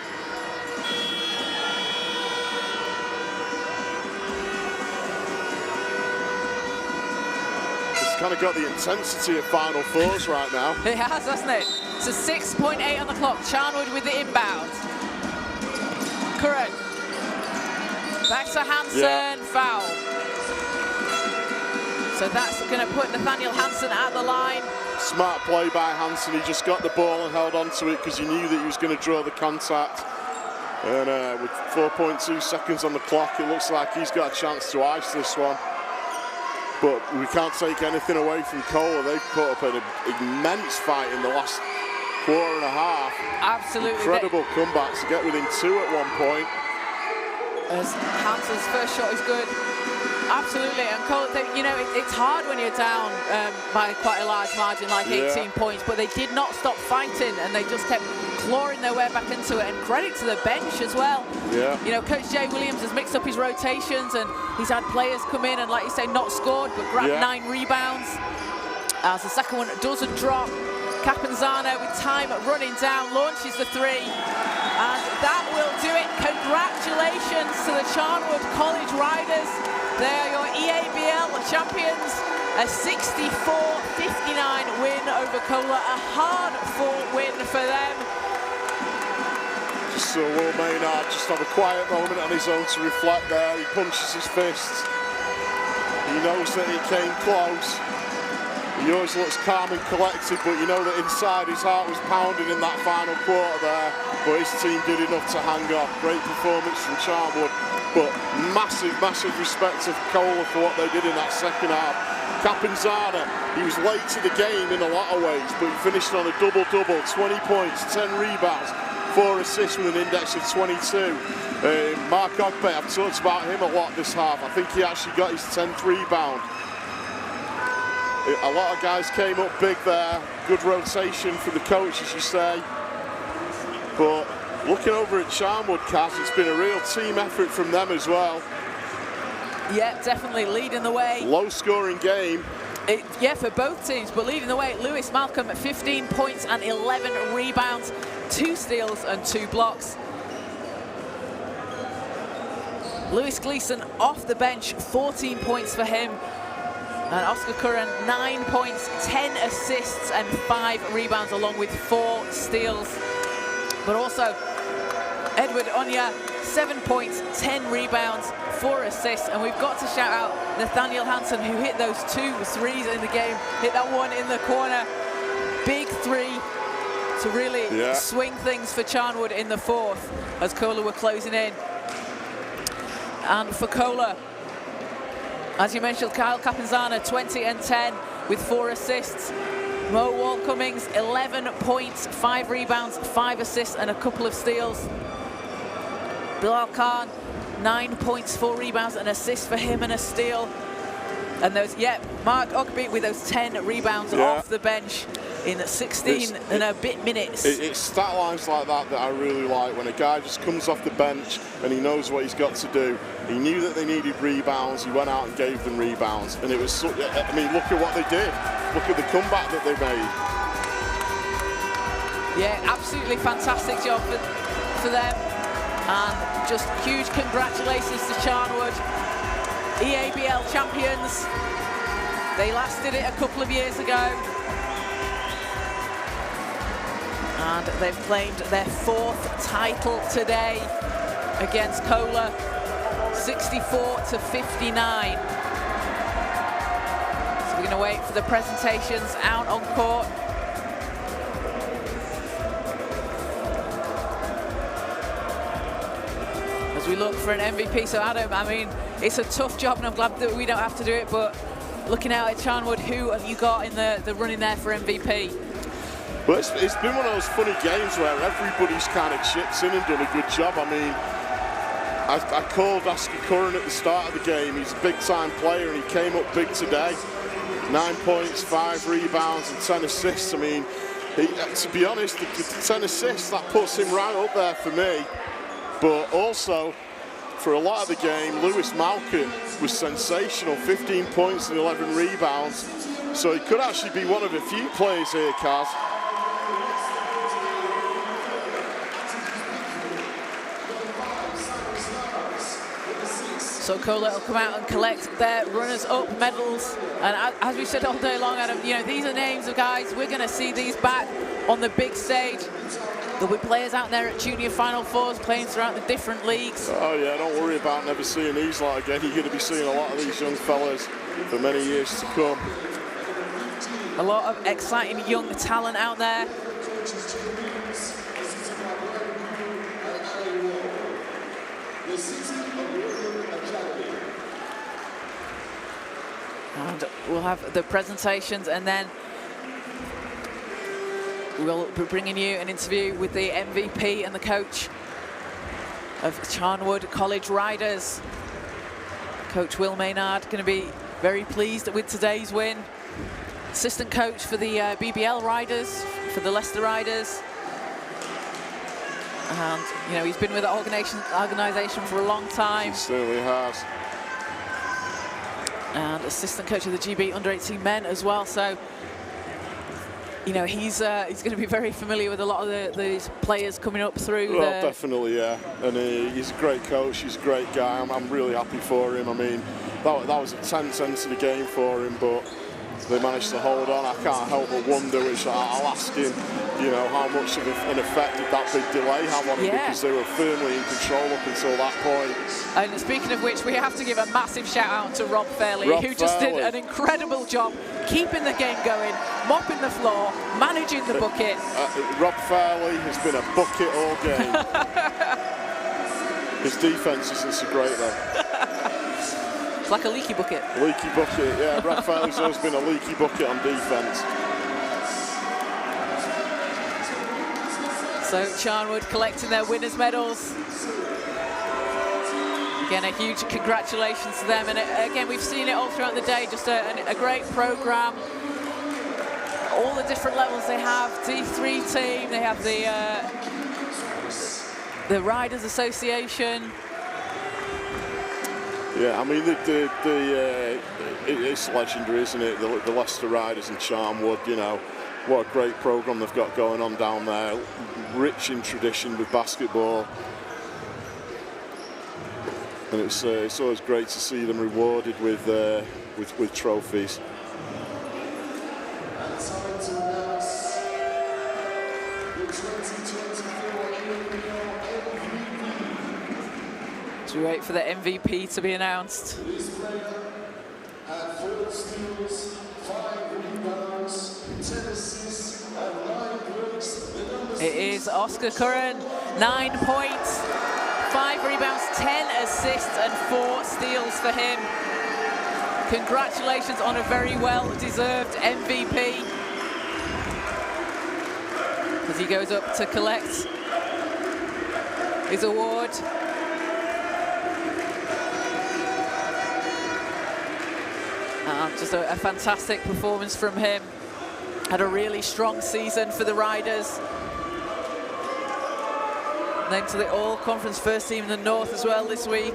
It's kind of got the intensity of Final Fours right now. It has, hasn't it? So 6.8 on the clock. Charnwood with the inbound. Curran. Back to Hansen, foul. So that's going to put Nathaniel Hansen at the line. Smart play by Hansen. He just got the ball and held on to it because he knew that he was going to draw the contact. And with 4.2 seconds on the clock, it looks like he's got a chance to ice this one. But we can't take anything away from Kohler. They've put up an immense fight in the last quarter and a half. Absolutely. Incredible comeback to get within 2 at one point. As Hansen's first shot is good. Absolutely, and Kohler, it's hard when you're down by quite a large margin, like 18 points, but they did not stop fighting, and they just kept clawing their way back into it, and credit to the bench as well. Yeah. Coach Jay Williams has mixed up his rotations, and he's had players come in and, like you say, not scored, but grabbed 9 rebounds. As the second one doesn't drop, Capanzano with time running down, launches the 3, and that will do it. Congratulations to the Charnwood College Riders. They are your EABL champions. A 64-59 win over Kohler, a hard-fought win for them. So Will Maynard just have a quiet moment on his own to reflect there. He punches his fists. He knows that he came close. He always looks calm and collected, but you know that inside his heart was pounding in that final quarter there. But his team did enough to hang on. Great performance from Charnwood, but massive, massive respect to Kohler for what they did in that second half. Capanzana, he was late to the game in a lot of ways, but he finished on a double-double, 20 points, 10 rebounds, 4 assists with an index of 22. Mark Ogbay, I've talked about him a lot this half. I think he actually got his 10th rebound. A lot of guys came up big there. Good rotation for the coach, as you say. But looking over at Charnwood, Kaz, it's been a real team effort from them as well. Yeah, definitely leading the way. Low-scoring game. Yeah, for both teams, but leading the way, Lewis Malcolm at 15 points and 11 rebounds, 2 steals and 2 blocks. Lewis Gleeson off the bench, 14 points for him. And Oscar Curran, 9 points, 10 assists and 5 rebounds, along with 4 steals. But also, Edward Onya, 7 points, 10 rebounds, 4 assists. And we've got to shout out Nathaniel Hansen, who hit those 2 threes in the game, hit that one in the corner. Big 3 to really swing things for Charnwood in the 4th as Kohler were closing in. And for Kohler, as you mentioned, Kyle Capanzana, 20 and 10 with 4 assists. Mo Wall-Cummings, 11 points, 5 rebounds, 5 assists and a couple of steals. Bilal Khan, 9 points, 4 rebounds, an assist for him and a steal. And those, Mark Ogbay with those 10 rebounds off the bench in 16 and a bit minutes. It's stat lines like that that I really like, when a guy just comes off the bench and he knows what he's got to do. He knew that they needed rebounds, he went out and gave them rebounds. And it was, I mean, look at what they did. Look at the comeback that they made. Yeah, absolutely fantastic job for them. And just huge congratulations to Charnwood, EABL champions. They last did it a couple of years ago. And they've claimed their 4th title today against Kohler, 64-59. So we're going to wait for the presentations out on court. As we look for an MVP. So Adam, I mean, it's a tough job and I'm glad that we don't have to do it, but looking out at Charnwood, who have you got in the running there for MVP? Well, it's been one of those funny games where everybody's kind of chipped in and done a good job. I mean, I called Oscar Curran at the start of the game. He's a big-time player and he came up big today. 9 points, 5 rebounds and 10 assists. I mean, to be honest, the 10 assists, that puts him right up there for me. But also, for a lot of the game, Lewis Malcolm was sensational, 15 points and 11 rebounds. So he could actually be one of a few players here, Kaz. So Kohler will come out and collect their runners-up medals. And as we said all day long, Adam, you know, these are names of guys, we're going to see these back on the big stage. There'll be players out there at junior Final Fours playing throughout the different leagues. Oh yeah, don't worry about never seeing these lot again. You're going to be seeing a lot of these young fellas for many years to come. A lot of exciting young talent out there. And we'll have the presentations and then we'll be bringing you an interview with the MVP and the coach of Charnwood College Riders. Coach Will Maynard going to be very pleased with today's win. Assistant coach for the BBL Riders, for the Leicester Riders. And, you know, he's been with the organisation for a long time. He certainly has. And assistant coach of the GB Under-18 men as well. So, you know, he's going to be very familiar with a lot of these players coming up through. Well, definitely, yeah. And he's a great coach. He's a great guy. I'm really happy for him. I mean, that was a tense end to the game for him, but they managed to hold on. I can't help but wonder, which I'll ask him, you know, how much of an effect did that big delay have on him, because they were firmly in control up until that point. And speaking of which, we have to give a massive shout out to Rob Fairley, who just did an incredible job keeping the game going, mopping the floor, managing the bucket. Rob Fairley has been a bucket all game. His defence isn't so great though. It's like a leaky bucket. Leaky bucket, yeah. Rob Fairley's always been a leaky bucket on defence. So Charnwood collecting their winners' medals. Again, a huge congratulations to them. And again, we've seen it all throughout the day. Just a great programme. All the different levels they have. D3 team, they have the Riders Association. Yeah, I mean, it's legendary, isn't it? The Leicester Riders and Charnwood, you know, what a great programme they've got going on down there. Rich in tradition with basketball. And it's always great to see them rewarded with trophies. We wait for the MVP to be announced. It is Oscar Curran, 9 points, 5 rebounds, 10 assists and 4 steals for him. Congratulations on a very well-deserved MVP, as he goes up to collect his award. Just a fantastic performance from him. Had a really strong season for the Riders. Named to the All-Conference First Team in the North as well this week.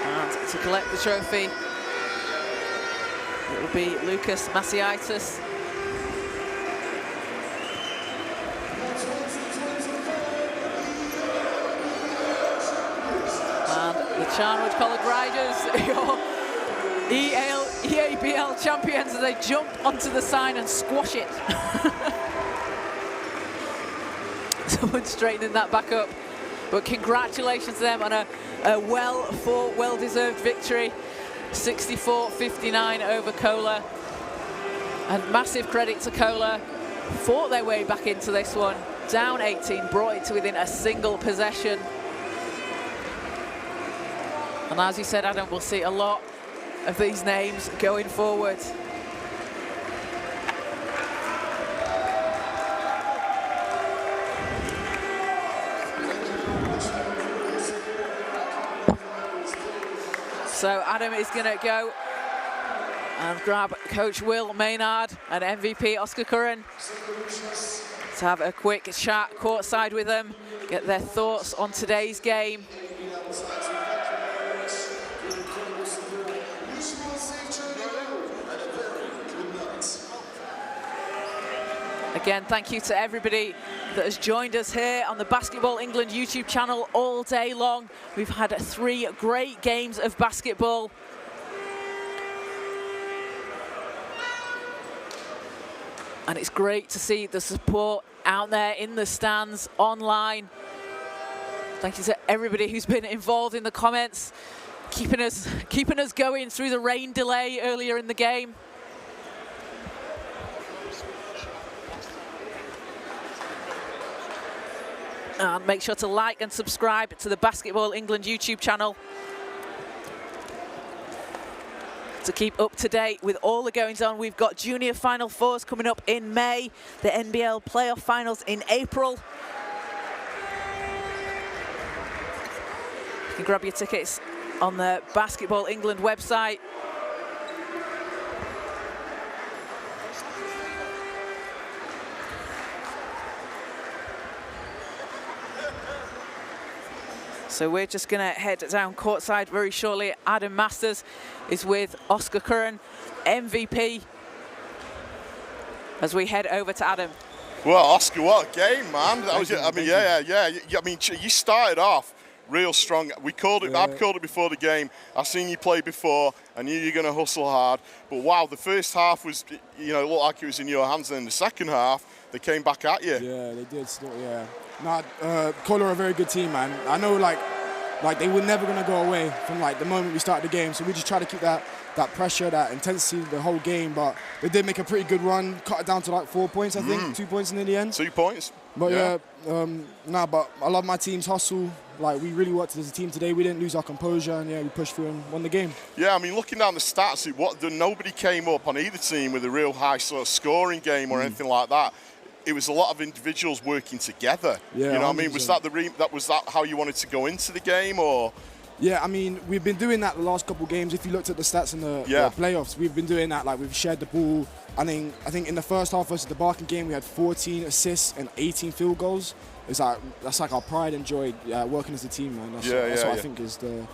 And to collect the trophy, it will be Lucas Masiaitis. The Charnwood College Riders, your EABL champions, as they jump onto the sign and squash it. Someone straightening that back up. But congratulations to them on a well-fought, well-deserved victory. 64-59 over Cola. And massive credit to Cola. Fought their way back into this one. Down 18, brought it to within a single possession. And as you said, Adam, we'll see a lot of these names going forward. So Adam is going to go and grab Coach Will Maynard and MVP Oscar Curran to have a quick chat courtside with them, get their thoughts on today's game. Again, thank you to everybody that has joined us here on the Basketball England YouTube channel all day long. We've had 3 great games of basketball. And it's great to see the support out there in the stands, online. Thank you to everybody who's been involved in the comments, keeping us going through the rain delay earlier in the game. And make sure to like and subscribe to the Basketball England YouTube channel to keep up to date with all the goings on. We've got Junior Final Fours coming up in May, the NBL Playoff Finals in April. You can grab your tickets on the Basketball England website. So we're just going to head down courtside very shortly. Adam Masters is with Oscar Curran, MVP, as we head over to Adam. Well, Oscar, what a game, man. That was, I mean, yeah. I mean, you started off real strong. We called it. I've called it before the game. I've seen you play before. I knew you're going to hustle hard. But wow, the first half was, you know, it looked like it was in your hands. And in the second half, they came back at you. Yeah, they did. Yeah. Kohler are a very good team, man. I know, like they were never going to go away from like the moment we started the game. So we just try to keep that pressure, that intensity the whole game. But they did make a pretty good run, cut it down to like 4 points, I think, 2 points in the end. 2 points. But but I love my team's hustle. Like, we really worked as a team today. We didn't lose our composure, and we pushed through and won the game. Yeah, I mean, looking down the stats, nobody came up on either team with a real high sort of scoring game or anything like that. It was a lot of individuals working together. Yeah, you know what I mean? Was that how you wanted to go into the game, or? Yeah, I mean, we've been doing that the last couple of games. If you looked at the stats in the playoffs, we've been doing that. Like, we've shared the ball. I think in the first half versus the Barking game, we had 14 assists and 18 field goals. That's like our pride and joy working as a team, man. That's what I think is the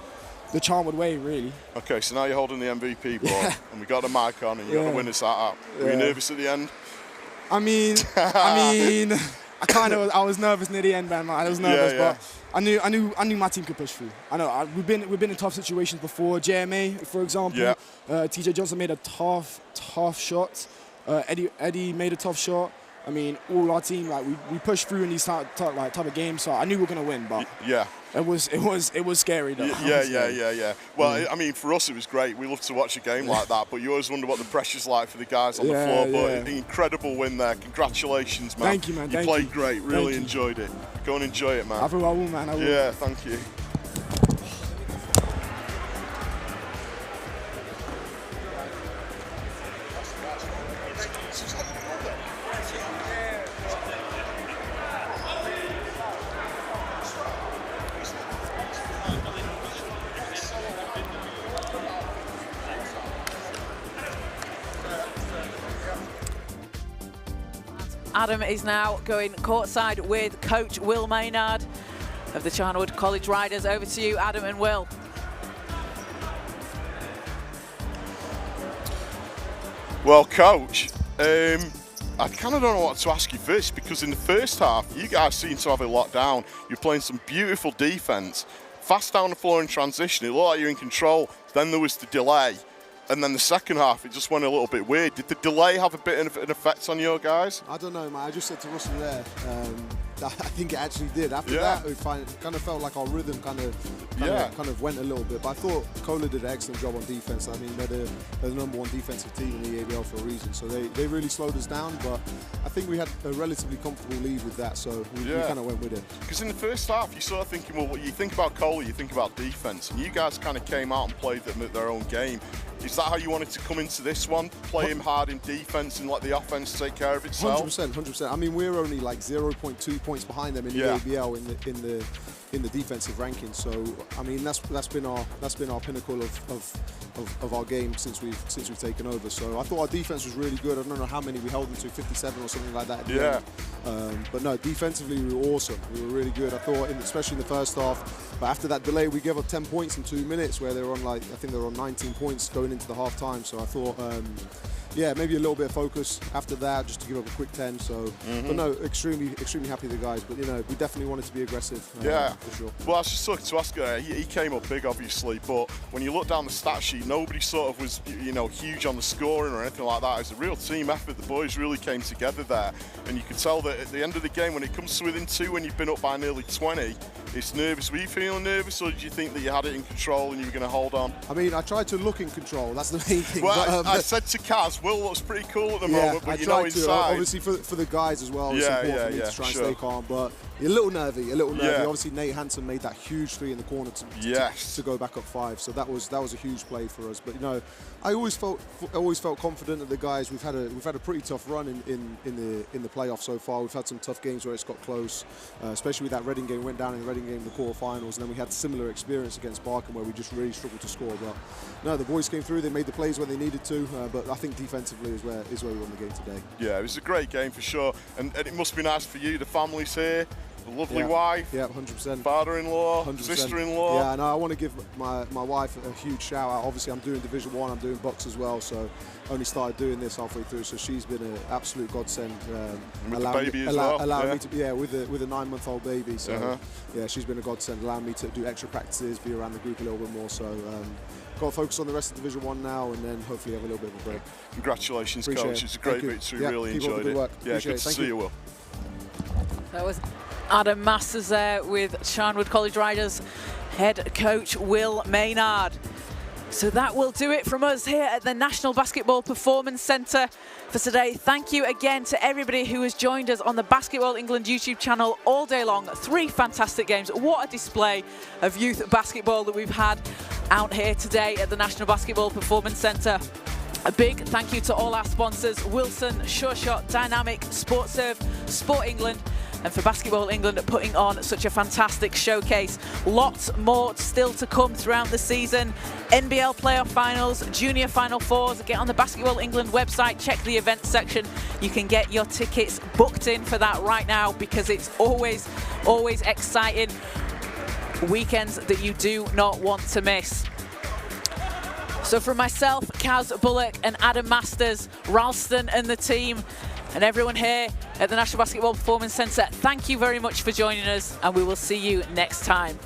Charnwood way, really. Okay, so now you're holding the MVP ball, and we got the mic on, and you got the winners out. Were you nervous at the end? I mean, I was nervous near the end, man. I was nervous, but I knew my team could push through. I know we've been in tough situations before. JMA, for example, TJ Johnson made a tough shot. Eddie made a tough shot. I mean, all our team, like, we pushed through in these type of games, so I knew we were gonna win, but it was scary though. Yeah. Well, I mean, for us it was great. We love to watch a game like that, but you always wonder what the pressure's like for the guys on the floor. But an incredible win there. Congratulations, man. Thank you, man. You played great. Really enjoyed it. Go and enjoy it, man. I will, man. I will. Yeah, thank you. Adam is now going courtside with Coach Will Maynard of the Charnwood College Riders. Over to you, Adam and Will. Well, Coach, I kind of don't know what to ask you first, because in the first half, you guys seem to have it locked down. You're playing some beautiful defence, fast down the floor in transition. It looked like you're in control. Then there was the delay. And then the second half, it just went a little bit weird. Did the delay have a bit of an effect on your guys? I don't know, man. I just said to Russell there, I think it actually did. After that, it kind of felt like our rhythm kind of went a little bit. But I thought Kohler did an excellent job on defense. I mean, they're the number one defensive team in the EABL for a reason. So they really slowed us down. But I think we had a relatively comfortable lead with that. So we kind of went with it. Because in the first half, you're sort of thinking, well, you think about Kohler, you think about defense. And you guys kind of came out and played their own game. Is that how you wanted to come into this one? Play him hard in defence and let the offence take care of itself? 100%. I mean, we're only like 0.2 points behind them in the EABL in the defensive rankings. So I mean, that's been our pinnacle of our game since we've taken over. So I thought our defense was really good. I don't know how many we held them to, 57 or something like that at the end. But no, defensively we were awesome. We were really good. I thought, especially in the first half. But after that delay, we gave up 10 points in 2 minutes, where they were on I think they were on 19 points going into the half time. So I thought, maybe a little bit of focus after that, just to give up a quick 10. So, but no, extremely happy with the guys. But we definitely wanted to be aggressive. For sure. Well, I was just looking to ask. He came up big, obviously, but when you look down the stat sheet, nobody sort of was, huge on the scoring or anything like that. It was a real team effort. The boys really came together there, and you could tell that at the end of the game, when it comes to within 2, when you've been up by nearly 20, it's nervous. Were you feeling nervous, or did you think that you had it in control and you were going to hold on? I mean, I tried to look in control. That's the main thing. Well, I said to Kaz, Will looks pretty cool at the moment, but inside. Obviously for the guys as well, it's important for me to try and stay calm. But a little nervy. Obviously, Nate Hansen made that huge 3 in the corner to go back up 5. So that was a huge play for us. But I always felt confident that the guys. We've had a pretty tough run in the playoffs so far. We've had some tough games where it's got close, especially with that Reading game. Went down in the Reading game in the quarterfinals, and then we had similar experience against Barking where we just really struggled to score. But no, the boys came through. They made the plays when they needed to. But I think defensively is where we won the game today. Yeah, it was a great game for sure, and it must be nice for you. The family's here. a lovely wife. Yeah, 100%. Father-in-law, 100%. sister-in-law. Yeah, and I want to give my wife a huge shout out. Obviously, I'm doing Division 1, I'm doing box as well, so only started doing this halfway through, so she's been an absolute godsend. With the baby as well. Allowing me to, with a 9-month-old baby, so yeah, she's been a godsend, allowing me to do extra practices, be around the group a little bit more, so got to focus on the rest of Division 1 now, and then hopefully have a little bit of a break. Congratulations, Coach. It's a great victory. Yeah, really keep up enjoyed the it. good work. Yeah, good to see you, Will. That was Adam Masters there with Charnwood College Riders head coach Will Maynard. So that will do it from us here at the National Basketball Performance Centre for today. Thank you again to everybody who has joined us on the Basketball England YouTube channel all day long. 3 fantastic games. What a display of youth basketball that we've had out here today at the National Basketball Performance Centre. A big thank you to all our sponsors, Wilson, Sure Shot, Dynamic, SportServe, Sport England, and for Basketball England putting on such a fantastic showcase. Lots more still to come throughout the season. NBL playoff finals, junior final fours. Get on the Basketball England website, check the events section. You can get your tickets booked in for that right now, because it's always exciting weekends that you do not want to miss. So from myself, Kaz Bullock and Adam Masters, Ralston and the team, and everyone here at the National Basketball Performance Centre, thank you very much for joining us, and we will see you next time.